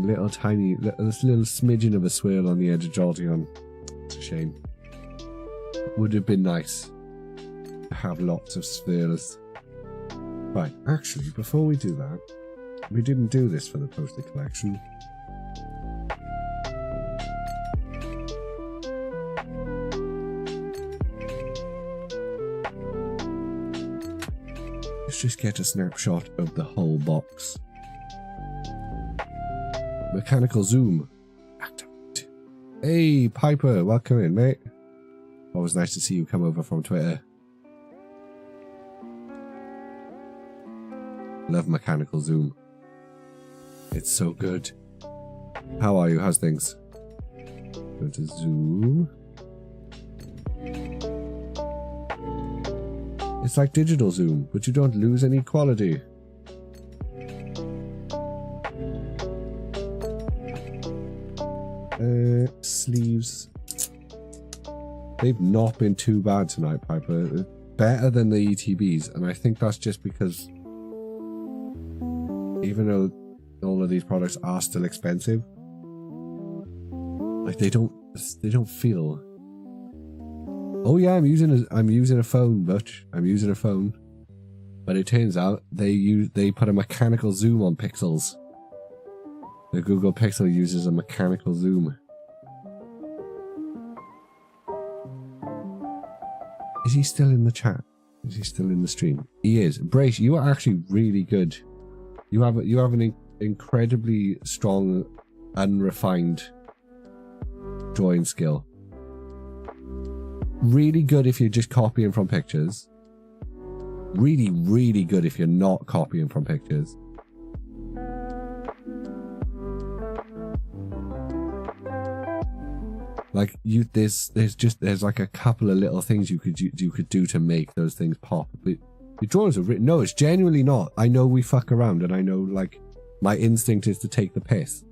Little tiny, this little smidgen of a swirl on the edge of Jolteon. It's a shame. Would have been nice to have lots of swirls. Right, actually, before we do that, we didn't do this for the poster collection. Let's just get a snapshot of the whole box. Mechanical zoom. Activate. Hey, Piper, welcome in, mate. Always nice to see you come over from Twitter. Love mechanical zoom. It's so good. How are you? How's things? Go to zoom. It's like digital zoom, but you don't lose any quality. Sleeves. They've not been too bad tonight, Piper. Better than the ETBs, and I think that's just because even though all of these products are still expensive, like they don't feel. Oh yeah, I'm using a phone, Butch. I'm using a phone. But it turns out they put a mechanical zoom on pixels. The Google Pixel uses a mechanical zoom. Is he still in the chat? Is he still in the stream? He is. Brace, you are actually really good. You have an incredibly strong, unrefined drawing skill. Really good if you're just copying from pictures. Really, really good if you're not copying from pictures. Like there's like a couple of little things you could do to make those things pop. But your drawings are written. No, it's genuinely not. I know we fuck around, and I know like my instinct is to take the piss.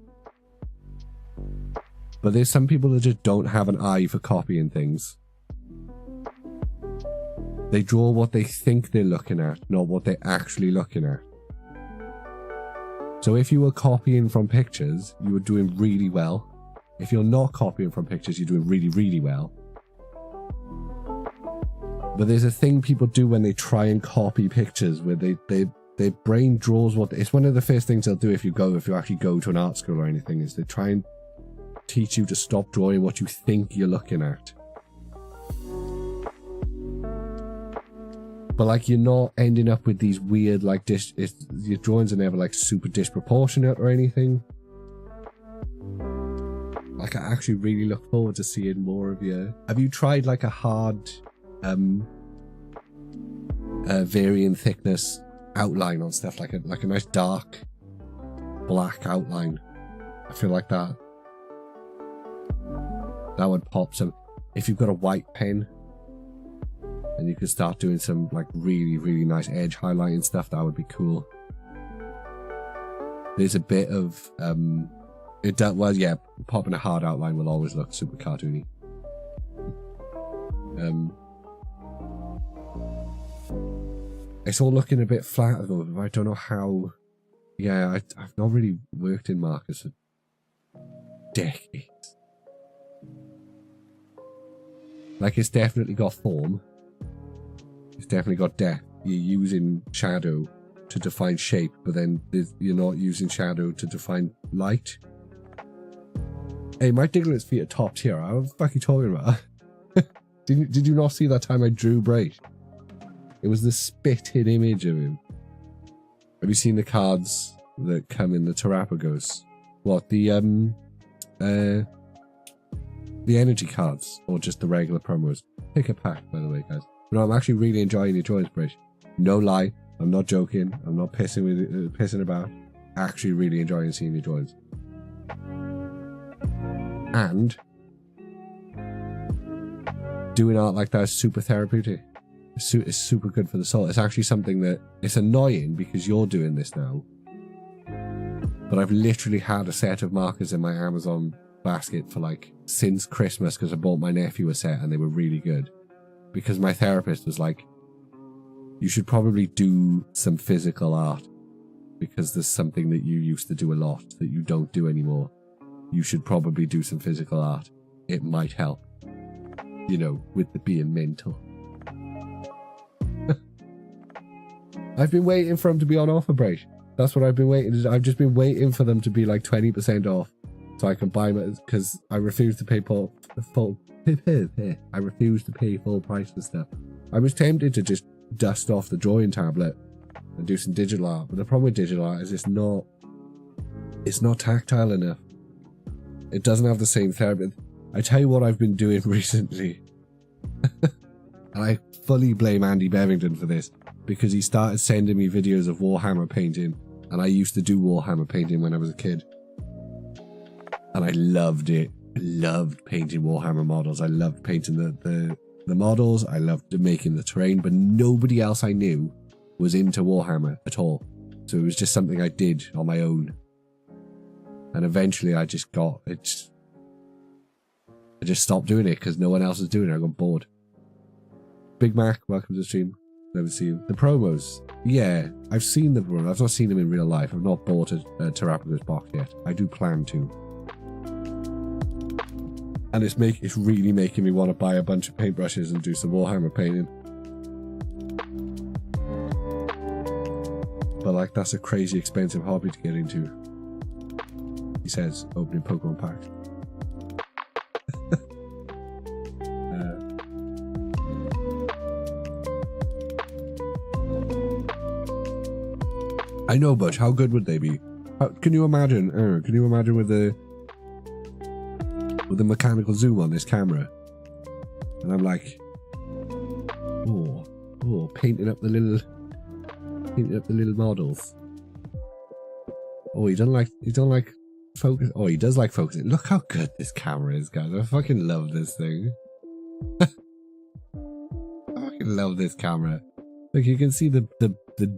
But there's some people that just don't have an eye for copying things. They draw what they think they're looking at, not what they're actually looking at. So if you were copying from pictures, you were doing really well. If you're not copying from pictures, you're doing really, really well. But there's a thing people do when they try and copy pictures, where their brain draws what... It's one of the first things they'll do if you actually go to an art school or anything, is they try and teach you to stop drawing what you think you're looking at. But like, you're not ending up with these weird like your drawings are never like super disproportionate or anything. Like, I actually really look forward to seeing more of you. Have you tried like a hard varying thickness outline on stuff, like a nice dark black outline? I feel like that would pop some. If you've got a white pen and you could start doing some like really nice edge highlighting stuff, that would be cool. There's a bit of well, yeah, popping a hard outline will always look super cartoony. It's all looking a bit flat at the moment. I don't know how. Yeah, I've not really worked in markers for decades. Like, it's definitely got form. It's definitely got depth. You're using shadow to define shape, but then you're not using shadow to define light. Hey, my Diglett's feet are top tier. What the fuck are you talking about? Did you not see that time I drew Bright? It was the spitted image of him. Have you seen the cards that come in the Terrapagos? What, the energy cards, or just the regular promos? Pick a pack, by the way, guys. But no, I'm actually really enjoying your drawings, Bright. No lie, I'm not joking. I'm not pissing about. Actually, really enjoying seeing your drawings. And doing art like that is super therapeutic. It's super good for the soul. It's actually something that, it's annoying because you're doing this now, but I've literally had a set of markers in my Amazon basket for like since Christmas, because I bought my nephew a set and they were really good, because my therapist was like, you should probably do some physical art because there's something that you used to do a lot that you don't do anymore. You should probably do some physical art. It might help, you know, with the being mental. I've been waiting for them to be on offer break. That's what I've been waiting. I've just been waiting for them to be like 20% off so I can buy them, because I refuse to pay full price for stuff. I was tempted to just dust off the drawing tablet and do some digital art, but the problem with digital art is it's not tactile enough. It doesn't have the same therapy. I tell you what I've been doing recently. And I fully blame Andy Bevington for this, because he started sending me videos of Warhammer painting, and I used to do Warhammer painting when I was a kid. And I loved it. I loved painting Warhammer models. I loved painting the models. I loved making the terrain, but nobody else I knew was into Warhammer at all. So it was just something I did on my own. And eventually I just stopped doing it because no one else was doing it. I got bored. Big Mac, welcome to the stream. Never seen you. The promos. Yeah, I've seen the promos. I've not seen them in real life. I've not bought a Terrapagos box yet. I do plan to. And it's really making me want to buy a bunch of paintbrushes and do some Warhammer painting. But like, that's a crazy expensive hobby to get into. He says, opening Pokemon packs. I know, but how good would they be? Can you imagine? Can you imagine with the mechanical zoom on this camera? And I'm like, oh, painting up the little models. Oh, he don't like focus. Oh, he does like focusing. Look how good this camera is, guys. I fucking love this thing. I fucking love this camera. Look, you can see the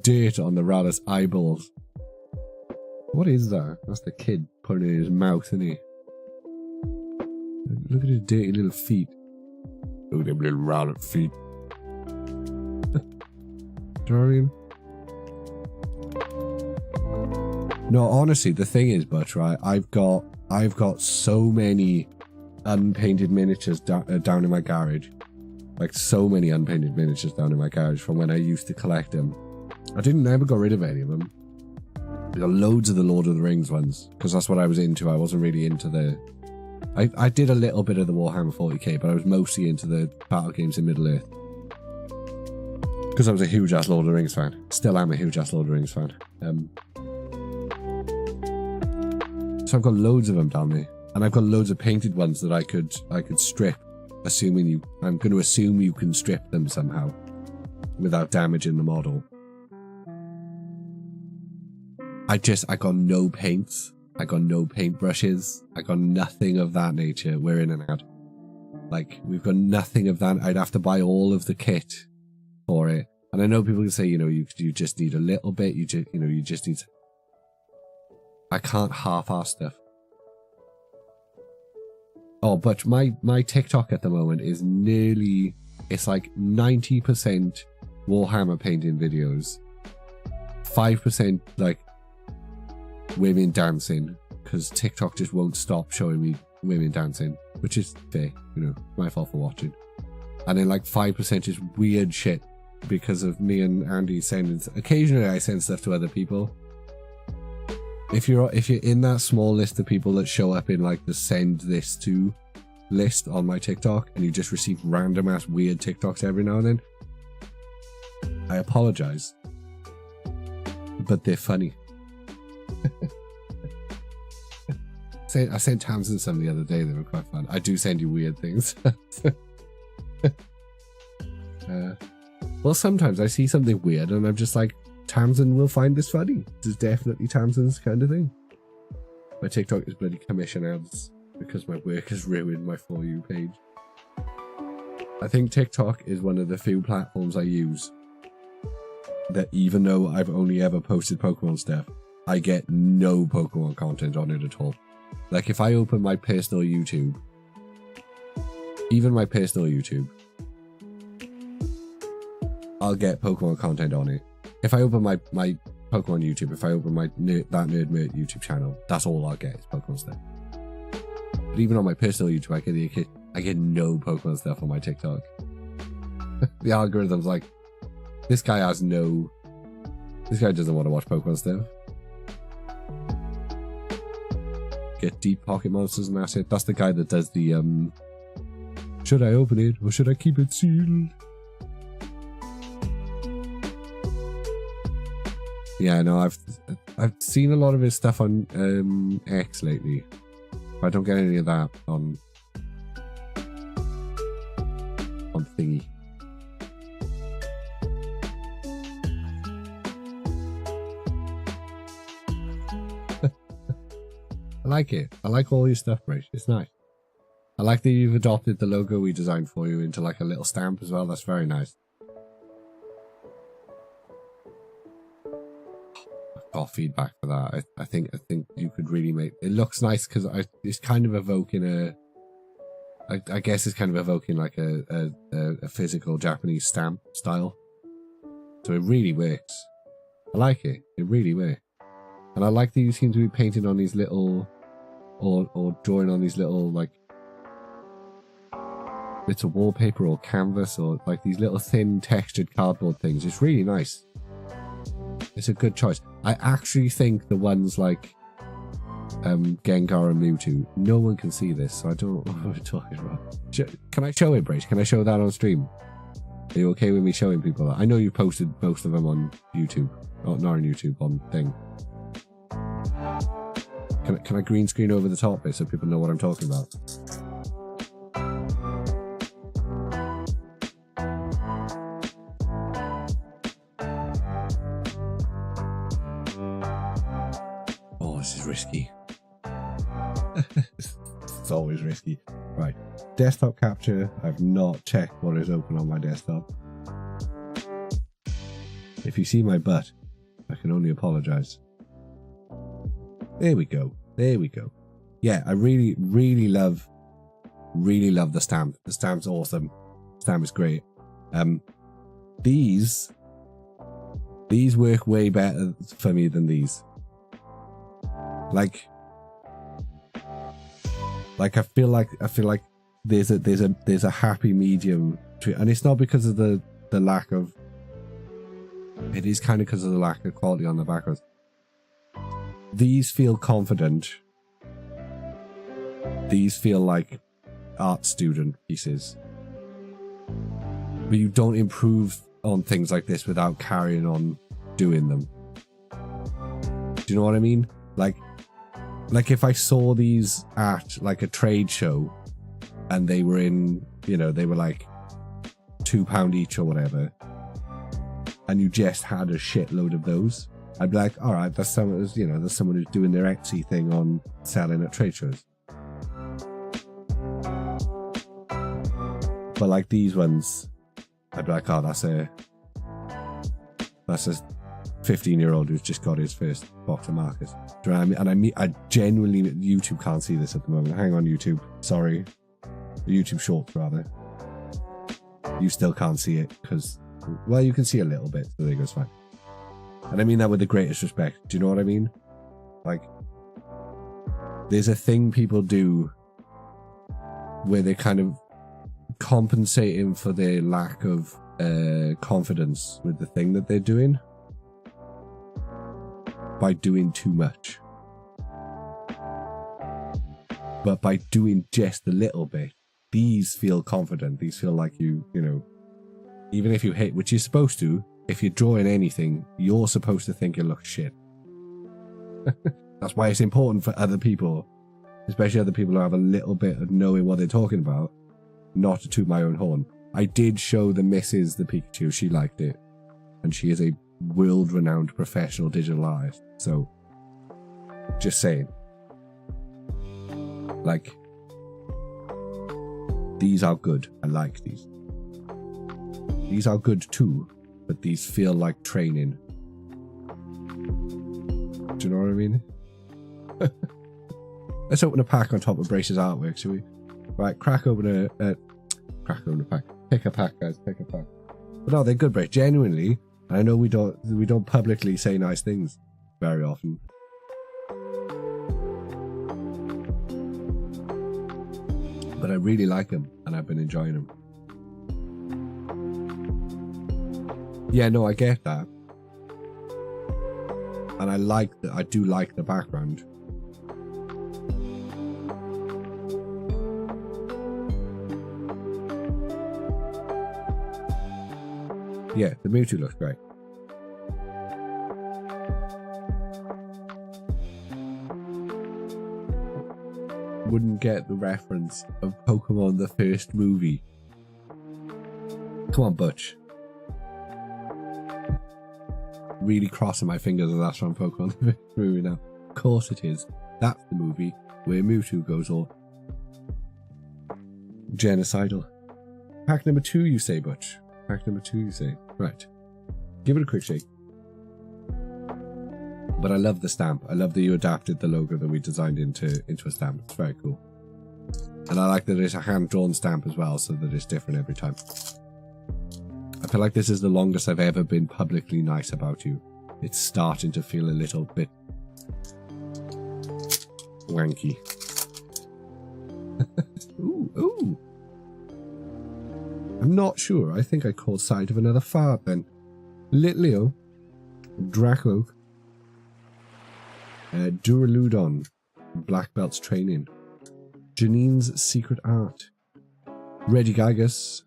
dirt on the rabbit's eyeballs. What is that? That's the kid putting it in his mouth, isn't he? Look at his dirty little feet. Look at them little rabbit feet. Do you know what I mean? No, honestly, the thing is, Butch, right? I've got so many unpainted miniatures down in my garage. Like, so many unpainted miniatures down in my garage from when I used to collect them. I never got rid of any of them. I got loads of the Lord of the Rings ones, because that's what I was into. I wasn't really into the... I did a little bit of the Warhammer 40k, but I was mostly into the battle games in Middle-earth. Because I was a huge ass Lord of the Rings fan. Still am a huge ass Lord of the Rings fan. So I've got loads of them down there. And I've got loads of painted ones that I could strip. I'm going to assume you can strip them somehow. Without damaging the model. I got no paints. I got no paintbrushes. I got nothing of that nature. We're in and out. Like, we've got nothing of that. I'd have to buy all of the kit for it. And I know people can say, you know, you just need a little bit. You just need to... I can't half-ass stuff. Oh, but my TikTok at the moment is nearly... It's like 90% Warhammer painting videos. 5% like women dancing, because TikTok just won't stop showing me women dancing, which is fair, you know, my fault for watching. And then like 5% is weird shit because of me and Andy sending. Occasionally I send stuff to other people. If you're in that small list of people that show up in like the send this to list on my TikTok, and you just receive random ass weird TikToks every now and then, I apologize, but they're funny. I sent Tamsin some the other day. They were quite fun. I do send you weird things. Well, sometimes I see something weird and I'm just like, Tamsin will find this funny. This is definitely Tamsin's kind of thing. My TikTok is bloody commission ads because my work has ruined my For You page. I think TikTok is one of the few platforms I use that, even though I've only ever posted Pokemon stuff, I get no Pokemon content on it at all. Like, if I open my personal YouTube, even my personal YouTube, I'll get Pokemon content on it. If I open my Pokemon YouTube, if I open my That Nerd Mert YouTube channel, that's all I'll get is Pokemon stuff. But even on my personal YouTube, I get no Pokemon stuff on my TikTok. The algorithm's like, this guy doesn't want to watch Pokemon stuff. Get deep pocket monsters and that's it. That's the guy that does the should I open it or should I keep it sealed? Yeah, no, I've seen a lot of his stuff on X lately. I don't get any of that on Thingy. I like it. I like all your stuff, Rach. It's nice. I like that you've adopted the logo we designed for you into like a little stamp as well. That's very nice. I've got feedback for that. I think you could really make it looks nice because it's kind of evoking a. I guess it's kind of evoking like a physical Japanese stamp style. So it really works. I like it. It really works. And I like that you seem to be painting on these little, or drawing on these little, like, bits of wallpaper or canvas, or like these little thin textured cardboard things. It's really nice. It's a good choice. I actually think the ones like Gengar and Mewtwo, no one can see this, so I don't know what we're talking about. Can I show it, Brace? Can I show that on stream? Are you okay with me showing people that? I know you posted most of them on YouTube. Oh, not on YouTube, on thing. Can I green screen over the top bit so people know what I'm talking about? Oh, this is risky. It's always risky. Right. Desktop capture. I've not checked what is open on my desktop. If you see my butt, I can only apologize. There we go. There we go. Yeah, I really, really love the stamp. The stamp's awesome. The stamp is great. These work way better for me than these. Like I feel like there's a happy medium to it, and it's not because of the lack of. It is kind of because of the lack of quality on the backgrounds. These feel confident. These feel like art student pieces. But you don't improve on things like this without carrying on doing them. Do you know what I mean? Like if I saw these at like a trade show and they were in, you know, they were like £2 each or whatever, and you just had a shitload of those, I'd be like, all right, that's someone, you know, there's someone who's doing their Etsy thing on selling at trade shows. But like these ones, I'd be like, oh, that's a 15-year-old who's just got his first box of markers. Do you know what I mean? And I genuinely, YouTube can't see this at the moment. Hang on, YouTube. Sorry. YouTube Shorts, rather. You still can't see it because, well, you can see a little bit, so there goes fine. And I mean that with the greatest respect. Do you know what I mean? Like, there's a thing people do where they're kind of compensating for their lack of confidence with the thing that they're doing by doing too much. But by doing just a little bit, these feel confident. These feel like you know, even if you hit, which you're supposed to, if you're drawing anything, you're supposed to think it looks shit. That's why it's important for other people, especially other people who have a little bit of knowing what they're talking about, not to toot my own horn. I did show the missus the Pikachu. She liked it. And she is a world-renowned professional digital artist. So, just saying. Like, these are good. I like these. These are good too, but these feel like training. Do you know what I mean? Let's open a pack on top of Brace's artwork, shall we? Right, crack open a pack. Pick a pack, guys. Pick a pack. But no, they're good, Brace. Genuinely, I know we don't publicly say nice things very often. But I really like them, and I've been enjoying them. Yeah, no, I get that. And I do like the background. Yeah, the Mewtwo looks great. Wouldn't get the reference of Pokemon the first movie. Come on, Butch. Really crossing my fingers that that's from Pokemon the first movie now. Of course it is. That's the movie where Mewtwo goes all genocidal. Pack number 2, you say, Butch? Pack number 2, you say? Right. Give it a quick shake. But I love the stamp. I love that you adapted the logo that we designed into a stamp. It's very cool. And I like that it's a hand-drawn stamp as well, so that it's different every time. I feel like this is the longest I've ever been publicly nice about you. It's starting to feel a little bit wanky. Ooh. I'm not sure. I think I caught sight of another fart then. Litleo, Dracloak, Duraludon, Black Belt's Training, Janine's Secret Art, Regigigas,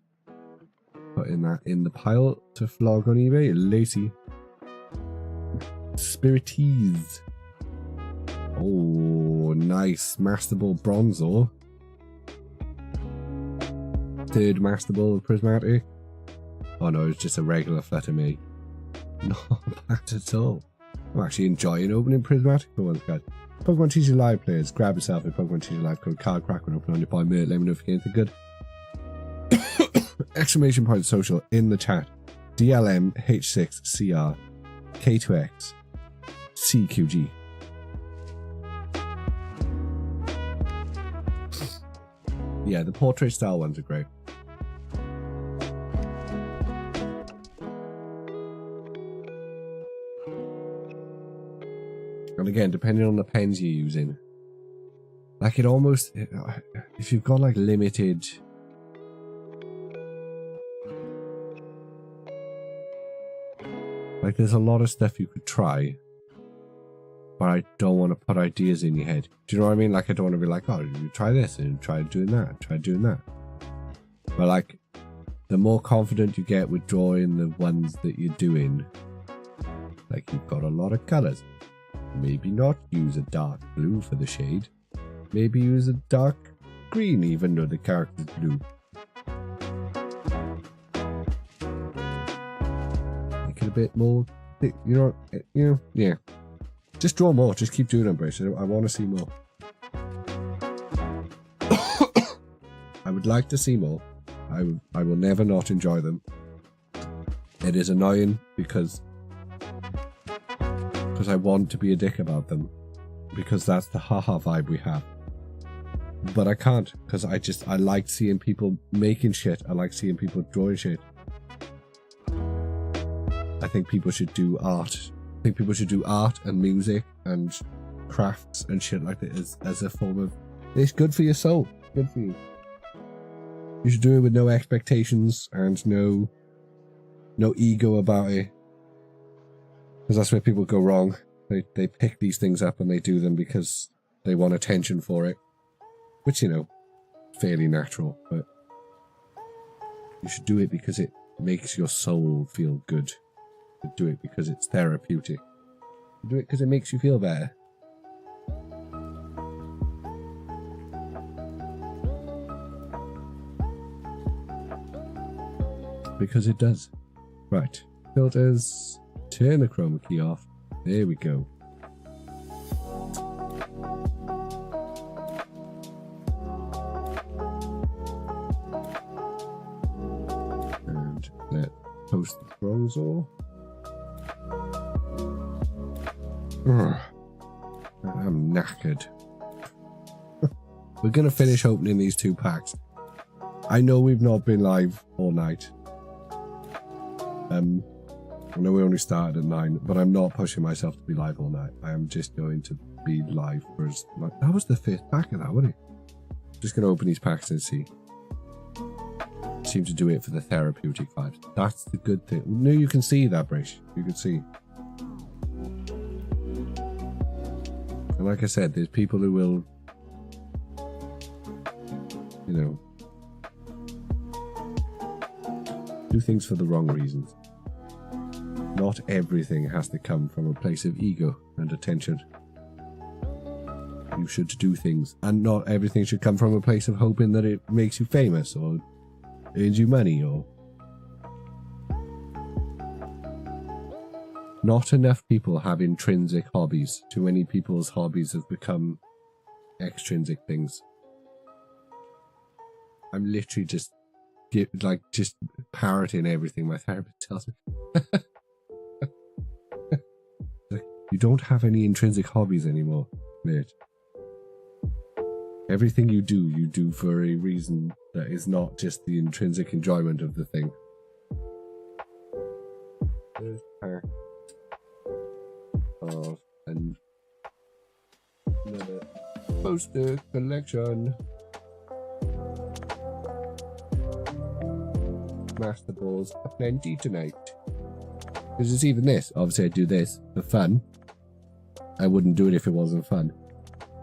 putting that in the pile to flog on eBay, Lacey, Spirities, oh nice, Master Ball Bronzor, third Master Ball Prismatic, oh no, it's just a regular Flutter Me, not bad at all. I'm actually enjoying opening Prismatic for once, guys. Pokemon TCG Live players, grab yourself a Pokemon TCG Live code card crack when open on your boy Mert. Let me know if you get anything good. Exclamation point social in the chat. DLM H6CR K2X CQG. Yeah, the portrait style ones are great. And again, depending on the pens you're using, like it almost, if you've got like limited, like there's a lot of stuff you could try, but I don't want to put ideas in your head. Do you know what I mean? Like I don't want to be like, oh, you try this and try doing that, try doing that. But like, the more confident you get with drawing the ones that you're doing, like you've got a lot of colours, maybe not use a dark blue for the shade, maybe use a dark green even though the character's blue. Make it a bit more thick, yeah. Just draw more, just keep doing them, Brace. I want to see more. I would like to see more. I will never not enjoy them. It is annoying because I want to be a dick about them, because that's the haha vibe we have. But I can't, because I like seeing people making shit. I like seeing people drawing shit. I think people should do art. I think people should do art and music and crafts and shit like that as a form of... It's good for your soul. Good for you. You should do it with no expectations and no ego about it. Because that's where people go wrong. They pick these things up and they do them because they want attention for it. Which, fairly natural. But you should do it because it makes your soul feel good. You do it because it's therapeutic. You do it because it makes you feel better. Because it does. Right. Filters. Turn the chroma key off. There we go. And let's post the bronzer. I'm knackered. We're going to finish opening these 2 packs. I know we've not been live all night. I know we only started at 9, but I'm not pushing myself to be live all night. I am just going to be live for as much. That was the 5th pack of that, wasn't it? Just going to open these packs and see. Seem to do it for the therapeutic vibes. That's the good thing. No, you can see that, Brish. You can see. And like I said, there's people who will, do things for the wrong reasons. Not everything has to come from a place of ego and attention. You should do things, and not everything should come from a place of hoping that it makes you famous or earns you money or... Not enough people have intrinsic hobbies. Too many people's hobbies have become extrinsic things. I'm literally just parroting everything my therapist tells me. You don't have any intrinsic hobbies anymore, mate. Everything you do for a reason that is not just the intrinsic enjoyment of the thing. There's part of another poster collection. Master balls aplenty tonight. Because it's even this. Obviously I do this for fun. I wouldn't do it if it wasn't fun.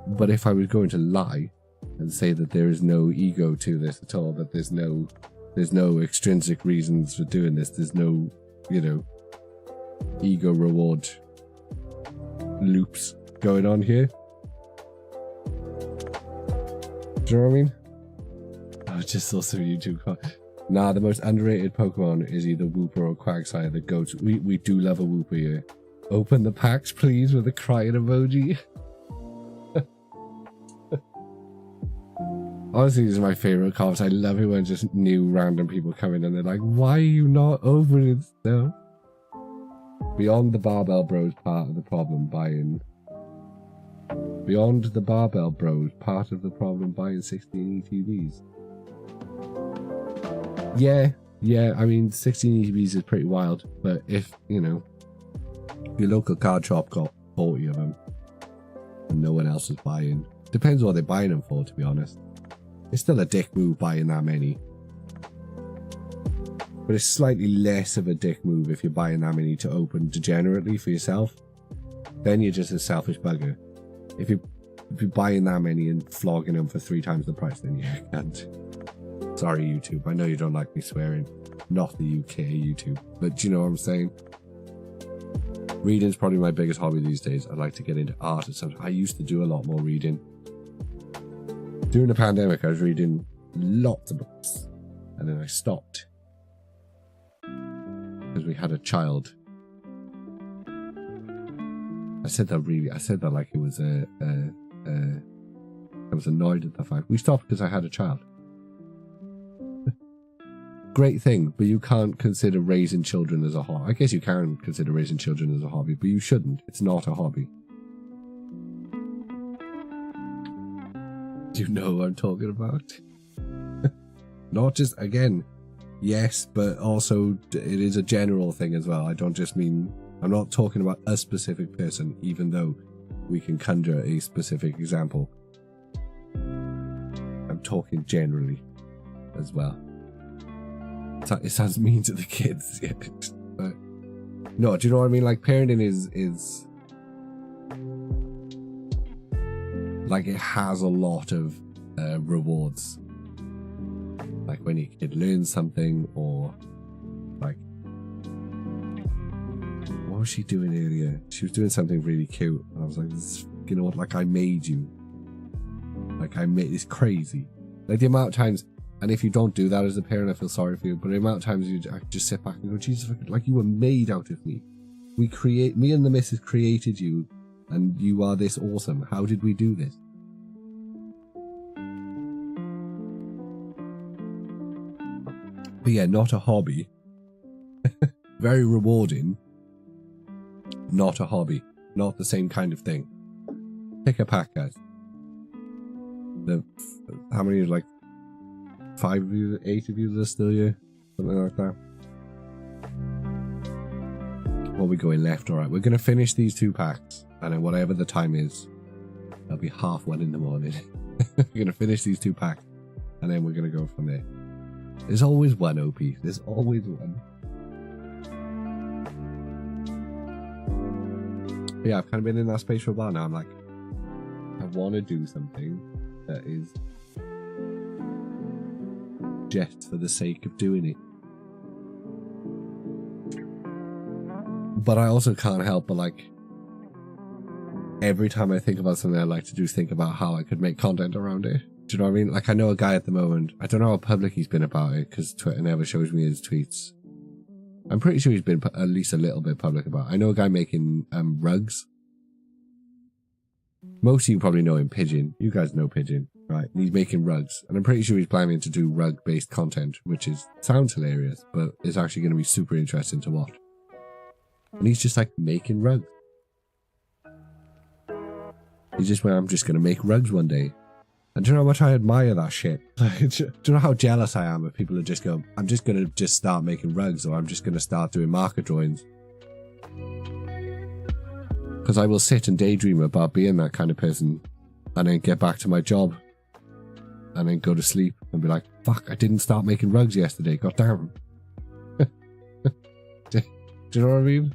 But if I was going to lie and say that there is no ego to this at all, that there's no extrinsic reasons for doing this, there's no, ego reward loops going on here. Do you know what I mean? I just saw some YouTube comments. Nah, the most underrated Pokemon is either Wooper or Quagsire, the goats. We do love a Wooper here. Open the packs, please, with a crying emoji. Honestly, this is my favourite comments. I love it when just new random people come in and they're like, why are you not opening stuff? Beyond the Barbell Bros part of the problem buying... Beyond the Barbell Bros part of the problem buying 16 ETBs. Yeah, I mean, 16 ETBs is pretty wild, but if, your local card shop got 40 of them and no one else is buying, depends what they're buying them for, to be honest. It's still a dick move buying that many. But it's slightly less of a dick move if you're buying that many to open degenerately for yourself. Then you're just a selfish bugger. If you're buying that many and flogging them for 3 times the price, then yeah, you can't. Sorry, YouTube. I know you don't like me swearing. Not the UK YouTube. But do you know what I'm saying? Reading's probably my biggest hobby these days. I'd like to get into art and stuff. I used to do a lot more reading. During the pandemic, I was reading lots of books. And then I stopped. Because we had a child. I said that like it was I was annoyed at the fact. We stopped because I had a child. Great thing, but you can't consider raising children as a hobby. I guess you can consider raising children as a hobby, but you shouldn't. It's not a hobby. You know what I'm talking about? Not just, again, yes, but also it is a general thing as well. I don't just mean, I'm not talking about a specific person, even though we can conjure a specific example. I'm talking generally as well. It sounds mean to the kids, yeah. But no, do you know what I mean? Like, parenting is like, it has a lot of rewards. Like when your kid learns something, or like, what was she doing earlier? She was doing something really cute. And I was like, you know what? Like, I made you. Like, it's crazy. Like the amount of times. And if you don't do that as a parent, I feel sorry for you. But the amount of times I just sit back and go, Jesus, like, you were made out of me. Me and the missus created you, and you are this awesome. How did we do this? But yeah, not a hobby. Very rewarding. Not a hobby. Not the same kind of thing. Pick a pack, guys. How many, like, 5 of you, 8 of you that are still here? Something like that. Well, we're going left, alright. We're going to finish these 2 packs. And then whatever the time is, it'll be 1:30 in the morning. We're going to finish these 2 packs. And then we're going to go from there. There's always one, OP. There's always one. But yeah, I've kind of been in that space for a while now. I'm like, I want to do something that is just for the sake of doing it. But I also can't help but, like, every time I think about something I like to do, think about how I could make content around it. Do you know what I mean? Like, I know a guy at the moment. I don't know how public he's been about it, because Twitter never shows me his tweets. I'm pretty sure he's been at least a little bit public about it. I know a guy making rugs. Most of you probably know him, Pigeon. You guys know Pigeon, right? He's making rugs, and I'm pretty sure he's planning to do rug-based content, which sounds hilarious, but it's actually going to be super interesting to watch. And he's just like making rugs. He just went, I'm just going to make rugs one day. And do you know how much I admire that shit? Do you know how jealous I am if people are just going, I'm just going to start making rugs, or I'm just going to start doing market drawings? Because I will sit and daydream about being that kind of person, and then get back to my job, and then go to sleep and be like, fuck, I didn't start making rugs yesterday, god damn. Do you know what I mean?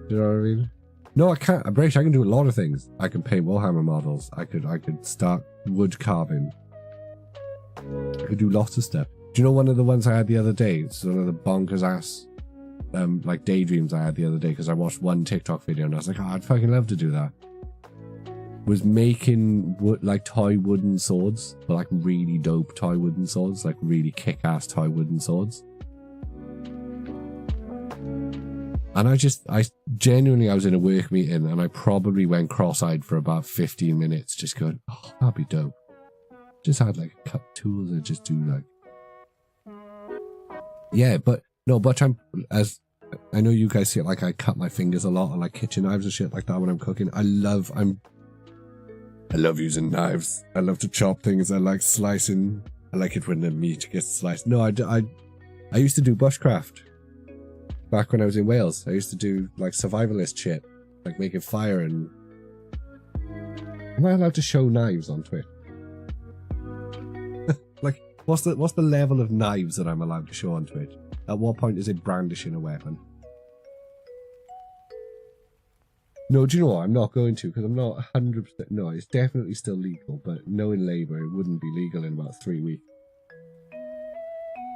Do you know what I mean? No, I can't. I'm British. I can do a lot of things. I can paint Warhammer models. I could start wood carving. I could do lots of stuff. Do you know one of the ones I had the other day? It's one of the bonkers ass like daydreams I had the other day, because I watched one TikTok video and I was like, oh, I'd fucking love to do that. Was making like toy wooden swords, but like really dope toy wooden swords, like really kick-ass toy wooden swords. And I genuinely, I was in a work meeting and I probably went cross-eyed for about 15 minutes, just going, oh, that'd be dope. Just had like cut tools and just do like, yeah, but no, but I know you guys see it, like I cut my fingers a lot on like kitchen knives and shit like that when I'm cooking. I love using knives. I love to chop things. I like slicing. I like it when the meat gets sliced. No, I used to do bushcraft. Back when I was in Wales, I used to do like survivalist shit, like making fire. And am I allowed to show knives on Twitch? Like, what's the level of knives that I'm allowed to show on Twitch? At what point is it brandishing a weapon? No, do you know what? I'm not going to, because I'm not 100%. No, it's definitely still legal, but knowing Labour, it wouldn't be legal in about 3 weeks.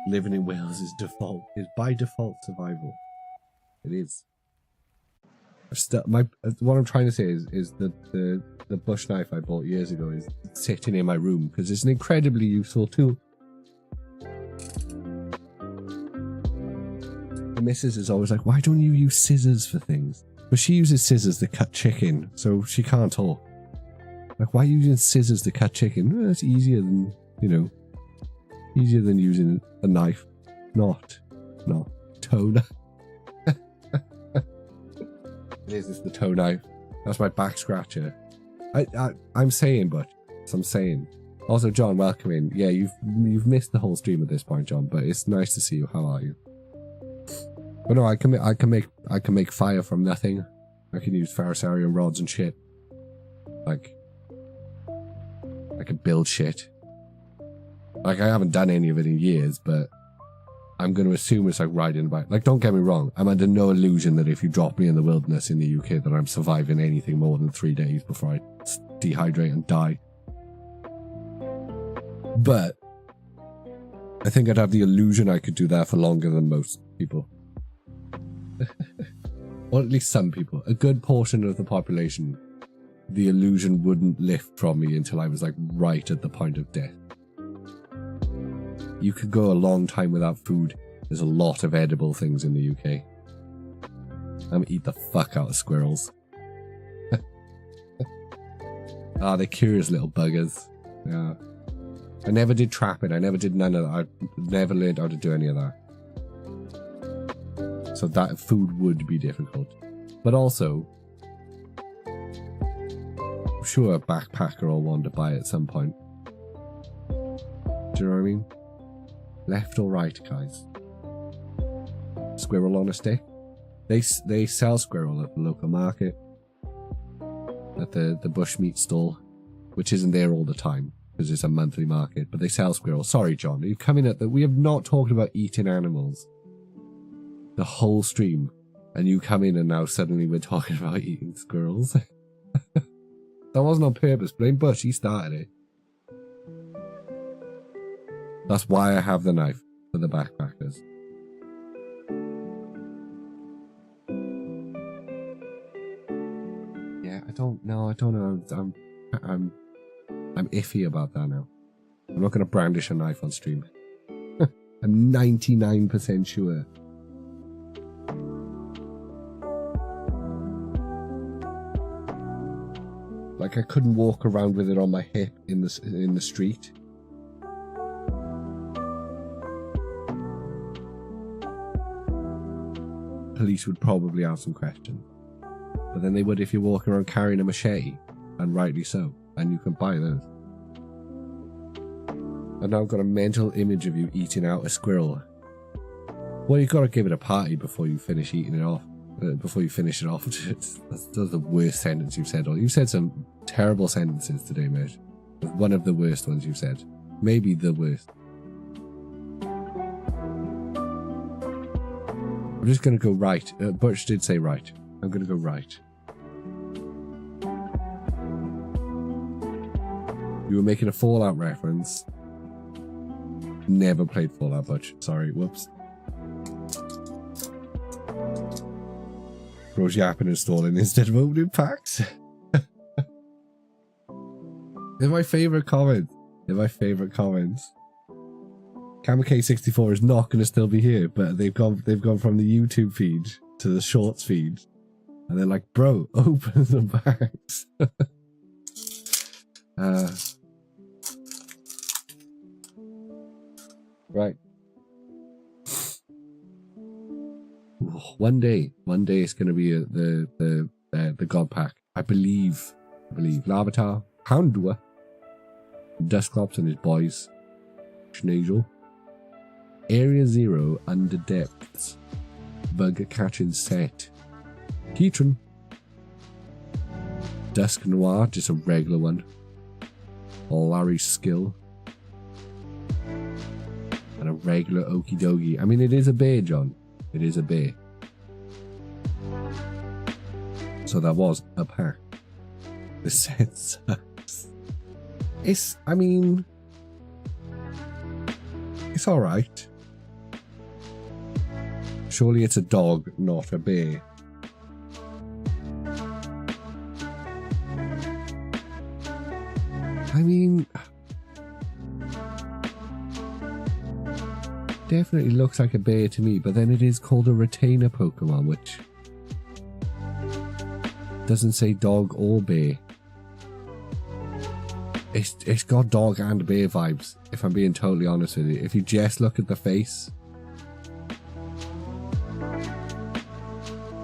Living in Wales is default. Is by default survival. It is. What I'm trying to say is that the bush knife I bought years ago is sitting in my room because it's an incredibly useful tool. The missus is always like, why don't you use scissors for things? But she uses scissors to cut chicken, so she can't talk. Like, why are you using scissors to cut chicken? Well, it's easier than, easier than using a knife. Not toner. It's the toe knife. That's my back scratcher. I'm saying, but I'm saying. Also, John, welcome in. Yeah, you've missed the whole stream at this point, John, but it's nice to see you. How are you? But no, I can make fire from nothing. I can use Pharisarian rods and shit. Like, I can build shit. Like, I haven't done any of it in years, but I'm going to assume it's like riding a bike. Like, don't get me wrong. I'm under no illusion that if you drop me in the wilderness in the UK that I'm surviving anything more than 3 days before I dehydrate and die. But I think I'd have the illusion I could do that for longer than most people. Or at least some people. A good portion of the population, the illusion wouldn't lift from me until I was like right at the point of death. You could go a long time without food. There's a lot of edible things in the UK. I'm gonna eat the fuck out of squirrels. Ah, they're curious little buggers. Yeah. I never did trapping. I never did none of that. I never learned how to do any of that. So that food would be difficult. But also, I'm sure a backpacker will want to buy it at some point. Do you know what I mean? Left or right, guys? Squirrel on a stick? They sell squirrel at the local market. At the bushmeat stall. Which isn't there all the time. Because it's a monthly market. But they sell squirrel. Sorry, John. You've come in at that. We have not talked about eating animals. The whole stream. And you come in and now suddenly we're talking about eating squirrels. That wasn't on purpose. Blame Bush. He started it. That's why I have the knife for the backpackers. Yeah, I don't know. I'm iffy about that now. I'm not going to brandish a knife on stream. I'm 99% sure. Like, I couldn't walk around with it on my hip in the street. Police would probably ask some questions. But then they would if you're walking around carrying a machete, and rightly so, and you can buy those. And now I've got a mental image of you eating out a squirrel. Well, you've got to give it a party before you finish eating it off. Before you finish it off. That's the worst sentence you've said. You've said some terrible sentences today, mate. One of the worst ones you've said. Maybe the worst. I'm just going to go right. Butch did say right. I'm going to go right. You were making a Fallout reference. Never played Fallout, Butch. Sorry, whoops. Bro's yapping and stalling instead of opening packs. They're my favourite comments. They're my favourite comments. Kamake64 is not going to still be here, but they've gone from the YouTube feed to the Shorts feed, and they're like, "Bro, open the packs." Right. One day it's going to be the God Pack. I believe Larvitar, Houndour, Dusclops and his boys, Schneasel, Area 0 Under Depths, Bug Catching Set, Heatran, Dusk Noir, just a regular one, Larry Skill, and a regular Okie Dokie. I mean, it is a bear, John. It is a bear. So that was a pack. The set sucks. I mean, it's alright. Surely it's a dog, not a bear. I mean, definitely looks like a bear to me, but then it is called a retainer Pokemon, which doesn't say dog or bear. It's got dog and bear vibes, if I'm being totally honest with you. If you just look at the face,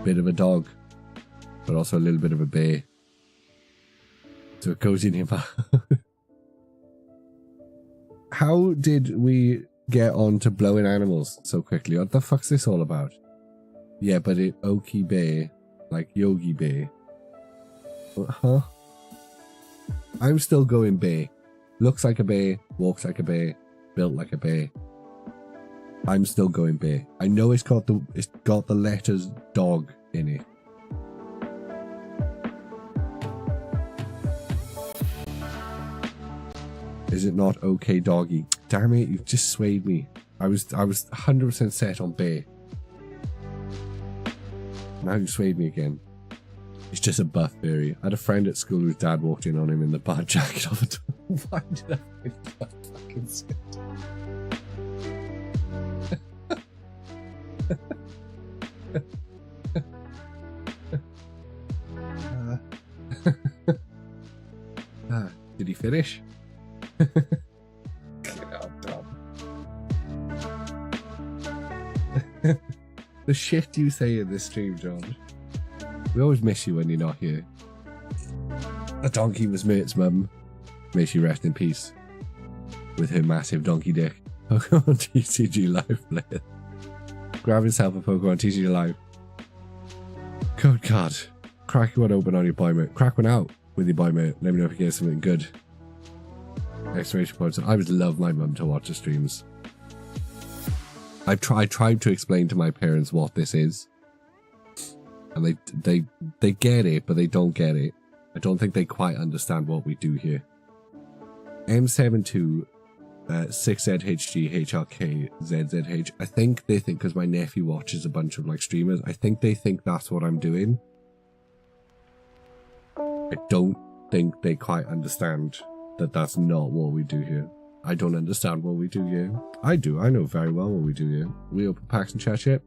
bit of a dog, but also a little bit of a bear. So it goes in your mouth. How did we get on to blowing animals so quickly? What the fuck's this all about? Yeah, but it Oki Bear, like Yogi Bear. Huh? I'm still going bear. Looks like a bear, walks like a bear, built like a bear. I'm still going bear. I know it's got the letters dog in it. Is it not okay doggy? Damn it, you've just swayed me. I was 100% set on bear. Now you swayed me again. He's just a buff fairy. I had a friend at school whose dad walked in on him in the bad jacket all the time. Why did I make that fucking sense? Did he finish? The shit you say in this stream, John. We always miss you when you're not here. A donkey was mate's mum. May she rest in peace. With her massive donkey dick. Pokemon TCG Live player. Grab yourself a Pokemon TCG Live. Code card. Crack one open on your boy mate. Crack one out with your boy mate. Let me know if you get something good. Exclamation points. I would love my mum to watch the streams. I tried to explain to my parents what this is. And they get it, but they don't get it. I don't think they quite understand what we do here. M72 6ZHG HRK ZZH. I think they think, because my nephew watches a bunch of like streamers, I think they think that's what I'm doing. I don't think they quite understand that that's not what we do here. I don't understand what we do here. I do. I know very well what we do here. We open packs and chat shit.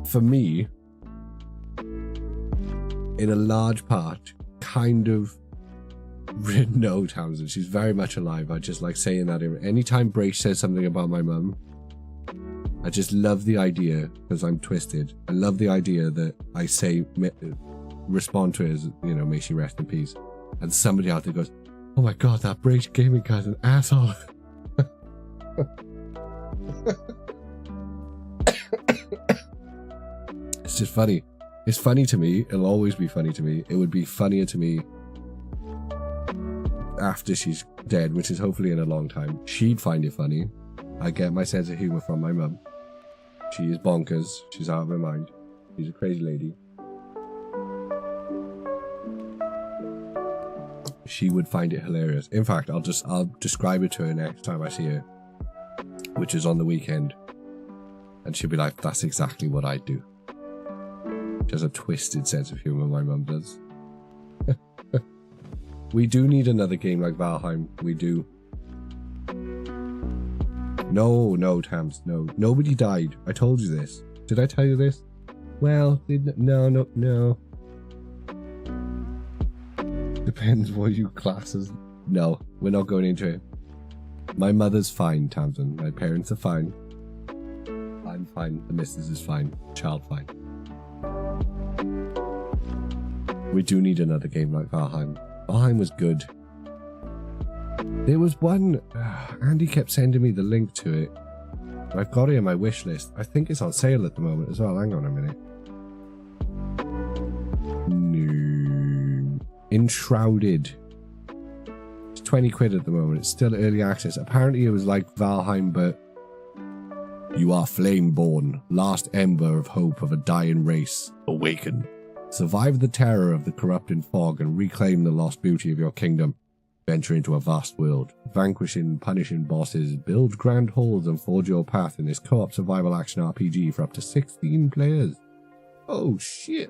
For me, in a large part, kind of, no, Townsend, she's very much alive. I just like saying that. Anytime Brace says something about my mum, I just love the idea, because I'm twisted. I love the idea that I say, respond to it as, you know, may she rest in peace. And somebody out there goes, oh my god, that Brace gaming guy's an asshole. It's just funny. It's funny to me. It'll always be funny to me. It would be funnier to me after she's dead, which is hopefully in a long time. She'd find it funny. I get my sense of humor from my mum. She is bonkers. She's out of her mind. She's a crazy lady. She would find it hilarious. In fact, I'll describe it to her next time I see her, which is on the weekend, and she'll be like, that's exactly what I do. She has a twisted sense of humor, my mum does. We do need another game like Valheim. We do. No, Tams, no. Nobody died. I told you this. Did I tell you this? Well, no. Depends what you class as. No, we're not going into it. My mother's fine, Tamsin. My parents are fine. I'm fine. The missus is fine. Child fine. We do need another game like Valheim. Valheim was good. There was one. Andy kept sending me the link to it. I've got it in my wish list. I think it's on sale at the moment as well. Hang on a minute. No. Enshrouded. It's 20 quid at the moment. It's still early access. Apparently it was like Valheim, but you are flame-born, last ember of hope of a dying race. Awaken. Survive the terror of the corrupting fog and reclaim the lost beauty of your kingdom. Venture into a vast world, vanquish and punishing bosses, build grand halls and forge your path in this co-op survival action RPG for up to 16 players. Oh shit.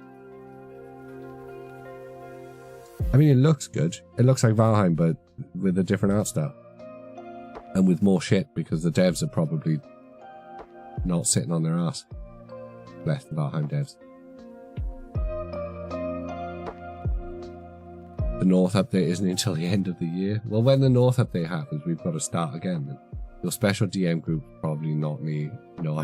I mean, it looks good. It looks like Valheim, but with a different art style. And with more shit, because the devs are probably not sitting on their ass. Bless the Valheim devs. The North update isn't until the end of the year. Well, when the North update happens, we've got to start again. Your special DM group, probably not me. No,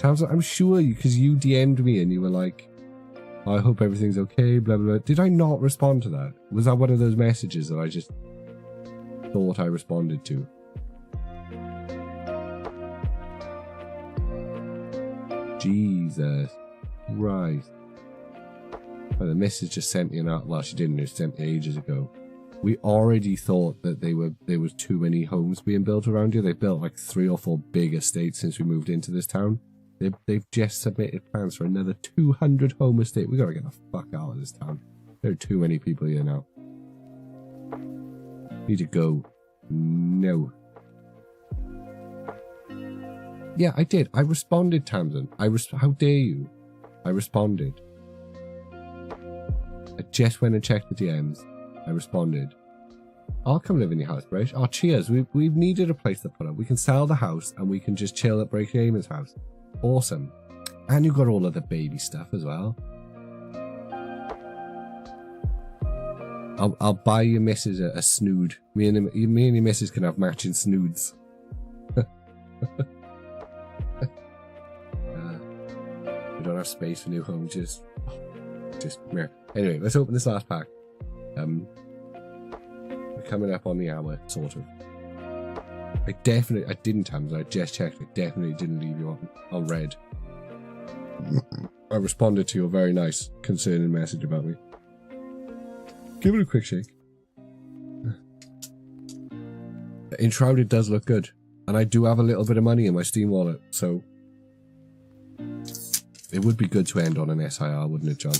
I'm sure because you DM'd me and you were like, I hope everything's okay, blah, blah, blah. Did I not respond to that? Was that one of those messages that I just thought I responded to? Jesus Christ. Well, the missus just sent me an out. Well, she didn't. It sent me ages ago. We already thought that there was too many homes being built around here. They built like 3 or 4 big estates since we moved into this town. They've just submitted plans for another 200 home estate. We gotta get the fuck out of this town. There are too many people here now. Need to go. No. Yeah, I did. I responded, Tamsin. How dare you? I responded. I just went and checked the DMs. I responded. I'll come live in your house, right? Oh, cheers. We've needed a place to put up. We can sell the house and we can just chill at Break Gamer's house. Awesome. And you've got all of the baby stuff as well. I'll buy your missus a snood. Me and your missus can have matching snoods. We don't have space for new homes. Just meh. Anyway, let's open this last pack. We're coming up on the hour, sort of. I didn't, Tamsin. I just checked. I definitely didn't leave you on red. I responded to your very nice, concerning message about me. Give it a quick shake. Enshrouded does look good. And I do have a little bit of money in my Steam wallet, so it would be good to end on an SIR, wouldn't it, John?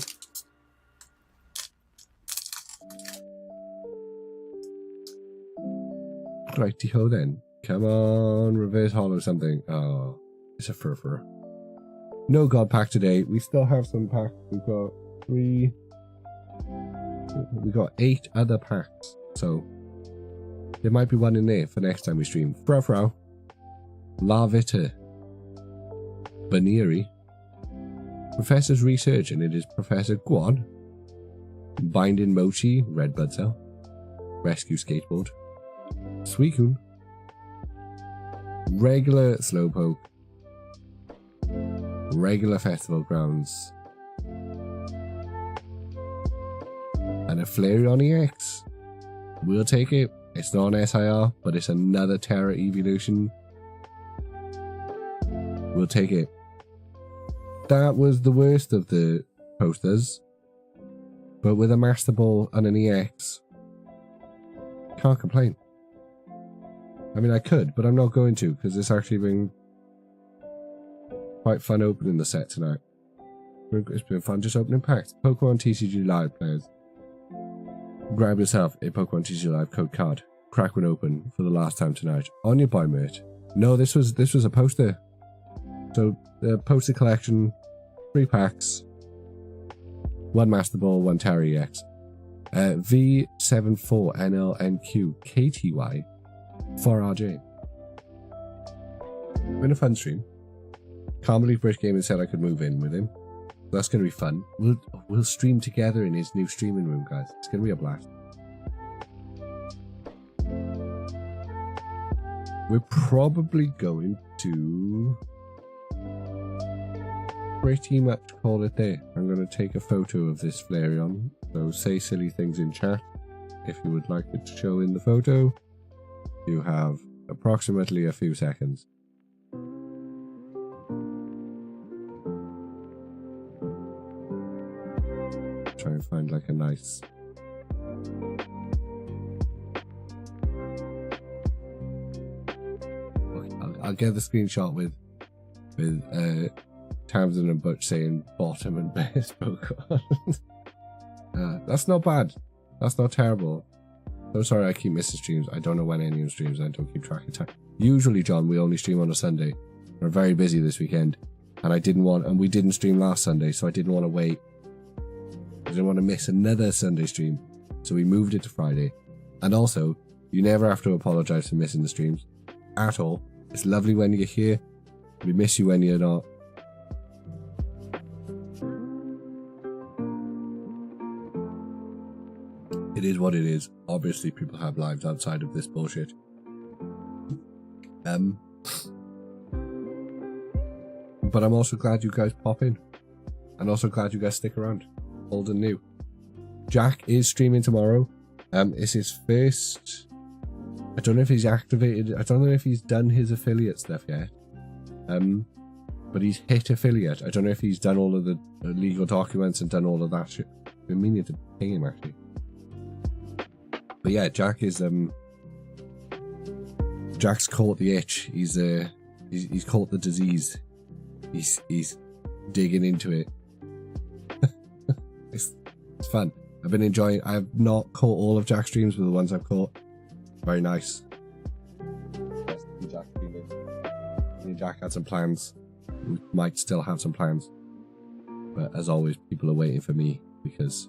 Righty-ho then. Come on, reverse hollow something. Oh, it's a fur. No god pack today. We still have some packs. We've got 3. We've got 8 other packs. So there might be one in there for next time we stream. Frau. Larvita. Baneri. Professor's research, and it is Professor Guan. Binding Mochi. Red Blood Cell. Rescue Skateboard. Suicune. Regular Slowpoke. Regular Festival Grounds. And a Flareon EX. We'll take it. It's not an SIR, but it's another Terra Evolution. We'll take it. That was the worst of the posters. But with a Master Ball and an EX, can't complain. I mean, I could, but I'm not going to, because it's actually been quite fun opening the set tonight. It's been fun just opening packs. Pokemon TCG Live players. Grab yourself a Pokemon TCG Live code card. Crack one open for the last time tonight. On your buy merch. No, this was a poster. So the poster collection, 3 packs. 1 Master Ball, 1 Terra EX. V74NLNQ for RJ. We're in a fun stream. Can't believe British Gaming said I could move in with him. That's going to be fun. We'll stream together in his new streaming room, guys. It's going to be a blast. We're probably going to pretty much call it there. I'm going to take a photo of this Flareon. So say silly things in chat if you would like it to show in the photo. You have approximately a few seconds. Try and find like a nice... Okay, I'll get the screenshot with Tamsin and Butch saying bottom and best Pokemon. That's not bad. That's not terrible. So sorry I keep missing streams. I don't know when any of streams. I don't keep track of time. Usually, John, we only stream on a Sunday. We're very busy this weekend. And we didn't stream last Sunday, so I didn't want to wait. I didn't want to miss another Sunday stream. So we moved it to Friday. And also, you never have to apologize for missing the streams. At all. It's lovely when you're here. We miss you when you're not. It is what it is. Obviously, people have lives outside of this bullshit. But I'm also glad you guys pop in. And also glad you guys stick around. Old and new. Jack is streaming tomorrow. It's his first... I don't know if he's activated... I don't know if he's done his affiliate stuff yet. But he's hit affiliate. I don't know if he's done all of the legal documents and done all of that shit. I've been meaning to ping him, actually. But yeah, Jack is... Jack's caught the itch. He's caught the disease. He's digging into it. It's fun. I've been enjoying. I've not caught all of Jack's streams, but the ones I've caught, very nice. Me and Jack had some plans. We might still have some plans, but as always, people are waiting for me because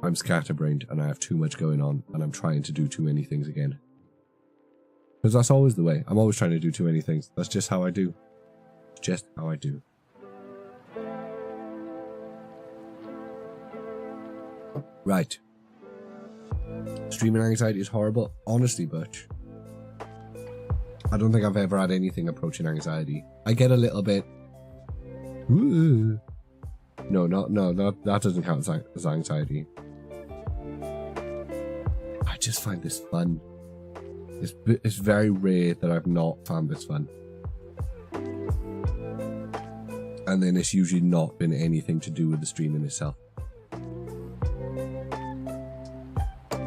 I'm scatterbrained and I have too much going on, and I'm trying to do too many things again. Because that's always the way. I'm always trying to do too many things. That's just how I do. It's just how I do. Right. Streaming anxiety is horrible. Honestly, Butch, I don't think I've ever had anything approaching anxiety. I get a little bit... Ooh. No, that doesn't count as anxiety. I just find this fun. It's very rare that I've not found this fun. And then it's usually not been anything to do with the streaming itself.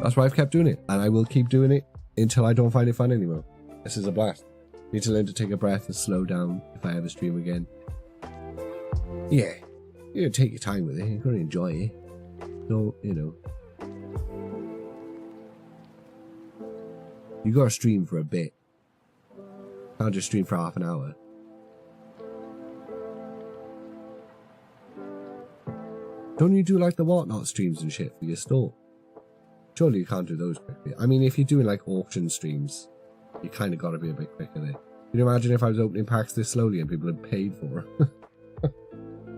That's why I've kept doing it. And I will keep doing it until I don't find it fun anymore. This is a blast. Need to learn to take a breath and slow down if I ever stream again. Yeah. You gotta take your time with it. You gotta enjoy it. So, you know. You gotta stream for a bit. Can't just stream for half an hour. Don't you do like the whatnot streams and shit for your store? Surely you can't do those quickly. I mean, if you're doing like auction streams, you kind of gotta be a bit quicker there. Can you imagine if I was opening packs this slowly and people had paid for it?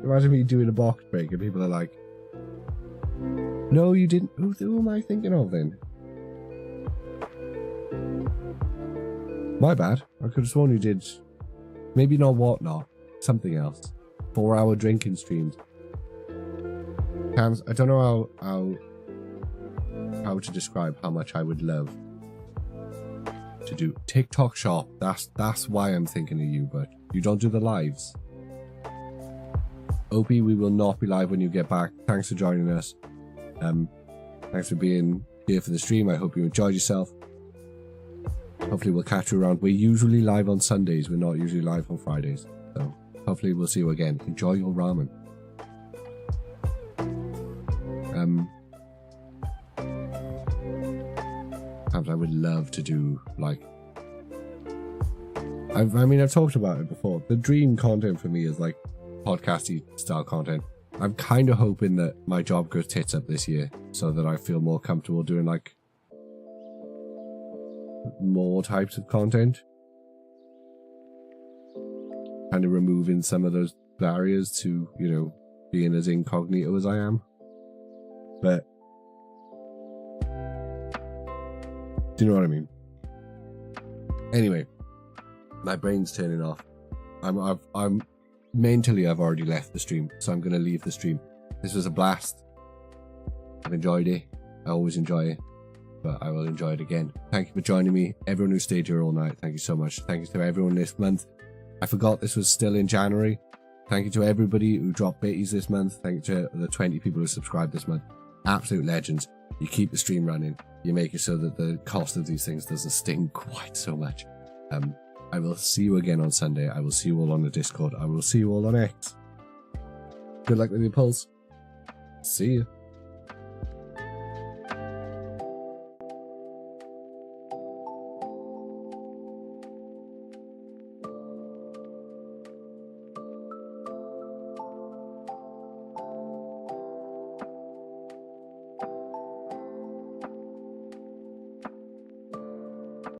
Imagine me doing a box break and people are like, no, you didn't. Who am I thinking of then? My bad. I could have sworn you did. Maybe not whatnot. Something else. 4-hour drinking streams. Cams, I don't know how to describe how much I would love to do TikTok shop. That's why I'm thinking of you, but you don't do the lives. Opie, we will not be live when you get back. Thanks for joining us. Thanks for being here for the stream. I hope you enjoyed yourself. Hopefully we'll catch you around. We're usually live on Sundays. We're not usually live on Fridays. So hopefully we'll see you again. Enjoy your ramen. I would love to do like... I mean, I've talked about it before. The dream content for me is like podcasty style content. I'm kind of hoping that my job goes tits up this year so that I feel more comfortable doing like more types of content. Kind of removing some of those barriers to, you know, being as incognito as I am. But do you know what I mean? Anyway, my brain's turning off. I'm mentally, I've already left the stream, so I'm going to leave the stream. This was a blast. I've enjoyed it. I always enjoy it, but I will enjoy it again. Thank you for joining me. Everyone who stayed here all night, thank you so much. Thank you to everyone this month. I forgot this was still in January. Thank you to everybody who dropped bitties this month. Thank you to the 20 people who subscribed this month. Absolute legends. You keep the stream running. You make it so that the cost of these things doesn't sting quite so much. I will see you again on Sunday. I will see you all on the Discord. I will see you all on X. Good luck with your polls. See ya.